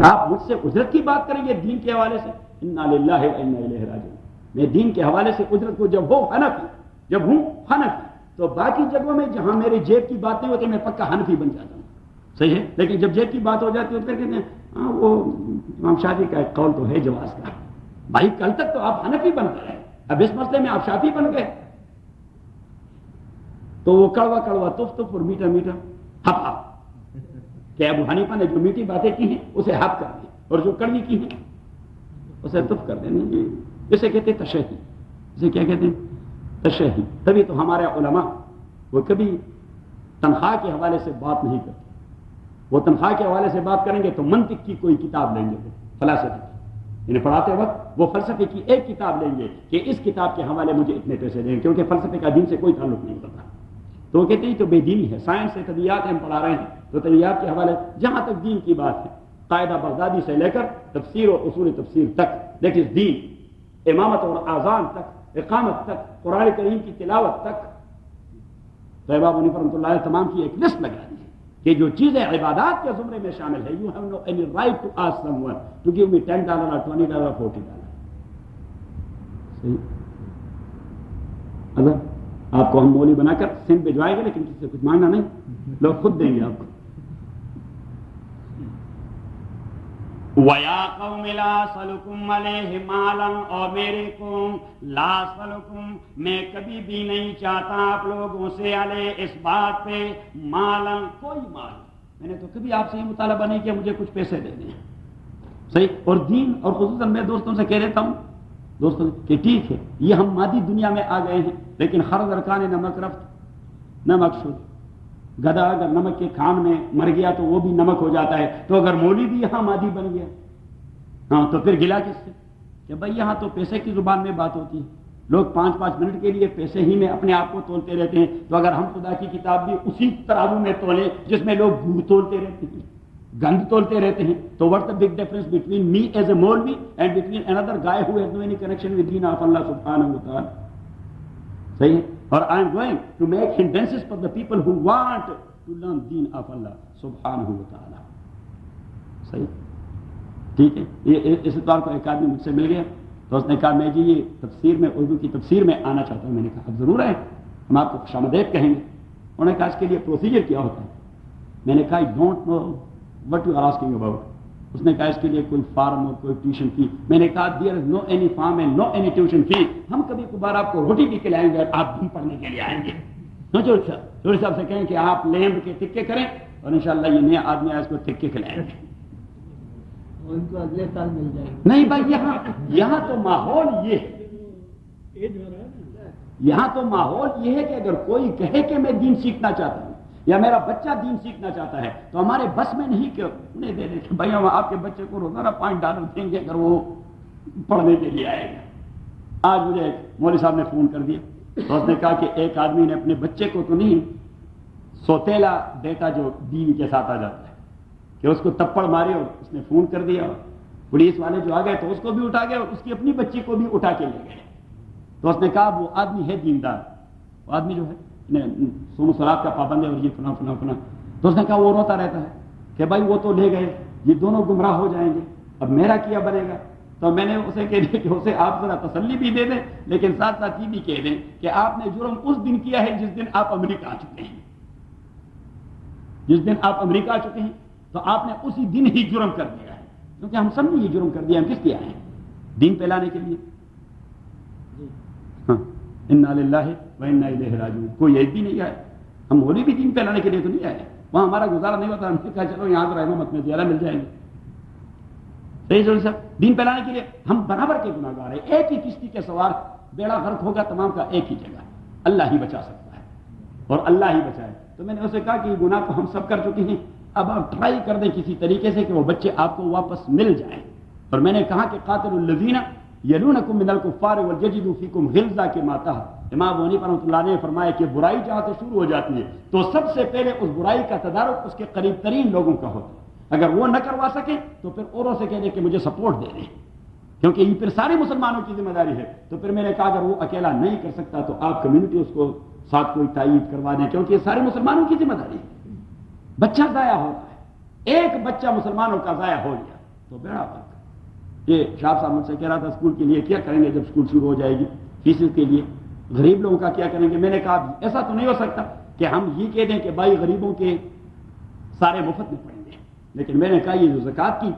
آپ مجھ سے اجرت کی بات کریں گے دین کے حوالے سے؟ انا للہ و انا الیہ راجعون۔ میں دین کے حوالے سے اجرت کو جب ہوں حنفی تو باقی جگہوں میں جہاں میرے جیب کی بات نہیں ہوتی میں پکا حنفی بن جاتا ہوں، صحیح ہے، لیکن جب جیب کی بات ہو جاتی ہے تو پھر کہتے ہیں ہاں وہ امام شافعی کا ایک قول تو ہے جواز کا۔ بھائی کل تک تو آپ حنفی بنتے رہے، اب اس مسئلے میں آپ شافعی بن گئے، تو وہ کڑوا کڑوا تف تف اور میٹھا میٹھا ہپ ہپ، کہ ابو حنیفہ نے جو میٹھی باتیں کی ہیں اسے ہپ کر دیں اور جو کڑوی کی ہیں اسے تف کر دینا۔ اسے کہتے ہیں تشہی، اسے کیا کہتے ہیں؟ تشہی۔ تبھی تو ہمارے علماء وہ کبھی تنخواہ کے حوالے سے بات نہیں کرتے، وہ تنخواہ کے حوالے سے بات کریں گے تو منطق کی کوئی کتاب لیں گے، فلسفے کی، انہیں پڑھاتے وقت وہ فلسفے کی ایک کتاب لیں گے کہ اس کتاب کے حوالے مجھے اتنے پیسے دیں، کیونکہ فلسفے کا دین سے کوئی تعلق نہیں کرتا۔ تو وہ کہتے ہیں تو بے دینی ہے، سائنس سے طبیعیات ہم پڑھا رہے ہیں تو طبیعیات کے حوالے جہاں تک دین کی بات ہے، قاعدہ بغدادی سے لے کر تفسیر اور اصول تفسیر تک، دیٹ از دین، امامت اور اذان تک، اقامت تک، قرآن کریم کی تلاوت تک، تو امام حنیفہ رحمۃ اللہ علیہ تمام کی ایک لسٹ لگا دی ہے کہ جو چیزیں عبادات کے زمرے میں شامل ہے، you have no any right to ask someone to give me $10 اور $20 اور $40۔ صحیح، اگر آپ کو ہم مولی بنا کر سندھ بھجوائیں گے لیکن کسی سے کچھ مانگنا نہیں، لوگ خود دیں گے آپ کو۔ وَيَا قَوْمِ لَا أَسْأَلُكُمْ عَلَيْهِ مَالًا، اور میرے قوم لا أسألكم، میں کبھی بھی نہیں چاہتا آپ لوگوں سے علیہ اس بات پہ مالاً کوئی مال، میں نے تو کبھی آپ سے یہ مطالبہ نہیں کیا مجھے کچھ پیسے دے دیں، صحیح۔ اور دین اور خصوصاً میں دوستوں سے کہہ دیتا ہوں دوستوں کہ ٹھیک ہے یہ ہم مادی دنیا میں آ گئے ہیں لیکن خرد ارکان نمک رفت نمک شد، گدھا اگر نمک کے کھان میں مر گیا تو وہ بھی نمک ہو جاتا ہے، تو اگر مولوی بھی یہاں مادی بن گیا ہاں تو پھر گلا کس سے؟ کہ بھائی یہاں تو پیسے کی زبان میں بات ہوتی ہے، لوگ 5-5 منٹ کے لیے پیسے ہی میں اپنے آپ کو تولتے رہتے ہیں، تو اگر ہم خدا کی کتاب بھی اسی ترازو میں تولیں جس میں لوگ گڑ تولتے رہتے ہیں، گند تولتے رہتے ہیں، تو what the big difference between me as a مولوی and between another guy who has no any connection with دین آف اللہ سبحانہ و تعالی، صحیح ہے۔ اور I am going to make hindrances for the people who want to learn دین آف اللہ سبحانہ و تعالی، صحیح، ٹھیک ہے۔ یہ اس طور کو ایک آدمی مجھ سے مل گیا تو اس نے کہا میں جی یہ تفسیر میں اردو کی تفسیر میں آنا چاہتا ہوں، میں نے کہا اب ضرور ہے، ہم آپ کو خوش آمدید کہیں گے۔ انہوں نے کہا اس کے لیے پروسیجر کیا ہوتا ہے؟ میں نے کہا I don't know what you are asking about. اس نے کہا اس کے لیے کوئی فارم اور کوئی ٹیوشن فی؟ میں نے کہا there is no any form and no any tuition fee, ہم کبھی کبھار آپ کو روٹی بھی کھلائیں گے اور آپ دین پڑھنے کے لیے آئیں گے۔ چوری صاحب سے کہیں کہ آپ لیمب کے تکے کریں اور انشاءاللہ یہ نیا آدمی آئے اس کو تکے کھلائیں گے، ان کو اگلے سال مل جائے گا۔ نہیں بھائی یہاں تو ماحول یہ ہے، یہاں تو ماحول یہ ہے کہ اگر کوئی کہے کہ میں دین سیکھنا چاہتا ہوں یا میرا بچہ دین سیکھنا چاہتا ہے تو ہمارے بس میں نہیں کہ انہیں دے دیں کہ بھائی ہم آپ کے بچے کو روزانہ $5 دیں گے اگر وہ پڑھنے کے لیے آئے گا۔ آج مجھے مولوی صاحب نے فون کر دیا تو اس نے کہا کہ ایک آدمی نے اپنے بچے کو تو نہیں سوتیلا بیٹا جو بیوی کے ساتھ آ جاتا ہے کہ اس کو تپڑ ماری اور اس نے فون کر دیا، پولیس والے جو آ گئے تو اس کو بھی اٹھا گئے اور اس کی اپنی بچی کو بھی اٹھا کے لے گئے۔ تو اس نے کہا وہ آدمی ہے دیندار، وہ آدمی جو ہے سوم صلات کا پابند ہے اور یہ فلاں فلاں فلاں، تو اس نے کہا وہ روتا رہتا ہے کہ بھائی وہ تو لے گئے، یہ دونوں گمراہ ہو جائیں گے، اب میرا کیا بنے گا؟ تو میں نے اسے کہہ دیا کہ اسے آپ ذرا تسلی بھی دے دیں لیکن ساتھ ساتھ یہ بھی کہہ دیں کہ آپ نے جرم اس دن کیا ہے جس دن آپ امریکہ آ چکے ہیں، جس دن آپ امریکہ آ چکے ہیں تو آپ نے اسی دن ہی جرم کر دیا ہے، کیونکہ ہم سب نے یہ جرم کر دیا، ہم کس لیے آئے ہیں؟ دین پھیلانے کے لیے۔ ہاں انا للہ و انا الیہ راجعون، کوئی عیب بھی نہیں آئے، ہم مولوی بھی دین پھیلانے کے لیے تو نہیں آئے، وہاں ہمارا گزارا نہیں ہوتا، ہم نے کہا چلو یہاں پر امامت میں زیادہ مل جائیں گے، صحیح صاحب، دین پھیلانے کے لیے ہم برابر کے گناہ گار ہیں، ایک ہی کشتی کے سوار، بیڑا غرق ہوگا تمام کا ایک ہی جگہ، اللہ ہی بچا سکتا ہے اور اللہ ہی بچائے۔ تو میں نے اسے کہا کہ یہ گناہ تو ہم سب کر چکے ہیں، اب آپ ٹرائی کر دیں کسی طریقے سے کہ وہ بچے آپ کو واپس مل جائیں۔ اور میں نے کہا کہ قاتل الذین یلونکم من الکفار ولیجدوا فیکم غلظہ کے ماتا، امام ابو حنیفہ رحمۃ اللہ نے فرمایا کہ برائی جہاں سے شروع ہو جاتی ہے تو سب سے پہلے اس برائی کا تدارک اس کے قریب ترین لوگوں کا ہوتا ہے، اگر وہ نہ کروا سکیں تو پھر اوروں سے کہہ دیں کہ مجھے سپورٹ دے دیں، کیونکہ یہ پھر سارے مسلمانوں کی ذمہ داری ہے۔ تو پھر میں نے کہا اگر وہ اکیلا نہیں کر سکتا تو آپ کمیونٹی اس کو ساتھ کوئی تائید کروا دیں، کیونکہ یہ سارے مسلمانوں کی ذمہ داری ہے۔ بچہ ضائع ہوتا ہے، ایک بچہ مسلمانوں کا ضائع ہو گیا تو بیڑا فرق۔ یہ شاہ صاحب مجھ سے کہہ رہا تھا اسکول کے لیے کیا کریں گے جب اسکول شروع ہو جائے گی، فیسز کے لیے غریب لوگوں کا کیا کریں گے؟ میں نے کہا ایسا تو نہیں ہو سکتا کہ ہم یہ کہہ دیں کہ بھائی غریبوں کے سارے مفت میں پڑھیں گے، لیکن میں نے کہا یہ جو زکوٰۃ کی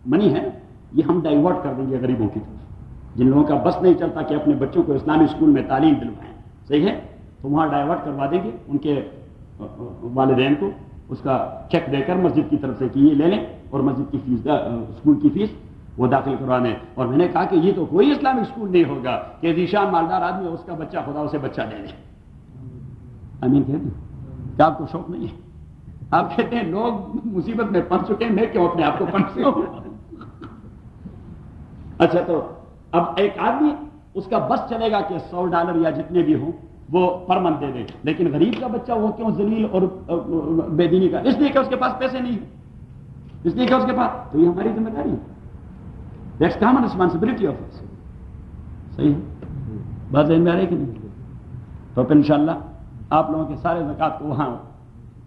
منی ہے یہ ہم ڈائیورٹ کر دیں گے غریبوں کی طرف، جن لوگوں کا بس نہیں چلتا کہ اپنے بچوں کو اسلامی اسکول میں تعلیم دلوائیں، صحیح ہے، تو وہاں ڈائیورٹ کروا دیں گے ان کے والدین کو اس کا چیک دے کر مسجد کی طرف سے کہ یہ لے لیں اور مسجد کی فیس اسکول کی فیس وہ داخل کروانے۔ اور میں نے کہا کہ یہ تو کوئی اسلامک اسکول نہیں ہوگا کہ ذیشان مالدار آدمی اس کا بچہ خدا اسے بچہ دے دے۔ امین کہتے ہیں کیا آپ کو شوق نہیں ہے؟ آپ کہتے ہیں لوگ مصیبت میں پھنس چکے ہیں، میں کیوں اپنے آپ کو پھنسے ہوں؟ اچھا تو اب ایک آدمی اس کا بس چلے گا کہ $100 یا جتنے بھی ہوں وہ پر منتھ دے دے، لیکن غریب کا بچہ وہ کیوں ذلیل اور بے دینی کا؟ اس لیے کہ اس کے پاس پیسے نہیں ہیں، اس لیے کہ اس کے پاس، تو یہ ہماری ذمہ داری ہے، دیٹس کامن ریسپانسبلٹی آف اس۔ صحیح ہے، بات ذہن میں آ رہی کہ نہیں؟ تو پھر انشاءاللہ آپ لوگوں کے سارے زکوٰۃ کو وہاں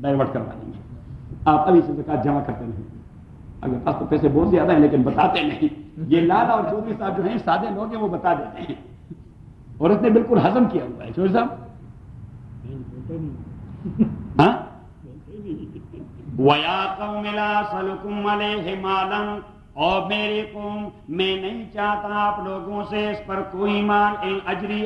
ڈائیورٹ کروا دیں گے۔ آپ ابھی سے زکوٰۃ جمع کرتے نہیں، اگر پاس تو پیسے بہت زیادہ ہیں لیکن بتاتے نہیں۔ یہ لالا اور چودھری صاحب جو ہیں سادے لوگ ہیں وہ بتا دیتے ہیں، اور اس نے بالکل ہضم کیا ہوا ہے۔ چودھری صاحب ہاں وَيَا قَوْمِ لَا أَسْأَلُكُمْ عَلَيْهِ مَالًا، اور میرے قوم میں نہیں چاہتا آپ لوگوں سے اس پر کوئی مال، ان اجری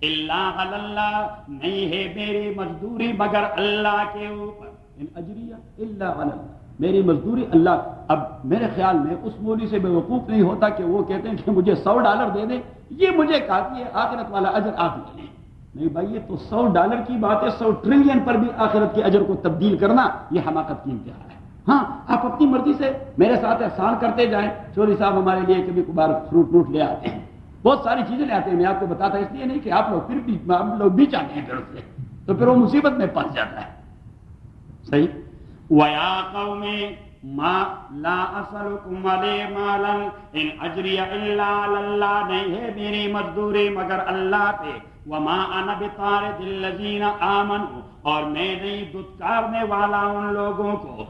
الا علی اللہ، نہیں ہے میری مزدوری مگر اللہ کے اوپر، ان اجری الا علی اللہ، میری مزدوری اللہ۔ اب میرے خیال میں اس مولوی سے بے وقوف نہیں ہوتا کہ وہ کہتے ہیں کہ مجھے $100 دے دیں یہ مجھے کافی ہے، آخرت والا اجر آپ لے لیں۔ نہیں بھائی یہ تو $100 کی بات ہے، 100 ٹریلین پر بھی آخرت کے اجر کو تبدیل کرنا یہ حماقت کی انتہا ہے۔ ہاں آپ اپنی مرضی سے میرے ساتھ احسان کرتے جائیں، چودھری صاحب ہمارے لیے کبھی کبھار فروٹ لے آتے ہیں، بہت ساری چیزیں لے آتے ہیں، میں آپ کو بتاتا اس لیے نہیں کہ آپ لوگ پھر بھی آپ لوگ بھی چاہتے ہیں پھر سے، تو پھر وہ مصیبت میں پھنس جاتا ہے۔ صحیح۔ وَيَا قَوْمِ مَا لَا أَسْأَلُكُمْ عَلَيْهِ مَالًا إِنْ أَجْرِيَ إِلَّا عَلَى اللَّهِ، نہیں ہے میری مزدوری مگر اللہ پہ، وَمَا أَنَا بِطَارِدِ الَّذِينَ آمَنُوا، اور میں نہیں دھتکارنے والا ان لوگوں کو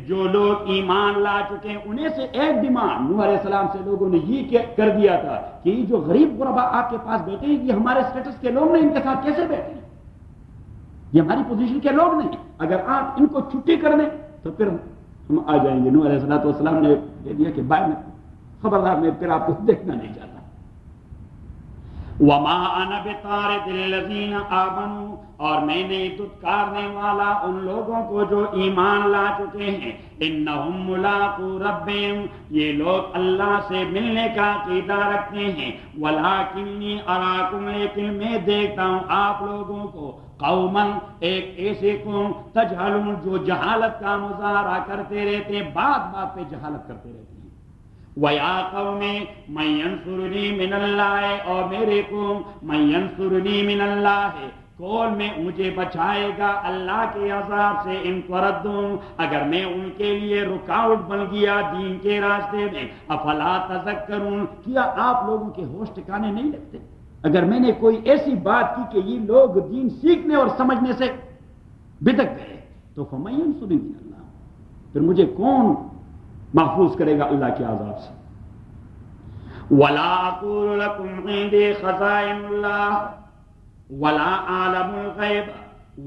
جو لوگ ایمان لا چکے۔ انہیں سے ایک ڈیمانڈ نوح علیہ السلام سے لوگوں نے یہ کر دیا تھا کہ یہ جو غریب غربا آپ کے پاس بیٹھے ہیں یہ ہمارے اسٹیٹس کے لوگ نہیں، ان کے ساتھ کیسے بیٹھے ہیں؟ یہ ہماری پوزیشن کے لوگ نہیں، اگر آپ ان کو چھٹی کر دیں تو پھر ہم آ جائیں گے۔ نوح علیہ السلام نے کہہ دیا کہ باہر میں خبردار، میں پھر آپ کو دیکھنا نہیں چاہتا۔ وَمَا أَنَا بِطَارِدِ الَّذِينَ آمَنُوا، اور میں نہیں دھتکارنے والا ان لوگوں کو جو ایمان لا چکے ہیں۔ إِنَّهُمْ مُلَاقُو رَبِّهِمْ، یہ لوگ اللہ سے ملنے کا عقیدہ رکھتے ہیں۔ وَلَٰكِنِّي أَرَاكُمْ، لیکن میں دیکھتا ہوں آپ لوگوں کو، قوماً ایک ایسے قوم، تجہلون جو جہالت کا مظاہرہ کرتے رہتے ہیں، بات بات پہ جہالت کرتے رہتے ہیں۔ وَيَا قَوْمِ مَن يَنصُرُنِي مِنَ اللَّهِ، اور میرے قوم مَن يَنصُرُنِي مِنَ اللَّهِ، کون میں مجھے بچائے گا اللہ کے عذاب سے، ان تردوں، اگر میں ان کے لیے رکاوٹ بن گیا دین کے راستے میں۔ افلا تذکرون، کیا آپ لوگوں کے ہوش ٹھکانے نہیں لگتے؟ اگر میں نے کوئی ایسی بات کی کہ یہ لوگ دین سیکھنے اور سمجھنے سے بدک گئے تو فَمَن يَنصُرُنِي مِنَ اللَّهِ، پھر مجھے کون محفوظ کرے گا اللہ کے عذاب سے۔ وَلَا أَقُولُ لَكُمْ عِندِي خَزَائِنُ اللَّهِ وَلَا أَعْلَمُ الْغَيْبَ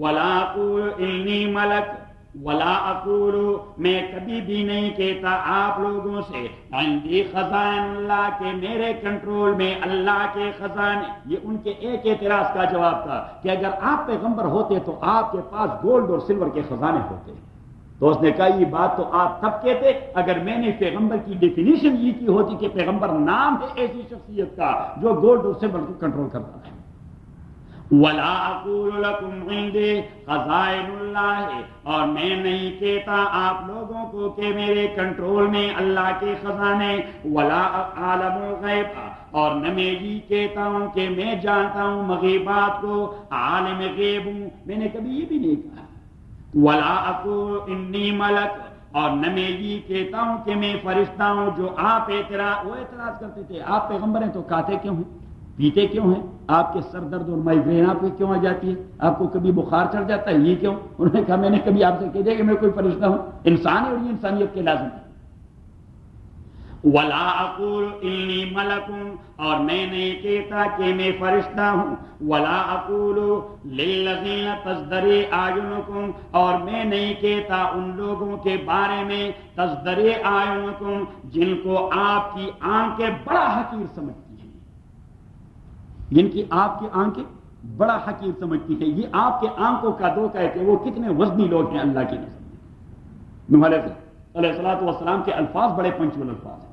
وَلَا أَقُولُ إِنِّي مَلَكٌ وَلَا أَقُولُ، میں کبھی بھی نہیں کہتا آپ لوگوں سے عندی خزائن اللہ، کہ میرے کنٹرول میں اللہ کے خزانے۔ یہ ان کے ایک اعتراض کا جواب تھا کہ اگر آپ پیغمبر ہوتے تو آپ کے پاس گولڈ اور سلور کے خزانے ہوتے۔ تو اس نے کہا یہ بات تو آپ تب کہتے اگر میں نے پیغمبر کی ڈیفینیشن یہ کی ہوتی کہ پیغمبر نام ہے ایسی شخصیت کا جو گولڈ اور سلور کو کنٹرول کرتا ہے۔ وَلَا أَقُولُ لَكُمْ عِندِي خَزَائِنُ اللَّهِ، اور میں نہیں کہتا آپ لوگوں کو کہ میرے کنٹرول میں اللہ کے خزانے۔ وَلَا أَعْلَمُ الْغَيْبَ، اور نہ میں یہ کہتا ہوں کہ میں جانتا ہوں مغیبات کو، عالم غیب ہوں، میں نے کبھی یہ بھی نہیں کہا۔ وَلَا أَقُولُ إِنِّي مَلَكٌ، اور نہ میں یہ کہتا ہوں کہ میں فرشتہ ہوں، جو آپ اعتراض کرتے تھے آپ پیغمبر ہیں تو کہتے کیوں ہیں، پیتے کیوں ہیں، آپ کے سر درد اور مائگرین آپ کو کیوں آ جاتی ہے، آپ کو کبھی بخار چڑھ جاتا ہے، یہ کیوں؟ انہوں نے کہا میں نے کبھی آپ سے کہہ دیا کہ میں کوئی فرشتہ ہوں، انسان ہے اور یہ انسانیت کے لازم ہے۔ ولا اقول انی ملکم، اور میں نہیں کہتا کہ میں فرشتہ ہوں، ولا اقول للذین تزدری اعینکم، اور میں نہیں کہتا ان لوگوں کے بارے میں تزدری اعینکم جن کو آپ کی آنکھیں بڑا حقیر سمجھتی ہیں، جن کی آپ کی آنکھیں بڑا حقیر سمجھتی ہے۔ یہ آپ کے آنکھوں کا دھوکہ ہے کہ وہ کتنے وزنی لوگ ہیں اللہ کی نظر میں۔ نوح علیہ الصلوۃ والسلام کے الفاظ بڑے پنچول الفاظ ہیں،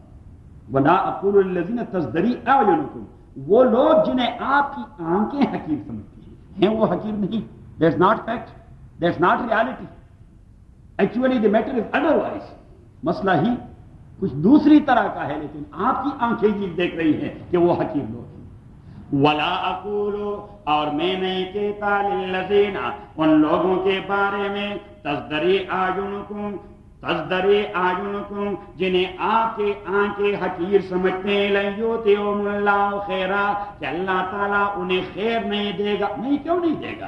وَلَا أَقُولُ الَّذِينَ تَزْدَرِي أَعْيُنُكُمْ، وہ لوگ جنہیں آپ کی آنکھیں حقیر سمجھتی ہیں وہ حقیر نہیں۔ That's not fact, that's not reality. Actually the matter is otherwise. مسئلہ ہی کچھ دوسری طرح کا ہے، لیکن آپ کی آنکھیں یہ دیکھ رہی ہیں کہ وہ حقیر لوگ ہیں۔ وَلَا أَقُولُ، اور میں نہیں کہتا لِلَّذِينَ ان لوگوں کے بارے میں تزدری اعینکم، تزدری اعینکم جنہیں آپ کے آنکھیں حقیر سمجھتے ہیں، لن یؤتیہم اللہ خیرا، کہ اللہ تعالیٰ انہیں خیر نہیں دے گا۔ نہیں، کیوں نہیں دے گا؟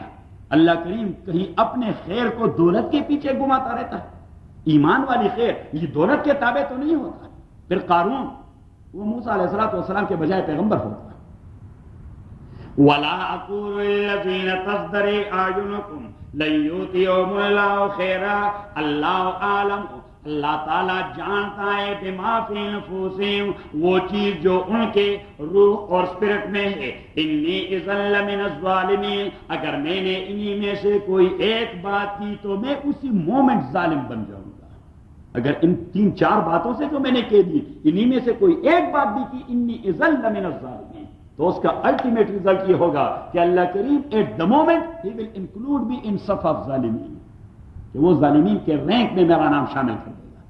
اللہ کریم کہیں اپنے خیر کو دولت کے پیچھے گھماتا رہتا ہے؟ ایمان والی خیر یہ دولت کے تابع تو نہیں ہوتا۔ پھر قارون وہ موسیٰ علیہ السلام کے بجائے پیغمبر ہوتا ہے۔ وَلَا أَقُولُ لِلَّذِينَ تَزْدَرِي أَعْيُنُكُمْ لَن يُؤْتِيَهُمُ اللَّهُ خَيْرًا، اللہ عالم، اللہ تعالیٰ جانتا ہے بما فی نفوسہم، وہ چیز جو ان کے روح اور اسپرٹ میں ہے، انی اذا لمن الظالمین، اگر میں نے انہی میں سے کوئی ایک بات کی تو میں اسی مومنٹ ظالم بن جاؤں گا۔ اگر ان 3-4 باتوں سے جو میں نے کہہ دی انہی میں سے کوئی ایک بات بھی کی، انی اذا لمن الظالمین، تو اس کا الٹیمیٹ ریزلٹ یہ ہوگا کہ اللہ کریم at the moment he will include me in صف آف ظالمین، کہ وہ ظالمین کے رینک میں میرا نام شامل کر دے گا۔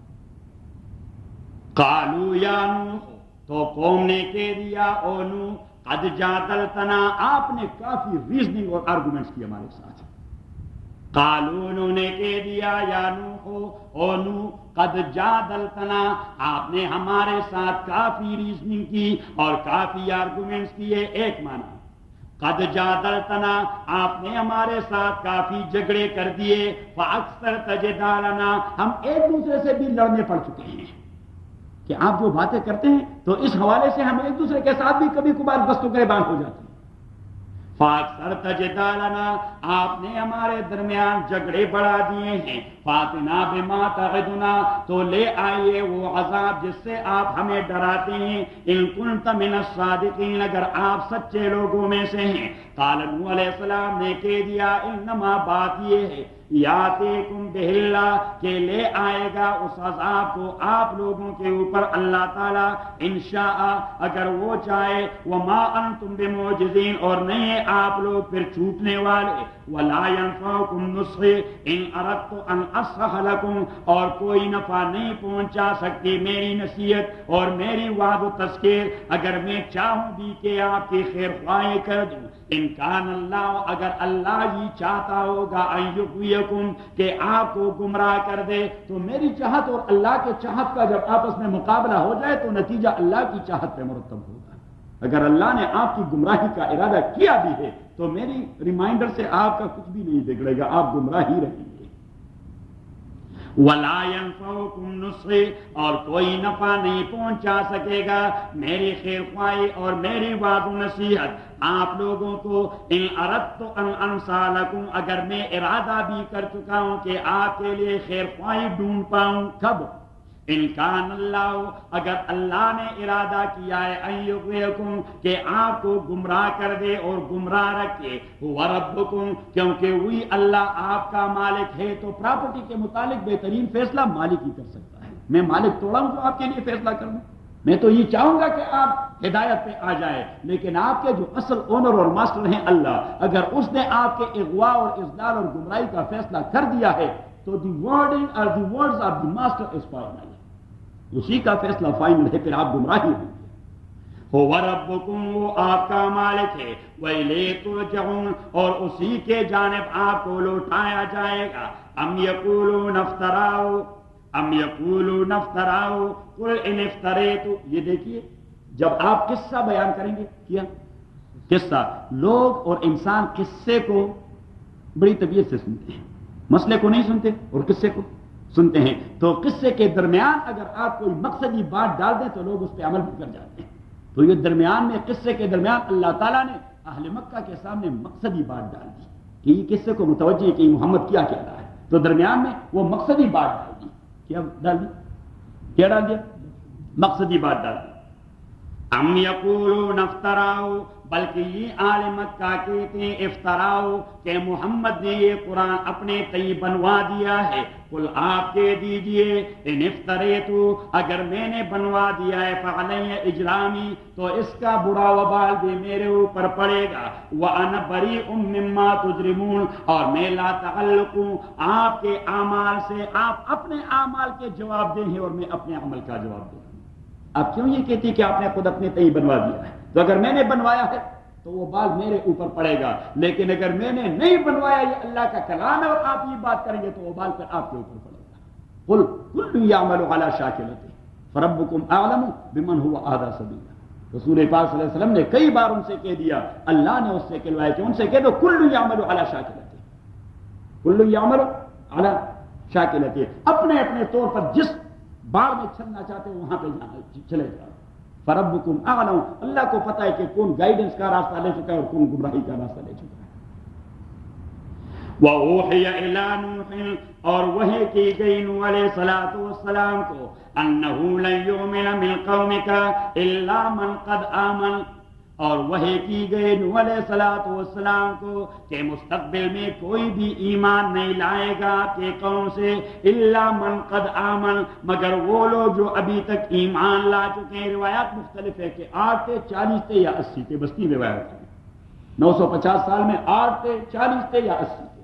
قالوا یا نوح، تو قوم نے کہہ دیا او نوح، قد جادلتنا، آپ نے کافی ریزننگ اور آرگومنٹس کی ہمارے ساتھ۔ قالوا، انہوں نے کہہ دیا یا نوح، او نوح، قد جادلتنا، آپ نے ہمارے ساتھ کافی ریزننگ کی اور کافی آرگومنٹس کیے۔ ایک معنی قد جادلتنا، آپ نے ہمارے ساتھ کافی جھگڑے کر دیے، فاکثرت جدالنا، ہم ایک دوسرے سے بھی لڑنے پڑ چکے ہیں کہ آپ جو باتیں کرتے ہیں تو اس حوالے سے ہم ایک دوسرے کے ساتھ بھی کبھی کبھار دست و گریبان ہو جاتے ہیں۔ فاکثرت جدالنا، آپ نے ہمارے درمیان جھگڑے بڑھا دیے ہیں، فاتنا بما تعدنا، تو لے آئیے وہ عذاب جس سے آپ ہمیں ڈراتے ہیں، ان کنت من الصادقین، اگر آپ سچے لوگوں میں سے ہیں۔ قال نوح علیہ السلام نے کہہ دیا انما، بات یہ ہے، یاتیکم بہ اللہ، کہ لے آئے گا اس عذاب کو آپ لوگوں کے اوپر اللہ تعالیٰ، انشاء، اگر وہ چاہے، وما انتم بمعجزین، اور نہیں ہے آپ لوگ پھر چھوٹنے والے، ولا ينفعکم نصحی ان اردت ان اصلح لکم، اور کوئی نفع نہیں پہنچا سکتی میری نصیحت اور میری وعد و تذکیر اگر میں چاہوں بھی کہ آپ کی خیر خواہی کر دوں۔ ان کان اللہ، اگر اللہ ہی چاہتا ہوگا، ان یغویکم، کہ آپ کو گمراہ کر دے، تو میری چاہت اور اللہ کے چاہت کا جب آپس میں مقابلہ ہو جائے تو نتیجہ اللہ کی چاہت پہ مرتب ہوگا۔ اگر اللہ نے آپ کی گمراہی کا ارادہ کیا بھی ہے تو میری ریمائنڈر سے آپ کا کچھ بھی نہیں بگڑے گا، آپ گمراہ ہی رہیں گے۔ وَلَا يَنفَعُكُمْ نُصْحِي، اور کوئی نفع نہیں پہنچا سکے گا میری خیر خواہی اور میری وعد و نصیحت آپ لوگوں کو، ان اردت ان انصح لکم، اگر میں ارادہ بھی کر چکا ہوں کہ آپ کے لیے خیر خواہی ڈھونڈ پاؤں۔ کب؟ ان کان اللہ، اگر اللہ نے ارادہ کیا ہے، ان یغویکم، کہ آپ کو گمراہ کر دے اور گمراہ رکھے، هو ربکم، کیونکہ وہی اللہ آپ کا مالک ہے، تو پراپرٹی کے متعلق بہترین فیصلہ مالک ہی کر سکتا ہے۔ میں مالک توڑا ہوں جو آپ کے لیے فیصلہ کروں؟ میں تو یہ چاہوں گا کہ آپ ہدایت پہ آ جائے، لیکن آپ کے جو اصل اونر اور ماسٹر ہیں اللہ، اگر اس نے آپ کے اغوا اور اضلال اور گمراہی کا فیصلہ کر دیا ہے تو the words of the master is final, اسی کا فیصلہ فائنل ہے، پھر آپ گمراہی ہوں گے۔ هو ربکم، وہ آپ کا مالک ہے، وَإِلَيْهِ تُرْجَعُونَ، اور اسی کے جانب آپ کو لوٹایا جائے گا۔ ام یقولون افتراؤ، ام یقولون افتراؤ قل ان افتریت، یہ دیکھیے جب آپ قصہ بیان کریں گے، کیا قصہ، لوگ اور انسان قصے کو بڑی طبیعت سے سنتے ہیں، مسئلے کو نہیں سنتے اور قصے کو سنتے ہیں. تو قصے کے درمیان اگر آپ کوئی مقصدی بات ڈال دیں تو لوگ اس پہ عمل بھی کر جاتے ہیں. تو یہ درمیان میں قصے کے درمیان اللہ تعالیٰ نے اہل مکہ کے سامنے مقصدی بات ڈال دی کہ یہ قصے کو متوجہ ہے کہ محمد کیا کہہ رہا ہے. تو درمیان میں وہ مقصدی بات ڈال دی. کیا ڈال دی؟ کیا ڈال دیا؟ مقصدی بات ڈال دی. ام یقولون افتراؤ، بلکہ یہ اہل مکہ کہتے ہیں افتراؤ کہ محمد نے یہ قرآن اپنے تئی بنوا دیا ہے. قل آپ کہہ دیجئے ان افتریتو، اگر میں نے بنوا دیا ہے فعلی اجرامی، تو اس کا برا وبال بھی میرے اوپر پڑے گا. وانا بریء مما تجرمون، اور میں لا تعلق ہوں آپ کے اعمال سے. آپ اپنے اعمال کے جواب دیں اور میں اپنے عمل کا جواب دوں. آپ کیوں یہ کہتی کہ آپ نے خود اپنے تئی بنوا دیا ہے؟ تو اگر میں نے بنوایا ہے تو وہ بال میرے اوپر پڑے گا، لیکن اگر میں نے نہیں بنوایا، یہ اللہ کا کلام ہے اور آپ یہ بات کریں گے تو وہ بال پھر آپ کے اوپر پڑے گا. قل کل یعمل علی شاکلتہ فربکم اعلم بمن هو اہدی سبیلا. رسول پاک صلی اللہ علیہ وسلم نے کئی بار ان سے کہہ دیا، اللہ نے اس سے کہلوایا کہ ان سے کہہ دو کل یعمل علی شاکلتہ، کل یعمل علی شاکلتہ، اپنے اپنے طور پر جس باڑ میں چلنا چاہتے ہو وہاں پہ چلے جاؤ. فربکم اعلم، اللہ کو پتہ ہے کہ کون گائیڈنس کا راستہ لے چکا ہے اور کون گمراہی کا راستہ لے چکا ہے. وَأُوحِيَ إِلَىٰ نُوحٍ، اور وحی کی گئی نوح علیہ الصلوٰۃ والسلام کو، أَنَّهُ لَن يُؤْمِنَ مِن قَوْمِكَ إِلَّا مَن قَدْ آمَنَ، اور وحی کی گئی نوح علیہ الصلوٰۃ والسلام کو کہ مستقبل میں کوئی بھی ایمان نہیں لائے گا کہ قوم سے، الا من قد آمن، مگر وہ لوگ جو ابھی تک ایمان لا چکے ہیں. روایات مختلف ہے کہ 8 تھے، 40 تھے یا 80 تھے، بس 3 روایات ہیں. 950 سال میں 8 تھے، 40 تھے یا 80 تھے.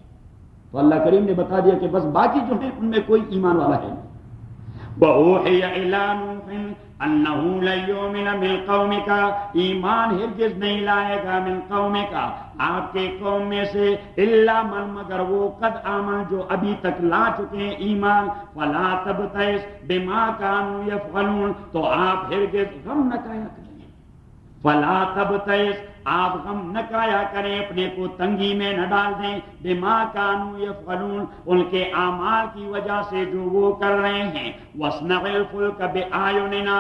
تو اللہ کریم نے بتا دیا کہ بس باقی جو ہیں ان میں کوئی ایمان والا ہے نہیں. وَأُوحِيَ إِلَىٰ نُوحٍ أَنَّهُ لَن يُؤْمِنَ مِن قَوْمِكَ، ایمان ہرگز نہیں لائے گا من قومک، آپ کے قوم میں سے، الا من، مگر وہ قد آمن جو ابھی تک لا چکے ہیں ایمان. فَلَا تَبْتَئِسْ بِمَا كَانُوا يَفْعَلُونَ، تو آپ ہرگز غم نہ کھایا کریں. فَلَا تَبْتَئِسْ، آپ غم نہ کھایا کریں، اپنے کو تنگی میں نہ ڈال دیں. بِمَا كَانُوا يَفْعَلُونَ، ان کے اعمال کی وجہ سے جو وہ کر رہے ہیں. وَاصْنَعِ الْفُلْكَ بِأَعْيُنِنَا،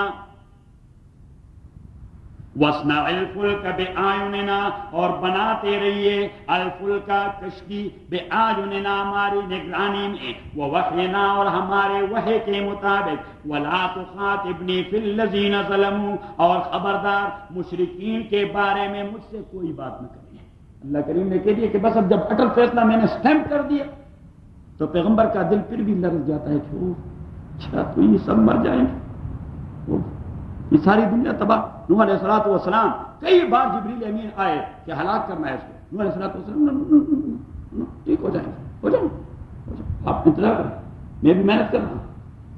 وَاصْنَعِ الْفُلْكَ بِأَعْيُنِنَا، اور بناتے رہیے الفلک کشتی، بِأَعْيُنِنَا ہماری نگرانی میں، وَوَحْيِنَا اور ہمارے وحی کے مطابق. وَلَا تُخَاطِبْنِي فِي الَّذِينَ ظَلَمُوا، اور خبردار مشرکین کے بارے میں مجھ سے کوئی بات نہ کریں. اللہ کریم نے کہہ دیا کہ بس اب جب اٹل فیصلہ میں نے سٹیمپ کر دیا تو پیغمبر کا دل پھر بھی لرز جاتا ہے کہ وہ اچھا تو یہ سب مر جائیں گے، یہ ساری دنیا تباہ. نوح علیہ الصلوۃ والسلام کئی بار جبریل امین آئے کہ ہلاک کرنا ہے اس کو. نوح علیہ الصلوۃ والسلام ٹھیک ہو جائیں گے، ہو جائیں گے، آپ انتظار کریں، میں بھی محنت کر رہا ہوں.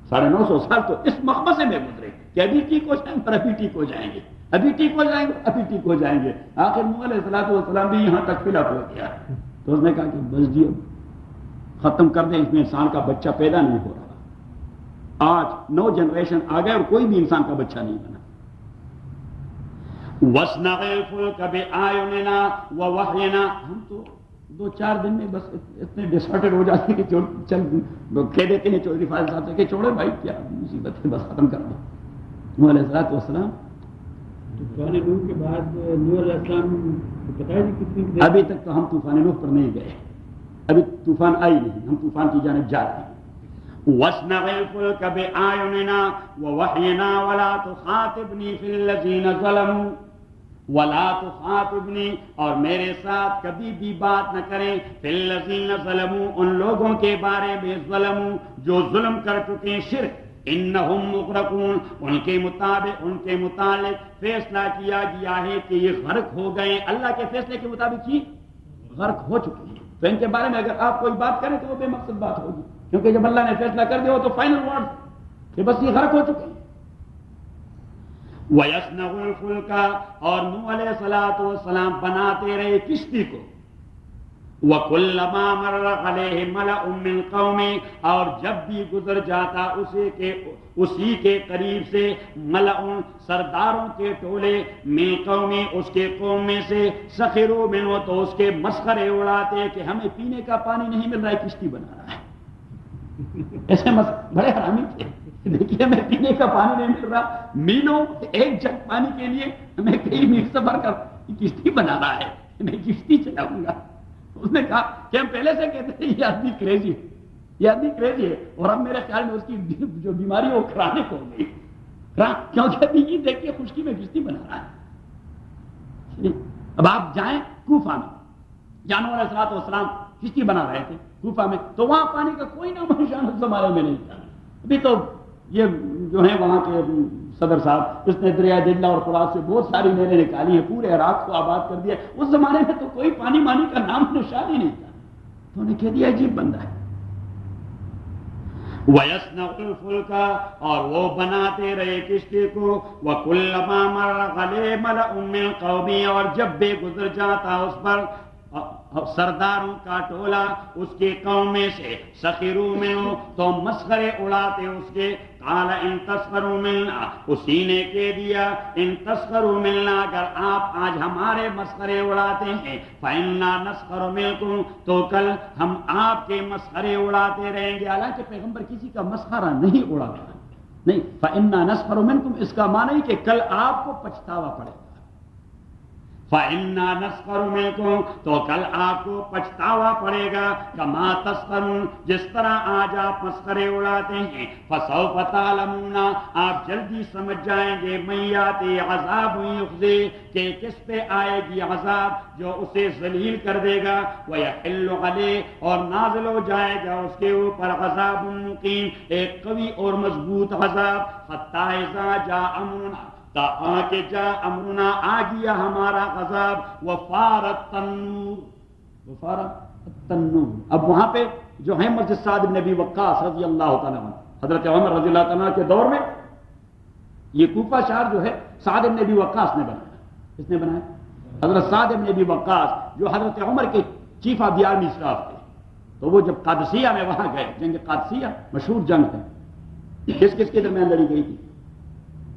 950 سال تو اس مقبضے میں گزرے کہ ابھی ٹھیک ہو جائیں گے اور ابھی ٹھیک ہو جائیں گے، ابھی ٹھیک ہو جائیں گے، ابھی ٹھیک ہو جائیں گے. آخر نوح علیہ الصلوۃ والسلام بھی یہاں تک فل اپ ہو گیا تو اس نے کہا کہ بس جی ختم کر دیں، اس میں انسان کا بچہ پیدا نہیں ہو رہا. آج 9 جنریشن آ گئے اور کوئی بھی انسان کا بچہ نہیں بنا. وَاصْنَعِ الْفُلْكَ بِأَعْيُنِنَا وَوَحْيِنَا، ہم تو 2-4 دن میں بس اتنے ڈسہارٹڈ ہو جاتے ہیں کہ چل کہہ دیتے ہیں چودھری فاضل صاحب سے کہ چھوڑے بھائی کیا مصیبت ہے، بس ختم کر دو. نوح علیہ الصلوۃ والسلام طوفان نوح کے بعد نوح علیہ السلام کو پتہ ہے جی کتنی ابھی تک تو ہم طوفان نوح پر نہیں گئے، ابھی طوفان آئی نہیں، ہم طوفان کی جانب جا رہے ہیں. وَاصْنَعِ الْفُلْكَ بِأَعْيُنِنَا وَوَحْيِنَا وَلَا تُخَاطِبْنِي فِي الَّذِينَ ظَلَمُوا، وَلَا تُخَاطِبْنِي، اور میرے ساتھ کبھی بھی بات نہ کریں، فِي الَّذِينَ ظَلَمُوا، ان لوگوں کے بارے میں، ظلموا جو ظلم کر چکے ہیں، شرک. انہم مغرقون، ان کے مطابق، ان کے متعلق فیصلہ کیا گیا ہے کہ یہ غرق ہو گئے، اللہ کے فیصلے کے مطابق ہی غرق ہو چکے ہیں. تو ان کے بارے میں اگر آپ کوئی بات کریں تو وہ بے مقصد بات ہوگی، کیونکہ جب اللہ نے فیصلہ کر دیا ہو تو فائنل ورڈ کہ بس یہ غرق ہو چکے ہیں. وَيَصْنَعُ الْفُلْكَ، اور نوح علیہ الصلوۃ والسلام بناتے رہے کشتی کو. وَكُلَّمَا مَرَّ عَلَيْهِ مَلَأٌ مِّن قَوْمِهِ، اور جب بھی گزر جاتا اسی کے قریب سے، ملأ سرداروں کے ٹولے، من قومی اس کے قوم میں سے، سخروا منہ تو اس کے مسخرے اڑاتے کہ ہمیں پینے کا پانی نہیں مل رہا ہے، کشتی بنا رہا ہے. ایسے بڑے حرامی تھے. دیکھیے میں پینے کا پانی نہیں مل رہا, میلوں ایک جگ پانی کے لیے میں کئی میل سفر کر کشتی بنا رہا ہے, میں کشتی چلاؤں گا. اس نے کہا کہ ہم پہلے سے کہتے ہیں یہ آدمی کریزی ہے, یہ آدمی کریزی ہے, اور اب میرے خیال میں اس کی جو بیماری ہے وہ کرانک ہو گئی, کیونکہ یہ دیکھیے خشکی میں کشتی بنا رہا ہے. اب آپ جائیں کوفہ میں, جانور علیہ الصلوۃ والسلام کشتی بنا رہے تھے کوفہ میں, تو وہاں پانی کا کوئی نام و نشان اس زمانے میں نہیں تھا. ابھی تو یہ جو ہے وہاں کے صدر صاحب, اس نے دریا دجلہ اور فرات سے بہت ساری نہریں نکالی ہیں, پورے عراق کو آباد کر دیا. اس زمانے میں تو کوئی پانی مانی کا نام نشان ہی نہیں تھا. تو انہیں کہہ دیا عجیب بندہ ہے. وَيَصْنَعُ الْفُلْكَ, اور وہ بناتے رہے کشتی کو. وَكُلَّمَا مَرَّ عَلَيْهِ مَلَأٌ مِّن قَوْمِهِ, اور جب بھی گزر جاتا اس پر سرداروں کا ٹولہ اس کی قوم میں سے, سخروا منہ, تو مسخرے اڑاتے اس کے. قال ان تسخروا منا, اسی نے کہہ دیا ان تسخروا منا, اگر آپ آج ہمارے مسخرے اڑاتے ہیں, فإنا نسخر منکم, تو کل ہم آپ کے مسخرے اڑاتے رہیں گے. حالانکہ پیغمبر کسی کا مسخرہ نہیں اڑاتا, نہیں, فإنا نسخر منکم اس کا معنی ہے کہ کل آپ کو پچھتاوا پڑے گا. فإنا نسخر منکم, تو کل آپ کو پچھتاوا پڑے گا. کما تسخرون, جس طرح آج آپ مسخرے اڑاتے ہیں. فسوف تعلمون, آپ جلدی سمجھ جائیں گے. من یاتی عذاب یخزی, کہ کس پہ آئے گی عذاب جو اسے ذلیل کر دے گا. ویحل علیہ, اور نازل ہو جائے گا اس کے اوپر عذاب مقیم, ایک قوی اور مضبوط عذاب. حتی اذا جاء امرنا, تا آکے جا امرنا, آ گیا ہمارا عذاب. وفارت التنور, وفارت التنور. اب وہاں پہ جو ہے مسجد سعد بن ابی وقاص رضی اللہ تعالیٰ عنہ, حضرت عمر رضی اللہ تعالیٰ کے دور میں یہ کوفہ شہر جو ہے سعد بن ابی وقاص نے بنایا. کس نے بنایا؟ حضرت سعد بن ابی وقاص, جو حضرت عمر کے chief of the army staff تھے. تو وہ جب قادسیہ میں وہاں گئے, جنگ قادسیہ مشہور جنگ ہے, کس کس کے درمیان لڑی گئی تھی؟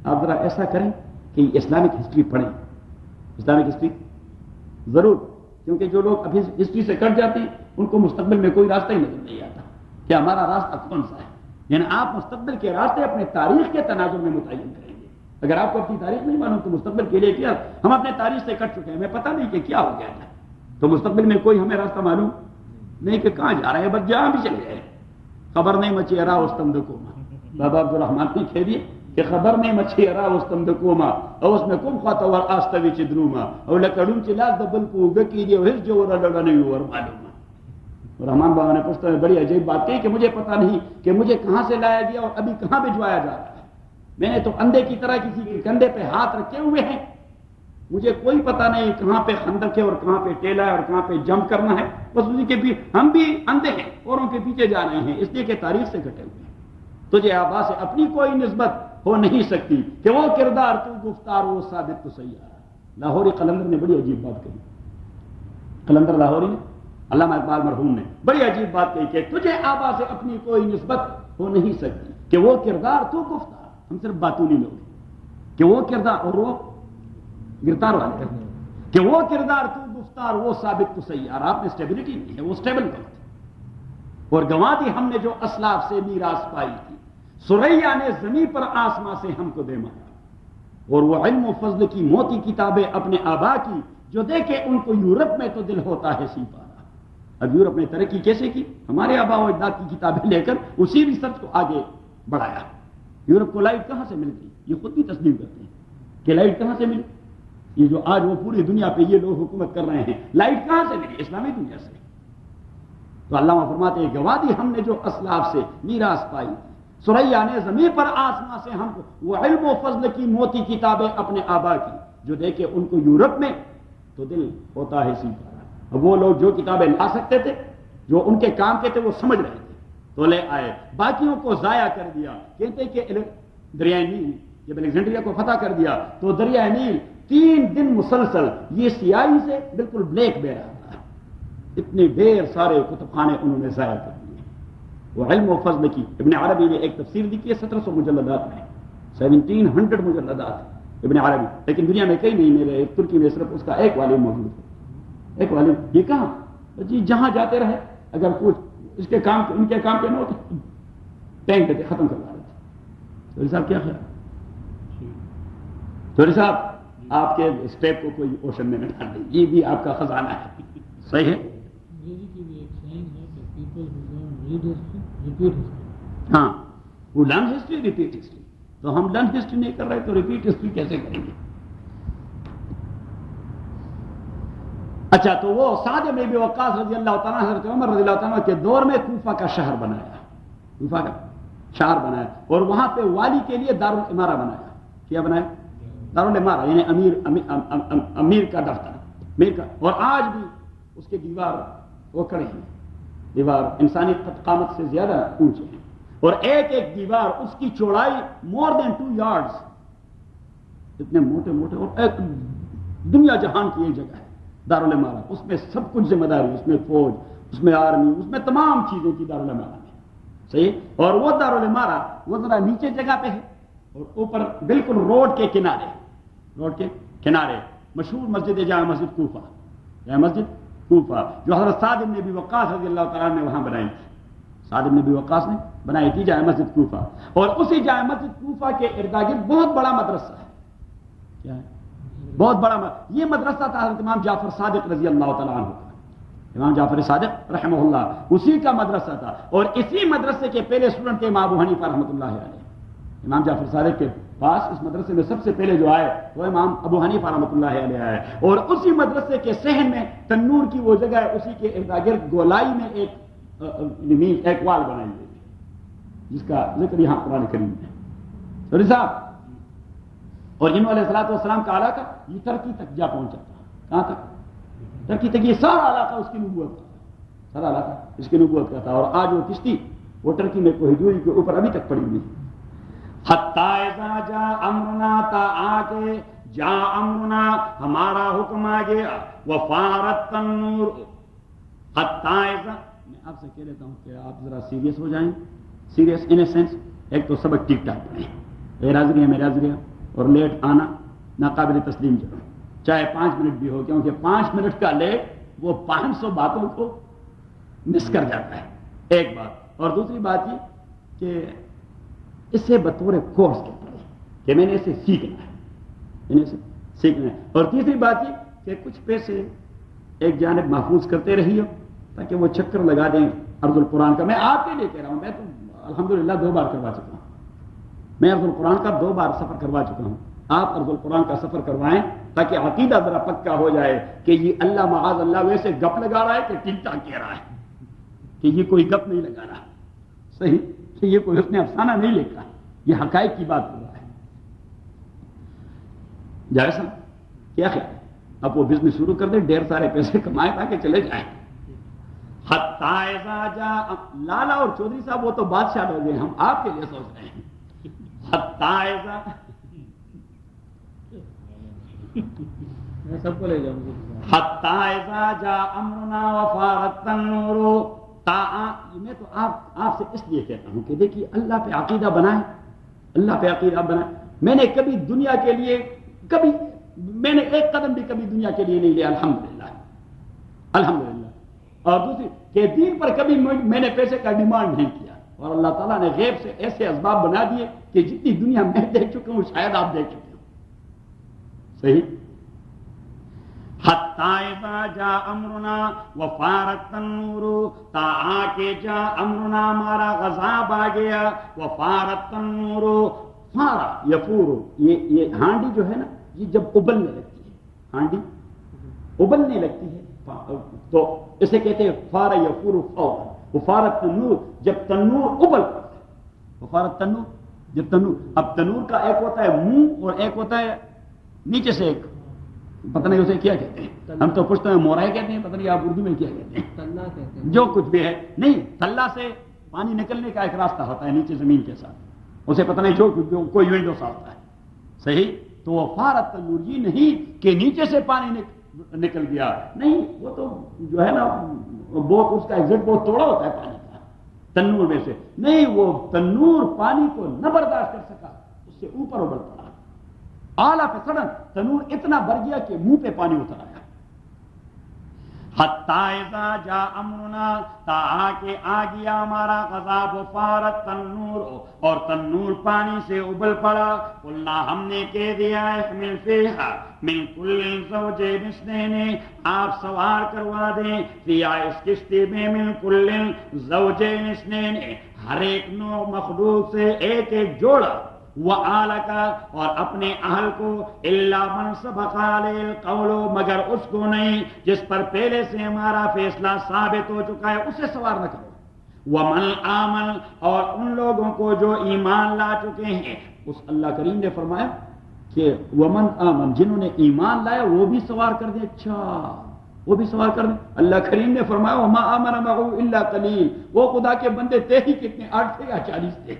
آپ ذرا ایسا کریں کہ اسلامک ہسٹری پڑھیں, اسلامک ہسٹری ضرور, کیونکہ جو لوگ ابھی ہسٹری سے کٹ جاتے ہیں ان کو مستقبل میں کوئی راستہ ہی نظر نہیں آتا کہ ہمارا راستہ کون سا ہے. یعنی آپ مستقبل کے راستے اپنے تاریخ کے تناظر میں متعین کریں گے. اگر آپ کو اپنی تاریخ نہیں معلوم تو مستقبل کے لیے کیا, ہم اپنے تاریخ سے کٹ چکے ہیں, ہمیں پتہ نہیں کہ کیا ہو گیا تھا, تو مستقبل میں کوئی ہمیں راستہ معلوم نہیں کہ کہاں جا رہے ہیں, بس جہاں بھی چلے گئے. خبر نہیں مچی ارا استمدکو, بابا عبدالرحمان نے کہہ دیا کہ خبر نہیں مچھی ارا استمدکوما, او اس میں کم خواتا ور آستوی چدروما, او لکڑون چلاس دبل کو گکی دی ہر جو ور لڑا نہیں ور معلوم. رحمان بابا نے پوچھتا ہے بڑی عجیب بات کہی کہ مجھے پتہ نہیں کہ مجھے کہاں سے لایا گیا اور ابھی کہاں بھجوایا جا رہا ہے. میں نے تو اندھے کی طرح کسی کے کندھے پہ ہاتھ رکھے ہوئے ہیں, مجھے کوئی پتہ نہیں کہاں پہ خندق ہے اور کہاں پہ ٹیلا ہے اور کہاں پہ جمپ کرنا ہے. بس اسی کے پیچھے ہم بھی اندھے ہیں, اوروں کے پیچھے جا رہے ہیں, اس لیے کہ تاریخ سے کٹے ہوئے ہیں. تجھے آبا سے اپنی کوئی نسبت ہو نہیں سکتی کہ وہ کردار تو گفتار وہ ثابت تو صحیح ہے. لاہوری قلندر نے بڑی عجیب بات کہی, قلندر لاہوری نے, علامہ اقبال مرحوم نے بڑی عجیب بات کہی کہ تجھے آبا سے اپنی کوئی نسبت ہو نہیں سکتی کہ وہ کردار تو گفتار. ہم صرف باتونی لوگ ہیں کہ وہ کردار, اور وہ گرتار والے کہ وہ کردار تو گفتار وہ ثابت تو صحیح. اور آپ نے اسٹیبلٹی نہیں ہے, وہ اسٹیبل کرتے. اور گنوا دی ہم نے جو اسلاف سے میراث پائی تھی, سریا نے زمین پر آسماں سے ہم کو دے مارا. اور وہ علم و فضل کی موتی کتابیں اپنے آبا کی, جو دیکھے ان کو یورپ میں تو دل ہوتا ہے سی پارا. اب یورپ نے ترقی کیسے کی؟ ہمارے آبا و اجداد کی کتابیں لے کر اسی ریسرچ کو آگے بڑھایا. یورپ کو لائٹ کہاں سے مل گئی؟ یہ خود بھی تسلیم کرتے ہیں کہ لائٹ کہاں سے ملی. یہ جو آج وہ پوری دنیا پہ یہ لوگ حکومت کر رہے ہیں, لائٹ کہاں سے ملی؟ اسلامی دنیا سے. تو علامہ فرماتے ہیں گوا دی ہم نے جو اسلاف سے میراث پائی, سریا نے زمین پر آسماں سے ہم کو وہ علم و فضل کی موتی کتابیں اپنے آبا کی, جو دیکھے ان کو یورپ میں تو دل ہوتا ہے سی پارا. اب وہ لوگ جو کتابیں لا سکتے تھے, جو ان کے کام کے تھے, وہ سمجھ رہے تھے تو لے آئے, باقیوں کو ضائع کر دیا. کہتے کہ دریائے نیل جب الیگزینڈریا کو فتح کر دیا تو دریائے نیل 3 دن مسلسل یہ سیاہی سے بالکل بلیک بہ رہا تھا. اتنے ڈھیر سارے کتب خانے انہوں نے ضائع کر دیے. وہ علم و فضل کی ابن عربی نے ایک تفسیر لکھی ہے 1700 مجلدات میں, 1700 مجلدات ابن عربی, لیکن دنیا میں کئی نہیں, میرے ترکی میں صرف اس کا ایک والی موجود ہے. ایک والی یہ کہاں جی, جہاں جاتے رہے, اگر کچھ اس کے کام ان کے کام پہ نہ ہوتے ٹینک پہ ختم کروا رہے تھے. چودھری صاحب کیا خیال؟ چودھری صاحب آپ کے اسٹیپ کو کوئی اوشن میں نہ ڈال دیں، یہ بھی آپ کا خزانہ ہے. صحیح ہے. ہاں وہ لرن ہسٹری ریپیٹ ہسٹری. تو ہم لرن ہسٹری نہیں کر رہے تو ریپیٹ ہسٹری کیسے کریں گے؟ اچھا تو وہ سعد بن ابی وقاص رضی اللہ تعالیٰ حضرت عمر رضی اللہ تعالیٰ کے دور میں کوفہ کا شہر بنایا، کوفہ کا شہر بنایا، اور وہاں پہ والی کے لیے دارالامارہ بنایا. کیا بنایا؟ دارالامارہ، یعنی امیر کا دفتر، امیر کا. اور آج بھی اس کے دیوار وہ کھڑے ہیں، دیوار انسانی قامت سے زیادہ اونچے ہیں، اور ایک ایک دیوار اس کی چوڑائی مور دین 2 yards، اتنے موٹے موٹے. اور ایک دنیا جہان کی ایک جگہ ہے دارالامارہ، اس میں سب کچھ ذمہ داری، اس میں فوج، اس میں آرمی، اس میں تمام چیزیں کی دارالامارہ میں. صحیح. اور وہ دارالامارہ وہ ذرا نیچے جگہ پہ ہے، اور اوپر بالکل روڈ کے کنارے، روڈ کے کنارے مشہور مسجد جامع مسجد کوفہ، جامع مسجد کوفہ جو حضرت سعد بن ابی وقاص رضی اللہ تعالیٰ نے وہاں بنائی تھی. سعد بن ابی وقاص نے بنائی تھی جامع مسجد کوفہ. اور اسی جامع مسجد کوفہ کے ارد گرد بہت بڑا مدرسہ ہے. کیا ہے؟ بہت بڑا یہ مدرسہ تھا حضرت امام جعفر صادق رضی اللہ تعالیٰ عنہ کا. امام جعفر صادق رحمہ اللہ اسی کا مدرسہ تھا. اور اسی مدرسے کے پہلے اسٹوڈنٹ تھے امام ابو حنیفہ رحمۃ اللہ علیہ. امام جعفر صادق کے پاس اس مدرسے میں سب سے پہلے جو آئے وہ امام ابو حنیفہ رحمۃ اللہ علیہ آئے. اور اسی مدرسے کے صحن میں تنور کی وہ جگہ ہے، اسی کے ارد گرد گولائی میں ایک وال بنائی گئی جس کا ذکر یہاں قرآن کریم میں. سوری صاحب، اور جنہوں علیہ الصلوۃ والسلام کا علاقہ یہ ترکی تک جا پہنچا تھا. کہاں تک؟ ترکی تک. یہ سارا علاقہ اس کی نبوت کا تھا، سارا علاقہ اس کی نبوت کا تھا. اور آج وہ کشتی وہ ترکی میں کوہ دوری کے اوپر ابھی تک پڑی ہوئی. حتیٰ اذا جا امرنا، تا آگے جا امرنا ہمارا حکم آ گیا، وفارت تنور. حتیٰ اذا، میں آپ سے کہہ لیتا ہوں کہ آپ ذرا سیریس ہو جائیں. سیریس ان اے سینس، ایک تو سبق ٹھیک ٹھاک پڑھیں، غیر حاضری ہے میرے حاضری اور لیٹ آنا ناقابل تسلیم جرم، چاہے 5 منٹ بھی ہو، کیونکہ 5 منٹ کا لیٹ وہ 500 باتوں کو مس کر جاتا ہے. ایک بات. اور دوسری بات یہ کہ اسے بطور کورس کے پڑھیں کہ میں نے اسے سیکھنا ہے، میں نے اسے سیکھنا ہے. اور تیسری بات یہ کہ کچھ پیسے ایک جانب محفوظ کرتے رہیے تاکہ وہ چکر لگا دیں عرض القرآن کا. میں آپ کے لیے کہہ رہا ہوں، میں تو الحمدللہ 2 بار کروا چکا ہوں. میں عرض القرآن کا 2 بار سفر کروا چکا ہوں. آپ عرض القرآن کا سفر کروائیں تاکہ عقیدہ ذرا پکا ہو جائے کہ یہ اللہ معاذ اللہ ویسے گپ لگا رہا ہے کہ ٹھیک ٹھاک کہہ رہا ہے، کہ یہ کوئی گپ نہیں لگا رہا. صحیح، کہ یہ کوئی اس نے افسانہ نہیں لکھا، یہ حقائق کی بات کر رہا ہے. جائز صاحب کیا خیال ہے؟ اب وہ بزنس شروع کر دیں، ڈھیر سارے پیسے کمائے تاکہ چلے جائیں. حتیٰ اذا جاء، لالا اور چودھری صاحب وہ تو بادشاہ ہو گئے، ہم آپ کے لیے سوچ رہے ہیں. حتیٰ اذا، میں سب کو لے جاؤں گا. حتیٰ اذا جاء امرنا وفارت النور. میں تو آپ سے اس لیے کہتا ہوں کہ دیکھیے اللہ پہ عقیدہ بنائیں، اللہ پہ عقیدہ بنائیں. میں نے کبھی دنیا کے لیے میں نے ایک قدم بھی کبھی دنیا کے لیے نہیں لیا، الحمدللہ الحمدللہ. اور دوسری کہ دین پر کبھی میں نے پیسے کا ڈیمانڈ نہیں کیا. اور اللہ تعالیٰ نے غیب سے ایسے اسباب بنا دیے کہ جتنی دنیا میں دیکھ چکا ہوں شاید آپ دیکھ چکے ہوں. صحیح. حتیٰ اذا جاء امرنا وفارت النور، تا آ کے جا امرنا ہمارا غضب آ گیا، وفارت النور. فارا یفور، یہ ہانڈی جو ہے نا یہ جب ابلنے لگتی ہے، ہانڈی ابلنے لگتی ہے تو اسے کہتے ہیں فارا یفور فورا. وفارت تنور، جب تنور ابل پڑتا ہے. وفارت تنور، جب تنور. اب تنور کا ایک ہوتا ہے منہ اور ایک ہوتا ہے نیچے سے ایک، پتہ نہیں اسے کیا کہتے ہیں، ہم تو پوچھتے ہیں مورائے کہتے ہیں، پتہ نہیں آپ اردو میں کیا کہتے ہیں. تلا کہتے ہیں. جو کچھ بھی ہے نہیں، تلا سے پانی نکلنے کا ایک راستہ ہوتا ہے نیچے زمین کے ساتھ، اسے پتہ نہیں جو کوئی ونڈو سا ہوتا ہے. صحیح. تو وہ فارت تنور یہ نہیں کہ نیچے سے پانی نکل گیا، نہیں، وہ تو جو ہے نا بہت اس کا ایگزٹ بہت توڑا ہوتا ہے پانی کا تنور میں سے. نہیں، وہ تنور پانی کو نہ برداشت کر سکا، اس سے اوپر ابل پڑا. اعلیٰ پہ سڑن تنور اتنا بھر گیا کہ منہ پہ پانی اتر آیا. حتی اذا جاء امرنا، تاکہ آ گیا ہمارا غضب، وفارت تنور، اور تنور پانی سے ابل پڑا، قلنا ہم نے کہہ دیا احمل فیہا من کل زوجین اثنین، آپ سوار کروا دیں فیہا اس کشتی میں من کل زوجین اثنین، ہر ایک نوع مخلوق سے ایک ایک جوڑا، وآلک اور اپنے اہل کو، الا من سبق علیہ القول، مگر اس کو نہیں جس پر پہلے سے ہمارا فیصلہ ثابت ہو چکا ہے، اسے سوار نہ کرو، ومن آمن اور ان لوگوں کو جو ایمان لا چکے ہیں۔ اس اللہ کریم نے فرمایا کہ ومن آمن، جنہوں نے ایمان لایا وہ بھی سوار کر دیں، اچھا وہ بھی سوار کر دیں۔ اللہ کریم نے فرمایا وما آمن معه الا قلیل، وہ خدا کے بندے تھے ہی کتنے، 8 تھے یا 40 تھے،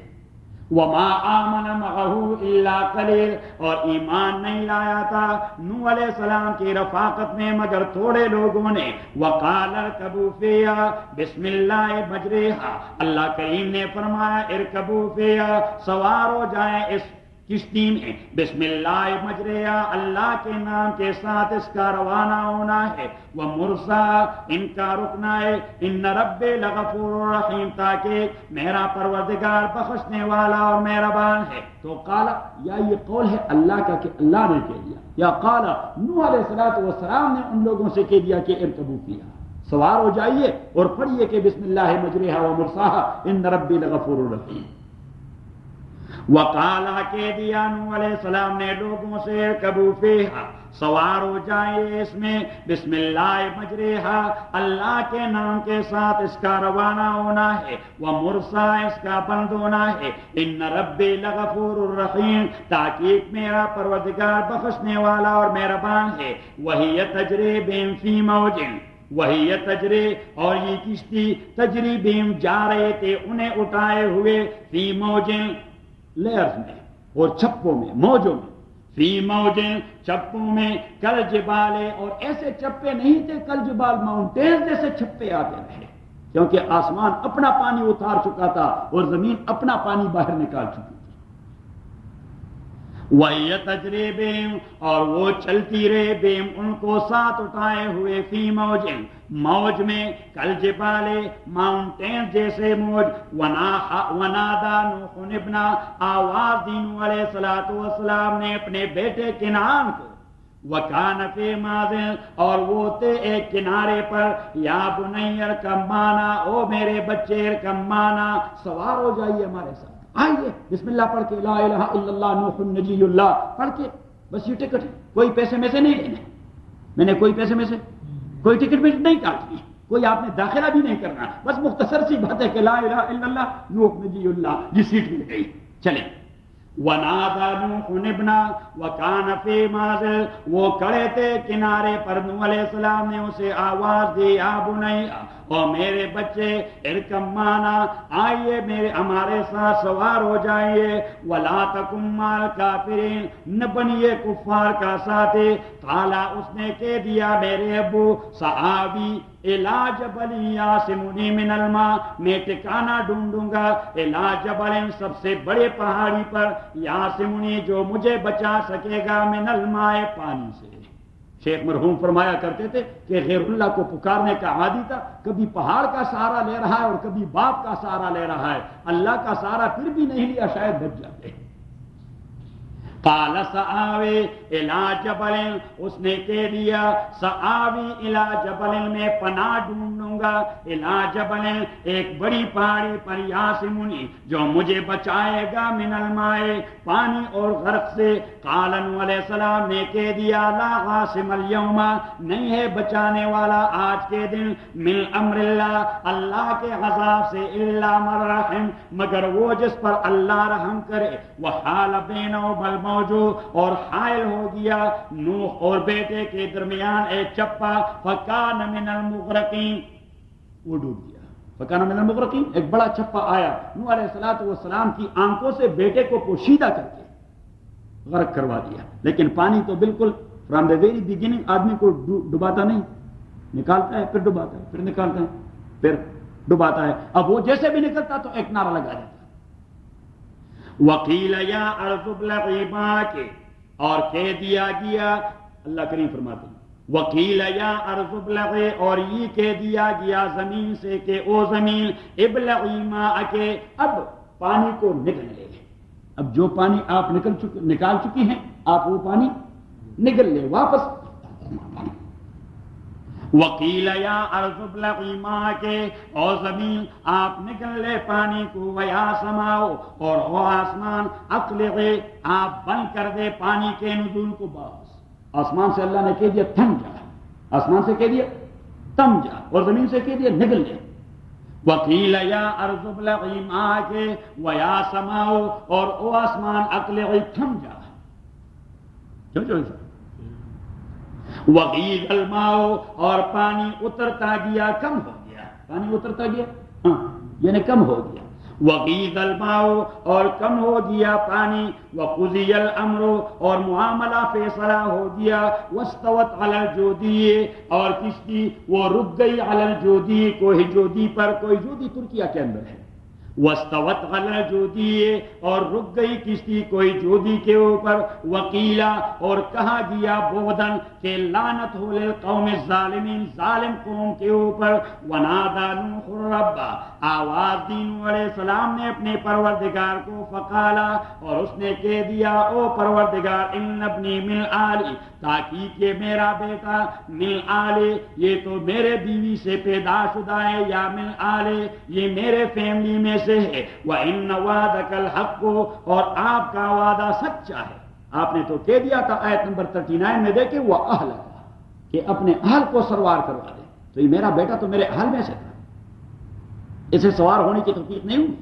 وما آمن معه الا قلیل، اور ایمان نہیں لایا تھا نوح علیہ السلام کی رفاقت میں مگر تھوڑے لوگوں نے، وقال ارکبوا فیہا بسم اللہ مجریہا، اللہ کریم نے فرمایا ارکبوا فیہا، سوار ہو جائیں اس کشتی میں، بسم اللہ مجریہا، اللہ کے نام کے ساتھ اس کا روانہ ہونا ہے، ومرساہا، ان کا رکنا ہے، ان ربی لغفور رحیم، تاکہ میرا پروردگار بخشنے والا اور مہربان ہے۔ تو قال، یا یہ قول ہے اللہ کا کہ اللہ نے کہہ دیا، یا قال نوح علیہ السلام نے ان لوگوں سے کہہ دیا کہ ارکبوا فیہا، سوار ہو جائیے اور پڑھیے کہ بسم اللہ مجریہا ومرساہا ان ربی لغفور رحیم۔ وقالا کہہ دیا نوح علیہ السلام نے لوگوں سے ارکبوا فیہا، سوار ہو جائیں اس میں، بسم اللہ مجریہا، اللہ کے نام کے ساتھ اس کا روانہ ہونا ہے، ومرسا، اس کا بند ہونا ہے، ان ربی لغفور الرحیم، تحقیق میرا پروردگار بخشنے والا اور مہربان ہے، وہی تجری بہم فی موج، وہی تجری، اور یہ کشتی تجری بہم، جا رہے تھے انہیں اٹھائے ہوئے، فی موج، لیئرز میں اور چھپوں میں، موجوں میں، فی موجیں، چپوں میں، کل جبالے، اور ایسے چپے نہیں تھے کل جبال، ماؤنٹین جیسے چھپے آتے رہے، کیونکہ آسمان اپنا پانی اتار چکا تھا اور زمین اپنا پانی باہر نکال چکی تھی۔ وَهِيَ تَجْرِي بِهِمْ، اور وہ چلتی رہے، بہم ان کو ساتھ اٹھائے ہوئے، فی موجیں، موج میں، کل جبالے، ماؤنٹین جیسے موج، ونادا نوح ابنا، آواز دی نوح علیہ السلام نے اپنے بیٹے کنعان کو، وَكَانَ فِي مَعْزِلٍ، اور وہ تھے ایک کنارے پر، یا بنی ارکب معنا، او میرے بچے ارکب معنا، سوار ہو جائیے ہمارے ساتھ، آئیے بسم اللہ پڑھ کے، لا الہ الا اللہ نوح نجی اللہ پڑھ کے، بس یہ ٹکٹ ہے، کوئی پیسے میں سے نہیں لینے، میں نے کوئی پیسے میں سے کوئی ٹکٹ بھی نہیں کاٹنی، کوئی آپ نے داخلہ بھی نہیں کرنا، بس مختصر سی بات ہے کہ لا الہ الا اللہ نوح نجی اللہ، یہ سیٹ مل گئی، چلیں۔ ونادا نوح ابنا وکان فی معزل، وہ کھڑے تھے کنارے پر، نوح علیہ السلام نے اسے آواز دی، یا بنی، اور میرے بچے ارکب معنا، آئیے میرے ہمارے ساتھ سوار ہو جائیے، ولا تکن مع الکافرین، نہ بنیے کفار کا ساتھی، قالا، اس نے کہہ دیا میرے ابو، سآوی الی جبل یعصمنی من الماء، میں ٹھکانہ ڈھونڈوں گا، الی جبل، سب سے بڑے پہاڑی پر، یعصمنی، جو مجھے بچا سکے گا، من الماء، پانی سے۔ شیخ مرحوم فرمایا کرتے تھے کہ غیر اللہ کو پکارنے کا عادی تھا، کبھی پہاڑ کا سہارا لے رہا ہے اور کبھی باپ کا سہارا لے رہا ہے، اللہ کا سہارا پھر بھی نہیں لیا، شاید بچ جاتے۔ قال سآوی الی جبل، اس نے کہہ دیا سآوی الی جبل، میں پناہ ڈھونڈوں گا، الی جبل، ایک بڑی پہاڑی پر، یعصمنی، جو مجھے بچائے گا، من الماء، پانی اور غرق سے۔ قال نوح علیہ السلام نے کہہ دیا لا عاصم اليوم، نہیں ہے بچانے والا آج کے دن، من امر اللہ، اللہ کے عذاب سے، الا من رحم، مگر وہ جس پر اللہ رحم کرے، وحال بینہ وبین، اور حائل ہو گیا نوح اور بیٹے کے درمیان ایک چپا، فکان من المغرقین، وہ ڈوب گیا، فکان من المغرقین، ایک بڑا چپا آیا، نوح علیہ السلام کی آنکھوں سے بیٹے کو پوشیدہ کر کے غرق کروا دیا۔ لیکن پانی تو بالکل فرام دا ویری بگننگ آدمی کو ڈباتا نہیں، نکالتا ہے پھر ڈباتا ہے، پھر نکالتا ہے پھر ڈباتا ہے، اب وہ جیسے بھی نکلتا تو ایک نعرہ لگا دیتا۔ وقیل یا ارض ابلعی ماءک، اور کہہ دیا گیا، اللہ کریم فرماتے ہیں وکیل یا ارض ابلغی، اور یہ کہہ دیا گیا زمین سے کہ او زمین ابلغی ماءک، اب پانی کو نگل لے، اب جو پانی آپ نکال چکی ہیں آپ وہ پانی نگل لے واپس۔ وکیل یا ارض ابلغی ماءک، اور زمین آپ نگل لے پانی کو، ویا سماؤ، اور او آسمان اقلعی، آپ بند کر دے پانی کے نزول کو، بس آسمان سے اللہ نے کہہ دیا تھم جا، آسمان سے کہہ دیا تھم جا، اور زمین سے کہہ دیا نگل لے۔ وکیل یا ارض ابلغی ماءک ویا سماؤ، اور او آسمان اقلعی تھم جا، وغیض الماء، اور پانی اترتا گیا، کم ہو گیا، پانی اترتا گیا یعنی کم ہو گیا، وغیض الماء، اور کم ہو گیا پانی، وقضی الامر، اور معاملہ فیصلہ ہو گیا، واستوت علی الجودی، اور کشتی وہ رک گئی علی الجودی، کوہ جودی پر، کوہ جودی ترکیہ کے اندر ہے، واستوت علی الجودی، اور رک گئی کشتی کوئی جودی کے اوپر، وقیلا، اور کہا گیا بودن کہ لعنت ہو للقوم الظالمین، ظالم قوم کے اوپر، ونادى نوح الرب، آواز دی نوح علیہ السلام نے اپنے پروردگار کو، فقالا، اور اس نے کہہ دیا او پروردگار، ان ابنی من آلی، تاکہ کہ میرا بیٹا، من آلی، یہ تو میرے بیوی سے پیدا شدہ ہے، یا من آلی، یہ میرے فیملی میں سے ہے، وَإِنَّ وَعْدَكَ الْحَقُّ، اور آپ کا وعدہ سچا ہے۔ آپ نے تو کہہ دیا تھا آیت نمبر 39 میں دیکھیں وَأَهْلَكَ، کہ اپنے اہل کو سوار کروا دے، تو یہ میرا بیٹا تو میرے اہل میں سے تھا، اسے سوار ہونے کی توفیق نہیں ہوئی۔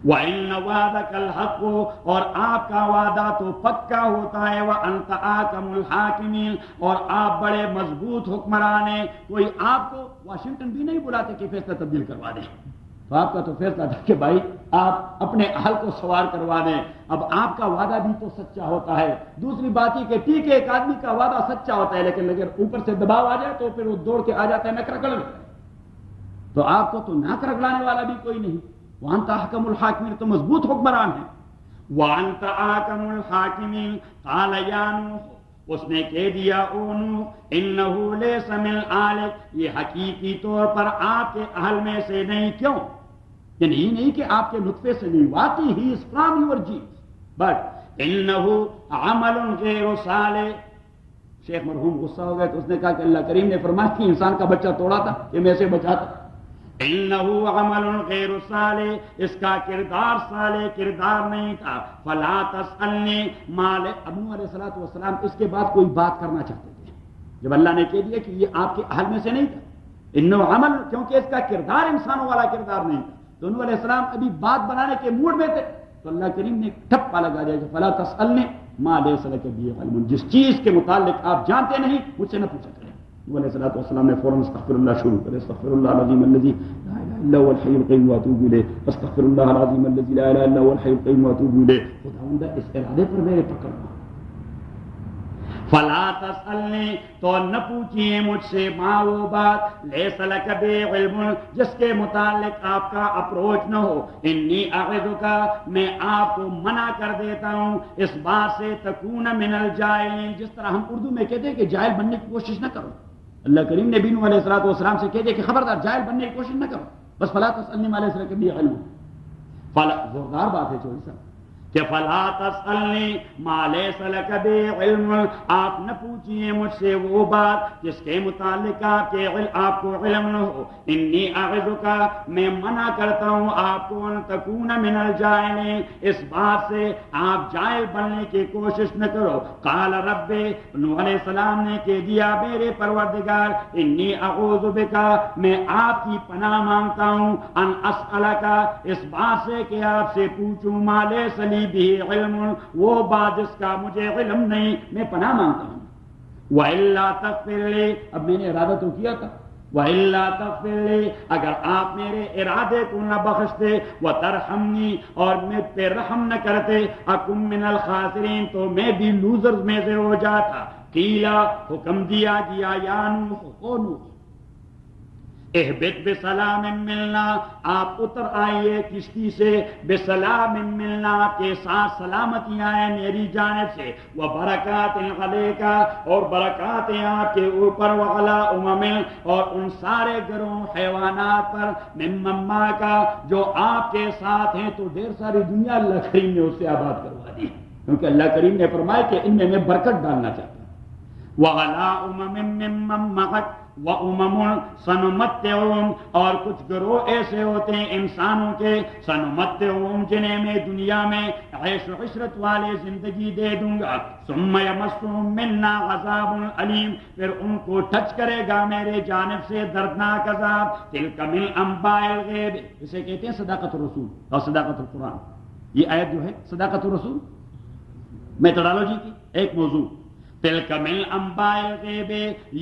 وَإِنَّ وَعْدَكَ الْحَقُّ، اور آپ کا وعدہ تو پکا ہوتا ہے، وَأَنْتَ أَحْكَمُ الْحَاكِمِينَ، اور آپ بڑے مضبوط حکمران ہیں، کوئی آپ کو واشنگٹن بھی نہیں بلاتے کہ فیصلہ تبدیل کروا دیں، تو آپ کا تو فیصلہ تھا کہ بھائی آپ اپنے اہل کو سوار کروا دیں۔ اب آپ کا وعدہ بھی تو سچا ہوتا ہے، دوسری بات یہ کہ ٹھیک ہے ایک آدمی کا وعدہ سچا ہوتا ہے، لیکن اگر اوپر سے دباؤ آ جائے تو پھر وہ دوڑ کے آ جاتا ہے نک رگڑ لیتا ہے، تو آپ کو تو ناک رگڑانے والا بھی کوئی نہیں، وَأَنْتَ أَحْكَمُ الْحَاكِمِينَ، تو مضبوط حکمران ہیں۔ وَأَنْتَ أَحْكَمُ الْحَاكِمِينَ، قَالَ يَا نُوحُ، اس نے کہہ دیا او نوح، إِنَّهُ لَيْسَ مِنْ أَهْلِكَ، یہ حقیقی طور پر آپ کے اہل میں سے نہیں، کیوں؟ یعنی یہ نہیں کہ آپ کے نطفے سے نہیں، واقعی ہی is from your genes, but انه عمل غیر صالح۔ شیخ مرحوم غصہ ہو گئے تو اس نے کہا کہ اللہ کریم نے فرمایا کہ انسان کا بچہ توڑا تھا کہ میں سے بچاتا، انه عمل غیر صالح، اس کا کردار صالح کردار نہیں تھا، فلا تسألنی مال۔ ابو علیہ السلام اس کے بعد کوئی بات کرنا چاہتے تھے، جب اللہ نے کہہ دیا کہ یہ آپ کے اہل میں سے نہیں تھا، انه عمل، کیونکہ اس کا کردار انسانوں والا کردار نہیں تھا، تو نوح علیہ السلام ابھی بات بنانے کے موڈ میں تھے، تو اللہ کریم نے ٹھپا لگا دیا کہ فلا تسألنی ما لیس لک بہ علم، جس چیز کے متعلق آپ جانتے نہیں مجھ سے نہ پوچھا کریں۔ نوح علیہ السلام نے فوراً استغفر اللہ شروع کرے، استغفر اللہ العظیم الذی لا الہ الا هو الحی القیوم واتوب الیہ، استغفر اللہ العظیم الذی لا الہ الا هو الحی القیوم واتوب الیہ۔ خداوندہ اس ارادے پر میرے پکڑنا، فلا تسألنی، تو نہ پوچھئے مجھ سے، ما وہ بات، لیس لک بہ علم، جس کے متعلق آپ کا اپروچ نہ ہو، انی اعظک، میں آپ کو منع کر دیتا ہوں اس بات سے، تکون من الجاہلین، جس طرح ہم اردو میں کہتے ہیں کہ جاہل بننے کی کوشش نہ کرو، اللہ کریم نے بھی نوح علیہ السلام سے کہہ دیا کہ خبردار جاہل بننے کی کوشش نہ کرو، بس فلا تسألنی ما لیس لک بہ علم۔ زوردار بات ہے چوہدری صاحب کہ فلا تسألنی ما لیس لک بہ علم، آپ نہ پوچھئے مجھ سے وہ بات جس کے متعلق آپ کو علم نہ ہو، انی اعظک، میں منع کرتا ہوں آپ کو، ان تکون من الجاہلین، اس بات سے آپ جاہل بننے کی کوشش نہ کرو۔ قال رب، نوح علیہ السلام نے کہہ دیا میرے پروردگار، انی اعوذ بک، میں آپ کی پناہ مانگتا ہوں، ان اسألک، اس بات سے کہ آپ سے پوچھوں، ما لیس لی بھی علم، وہ بات جس کا مجھے علم نہیں، میں پناہ مانگتا ہوں۔ وَإِلَّا تَغْفِرْ لِي، اب میں نے ارادہ تو کیا تھا، وَإِلَّا تَغْفِرْ لِي، اگر آپ میرے ارادے کو نہ بخشتے، وَتَرْحَمْنِي، اور مجھ پہ رحم نہ کرتے، أَكُن مِّنَ الْخَاسِرِينَ، تو میں بھی لوزرز میں سے ہو جاتا۔ قیلا، حکم دیا گیا، یا نوح، او نوح، اہبط بسلام ملنا، آپ اتر آئیے کشتی سے، بسلام ملنا، آپ کے ساتھ سلامتیاں ہیں میری جانب سے، وبرکات علیکا، اور برکات ہیں آپ کے اوپر، وعلی امم، اور ان سارے گروہ حیوانات پر، مما کا جو آپ کے ساتھ ہیں۔ تو ڈھیر ساری دنیا اللہ کریم نے اس سے آباد کروا دی، کیونکہ اللہ کریم نے فرمایا کہ ان میں برکت ڈالنا چاہتا ہوں۔ وعلی امم ممن معک وامم سنمتعہم، اور کچھ گروہ ایسے ہوتے ہیں انسانوں کے، سنمتعہم جنہیں میں دنیا میں عیش و عشرت والے زندگی دے دوں گا، ثم یمسہم منا عذاب علیم، پھر ان کو ٹچ کرے گا میرے جانب سے دردناک عذاب۔ تلک من انباء الغیب، اسے کہتے ہیں صداقت الرسول اور صداقت القرآن۔ یہ آیت جو ہے صداقت الرسول میتھڈالوجی کی ایک موضوع، تلک من انباء الغیب،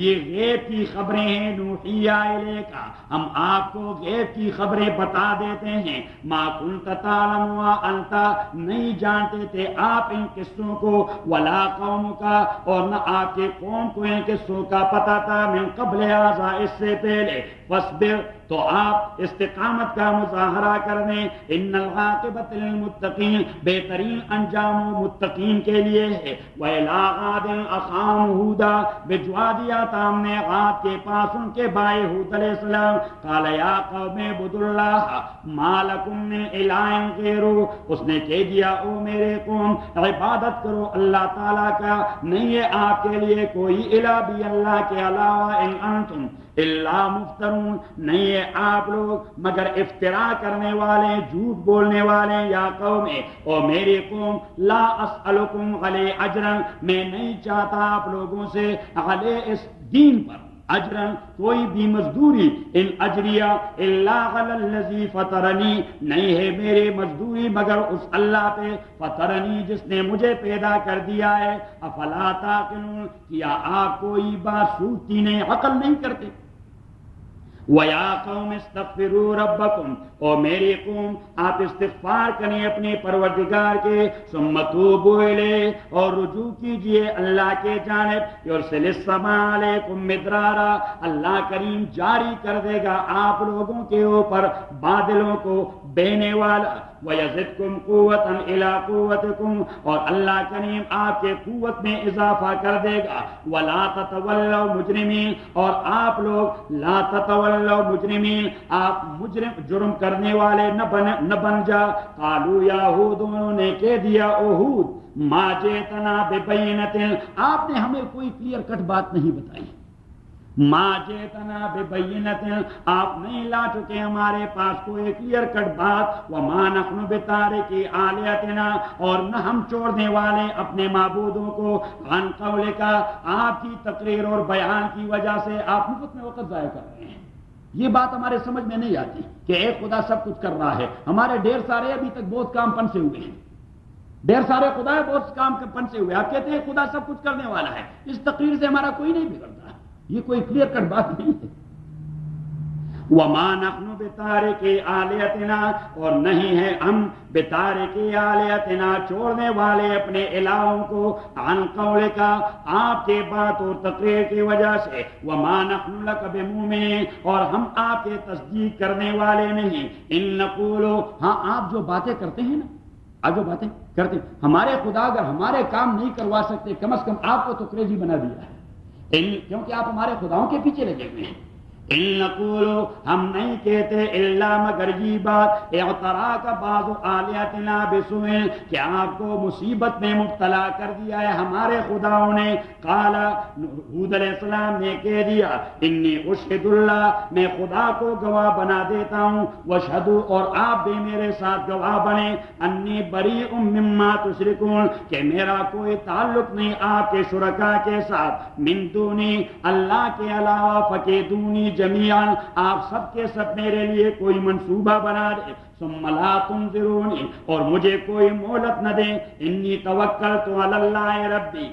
یہ غیب کی خبریں ہیں، نوحی الیک، ہم آپ کو غیب کی خبریں بتا دیتے ہیں، ما کنت تعلم انت، نہیں جانتے تھے آپ ان قصوں کو، ولا قوم کا، اور نہ آپ کے قوم کو ان قصوں کا پتہ تھا، من قبل ھذا، اس سے پہلے، فاصبر، تو آپ استقامت کا مظاہرہ کرنے، ان العاقبۃ للمتقین، بہترین انجام متقین کے لیے ہے۔ وَإِلَىٰ عَادٍ أَخَاهُمْ هُودًا، بھجوا دیا تھا ہم نے عاد کے پاس ان کے بھائی ہود علیہ السلام، قال یا قوم اعبدوا اللہ ما لکم من الہ غیرہ، اس نے کہہ دیا او میرے قوم عبادت کرو اللہ تعالیٰ کا، نہیں ہے آپ کے لیے کوئی الہ بھی اللہ کے علاوہ، ان انتم الا مفترون، نہیں ہے آپ لوگ مگر افترا کرنے والے، جھوٹ بولنے والے، یا قوم، او میری قوم، لا اسألکم علی اجرا، میں نہیں چاہتا آپ لوگوں سے علی اس دین پر اجرا کوئی بھی مزدوری، ان اجریہ الا علی الذی فطرنی، نہیں ہے میرے مزدوری مگر اس اللہ پہ فطرنی جس نے مجھے پیدا کر دیا ہے، افلا تعقلون، کیا آپ کوئی بات سوچتی نہیں، عقل نہیں کرتے؟ وَيَا قَوْمِ اسْتَغْفِرُوا رَبَّكُمْ، اور میری قوم آپ استغفار کریں اپنے پروردگار کے، ثُمَّ تُوبُوا إِلَيْهِ، اور رجوع کیجئے اللہ کے جانب، يُرْسِلِ السَّمَاءَ عَلَيْكُمْ مِدْرَارًا، اللہ کریم جاری کر دے گا آپ لوگوں کے اوپر بادلوں کو بہنے والا، وَيَزِدْكُمْ قُوَّةً إِلَىٰ قُوَّتِكُمْ، اور اللہ کریم آپ کے قوت میں اضافہ کر دے گا، وَلَا تَتَوَلَّوْا مُجْرِمِينَ، اور آپ لوگ لا تتولوا مجرمین، آپ مجرم جرم کرنے والے نہ بن جا۔ قالوا یا ہود، انہوں نے کہہ دیا او ہود، ما جئتنا ببینۃ، آپ نے ہمیں کوئی کلیئر کٹ بات نہیں بتائی، ما جئتنا ببینۃ، آپ نہیں لا چکے ہمارے پاس کوئی کلیئر کٹ بات، وما نحن بتارکی آلیتنا، اور نہ ہم چھوڑنے والے اپنے معبودوں کو، عن قولک، آپ کی تقریر اور بیان کی وجہ سے آپ مفت میں وقت ضائع کر رہے ہیں۔ یہ بات ہمارے سمجھ میں نہیں آتی کہ ایک خدا سب کچھ کر رہا ہے، ہمارے ڈھیر سارے ابھی تک بہت کام پن سے ہوئے ہیں، ڈھیر سارے خدا بہت کام پن سے ہوئے، آپ کہتے ہیں خدا سب کچھ کرنے والا ہے، اس تقریر سے ہمارا کوئی نہیں بگڑتا، یہ کوئی کلیئر کٹ بات نہیں ہے۔ وما نحن بتارک آلیتنا، اور نہیں ہے ہم بتارک آلیتنا چھوڑنے والے اپنے الہوں کو، عن قولک، آپ کے بات اور تقریر کی وجہ سے، وما نحن لک بمؤمنین، اور ہم آپ کے تصدیق کرنے والے نہیں، ان نقول، ہاں آپ جو باتیں کرتے ہیں نا، آپ جو باتیں کرتے ہیں، ہمارے خدا اگر ہمارے کام نہیں کروا سکتے، کم از کم آپ کو تو کریزی بنا دیا ہے، کیونکہ آپ ہمارے خداؤں کے پیچھے لگے ہوئے ہیں۔ ان نقول، ہم نہیں کہتے الا مگر یہ بات، اعتراک بعض آلیاتنا بسوء، کہ آپ کو مصیبت میں مبتلا کر دیا ہے ہمارے خداؤں نے۔ قال، ہود علیہ السلام نے کہہ دیا، انی اشہد اللہ، میں خدا کو گواہ بنا دیتا ہوں، واشہدوا، اور آپ بھی میرے ساتھ گواہ بنیں، انی بریء مما تشرکون، کہ میرا کوئی تعلق نہیں آپ کے شرکاء کے ساتھ، من دونی، اللہ کے علاوہ، فکیدونی جمیعاً، آپ سب کے سب میرے لیے کوئی منصوبہ بنا دے، ثم لا تنظرونی، اور مجھے کوئی مہلت نہ دیں، انی توکلت علی اللہ ربی،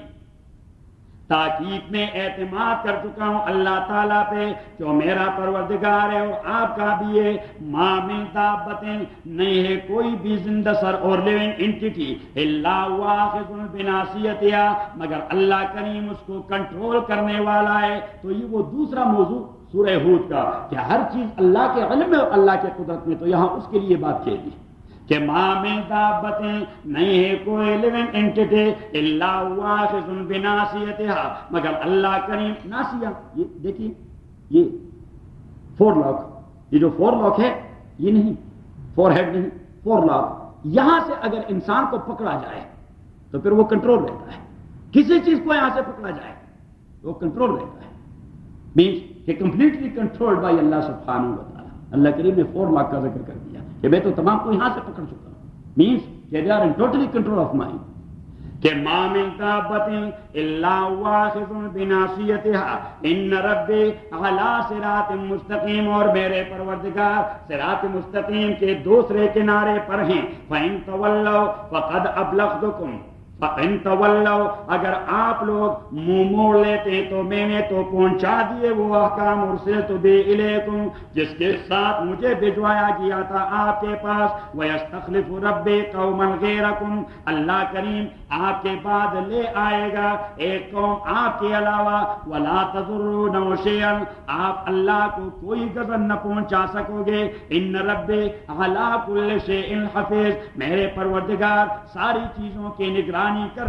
تاکید میں اعتماد کر چکا ہوں اللہ تعالیٰ پہ جو میرا پروردگار ہے اور آپ کا بھی ہے، ما من دابۃ، نہیں ہے کوئی بھی زندہ سر اور لیونگ انٹیٹی، الا هو آخذ بناصیتها، مگر اللہ کریم اس کو کنٹرول کرنے والا ہے۔ تو یہ وہ دوسرا موضوع سورہ ہود کا کہ ہر چیز اللہ کے علم میں اور اللہ کے قدرت میں، تو یہاں اس کے لیے بات کہہ دی کہ ما من دابتیں، نہیں ہے کوئی لیونگ اینٹیٹی الا هو آخذ بناصیتها، مگر اللہ کریم ناصیہ، یہ دیکھیے یہ 4 لاک، یہ جو 4 لاک ہے یہ نہیں 4 ہیڈ نہیں 4 لاک، یہاں سے اگر انسان کو پکڑا جائے تو پھر وہ کنٹرول رہتا ہے، کسی چیز کو یہاں سے پکڑا جائے وہ کنٹرول رہتا ہے، مینس کہ کمپلیٹلی کنٹرولڈ بائی اللہ سبحانہ و تعالی۔ اللہ کریم نے 4 لاکھ کا ذکر کر دیا کہ میں تو تمام کو یہاں سے پکڑ چکا ہوں، مینس کہ they are in totally control of mind, کہ ما من دابۃ الا هو آخذ بناصیتها ان ربی علی صراط مستقیم، اور میرے پروردگار صراط مستقیم کے دوسرے کنارے پر ہیں، فإن تولوا فقد ابلغتکم، فإن تولوا، اگر آپ لوگ منہ موڑ لیتے تو میں نے تو پہنچا دیے وہ احکام ارسلت بہ الیکم، جس کے ساتھ مجھے بھجوایا گیا تھا آپ کے پاس، ویستخلف ربی قوما غیرکم، اللہ کریم آپ کے بعد لے آئے گا ایک قوم آپ کے علاوہ، ولا تضرون شیئا، آپ اللہ کو کوئی غضب نہ پہنچا سکو گے، ان ربی علی کل شیء حفیظ، میرے پروردگار ساری چیزوں کی نگرانی کر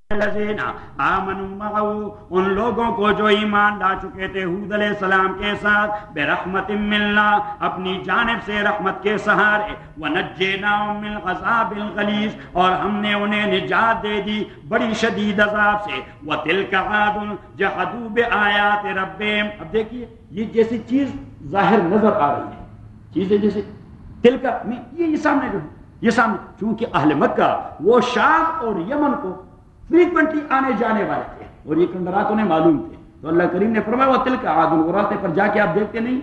الذین آمنوا معه، ان لوگوں کو جو ایمان لا چکے تھے حود علیہ السلام کے ساتھ، برحمت منا، اپنی جانب سے رحمت کے سہارے، ونجیناہم من العذاب الغلیظ، اور ہم نے انہیں نجات دے دی بڑی شدید عذاب سے، وتلک عاد جحدوا بآیات ربہم۔ اب دیکھیے یہ جیسی چیز ظاہر نظر آ رہی ہے، چیزیں جیسے تلک میں یہ سامنے جو یہ سامنے، چونکہ اہل مکہ وہ شام اور یمن کو فریکوینٹلی آنے جانے والے تھے اور یہ کنڈرات انہیں معلوم تھے، تو اللہ کریم نے فرمایا وہ تلک عاد، وہ راستے پر جا کے آپ دیکھتے نہیں،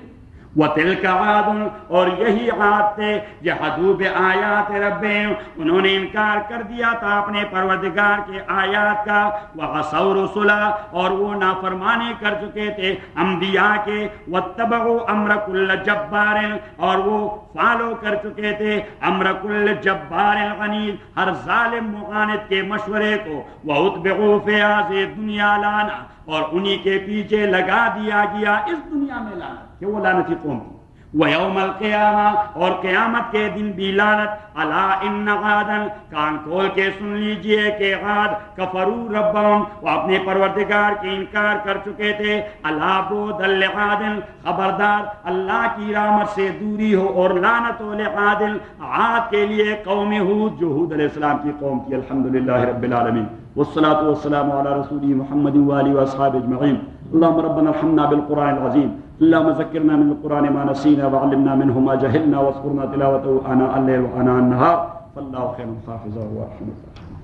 وہ تلک عاد، اور یہی عاد تھے جحدوا بآیات ربہم، انہوں نے انکار کر دیا تھا اپنے پروردگار کے آیات کا، وعصوا رسلا، اور وہ نافرمانی کر چکے تھے انبیاء کے، واتبعوا امر کل جبار، اور وہ فالو کر چکے تھے امر کل جبار عنید، ہر ظالم معاند کے مشورے کو، واتبعوا فی ہذہ الدنیا لعنہ، اور انہی کے پیچھے لگا دیا گیا اس دنیا میں لعنت، کہ وہ لعنتی قوم تھی، وَيَوْمَ الْقِيَامَةِ، اور قیامت کے دن بھی لعنت، اَلَا إِنَّ عَادًا، کان کھول کے سن لیجئے کہ عاد کفروا ربہم، وہ اپنے پروردگار کی انکار کر چکے تھے، اَلَا بُعْدًا لِعَادٍ، خبردار اللہ کی رحمت سے دوری ہو اور لعنت ہو لعاد، عاد کے لیے قوم ہود جو ہود علیہ السلام کی قوم تھی۔ الحمدللہ رب العالمین، والصلاة والسلام على رسوله محمد وآله وأصحابه أجمعين، اللهم ربنا ارحمنا بالقرآن العظيم، اللهم ذكرنا من القرآن ما نسينا وعلمنا منه ما جهلنا واذكرنا تلاوته آناء الليل وآناء النهار، فالله خير حافظا وأرحم الراحمين۔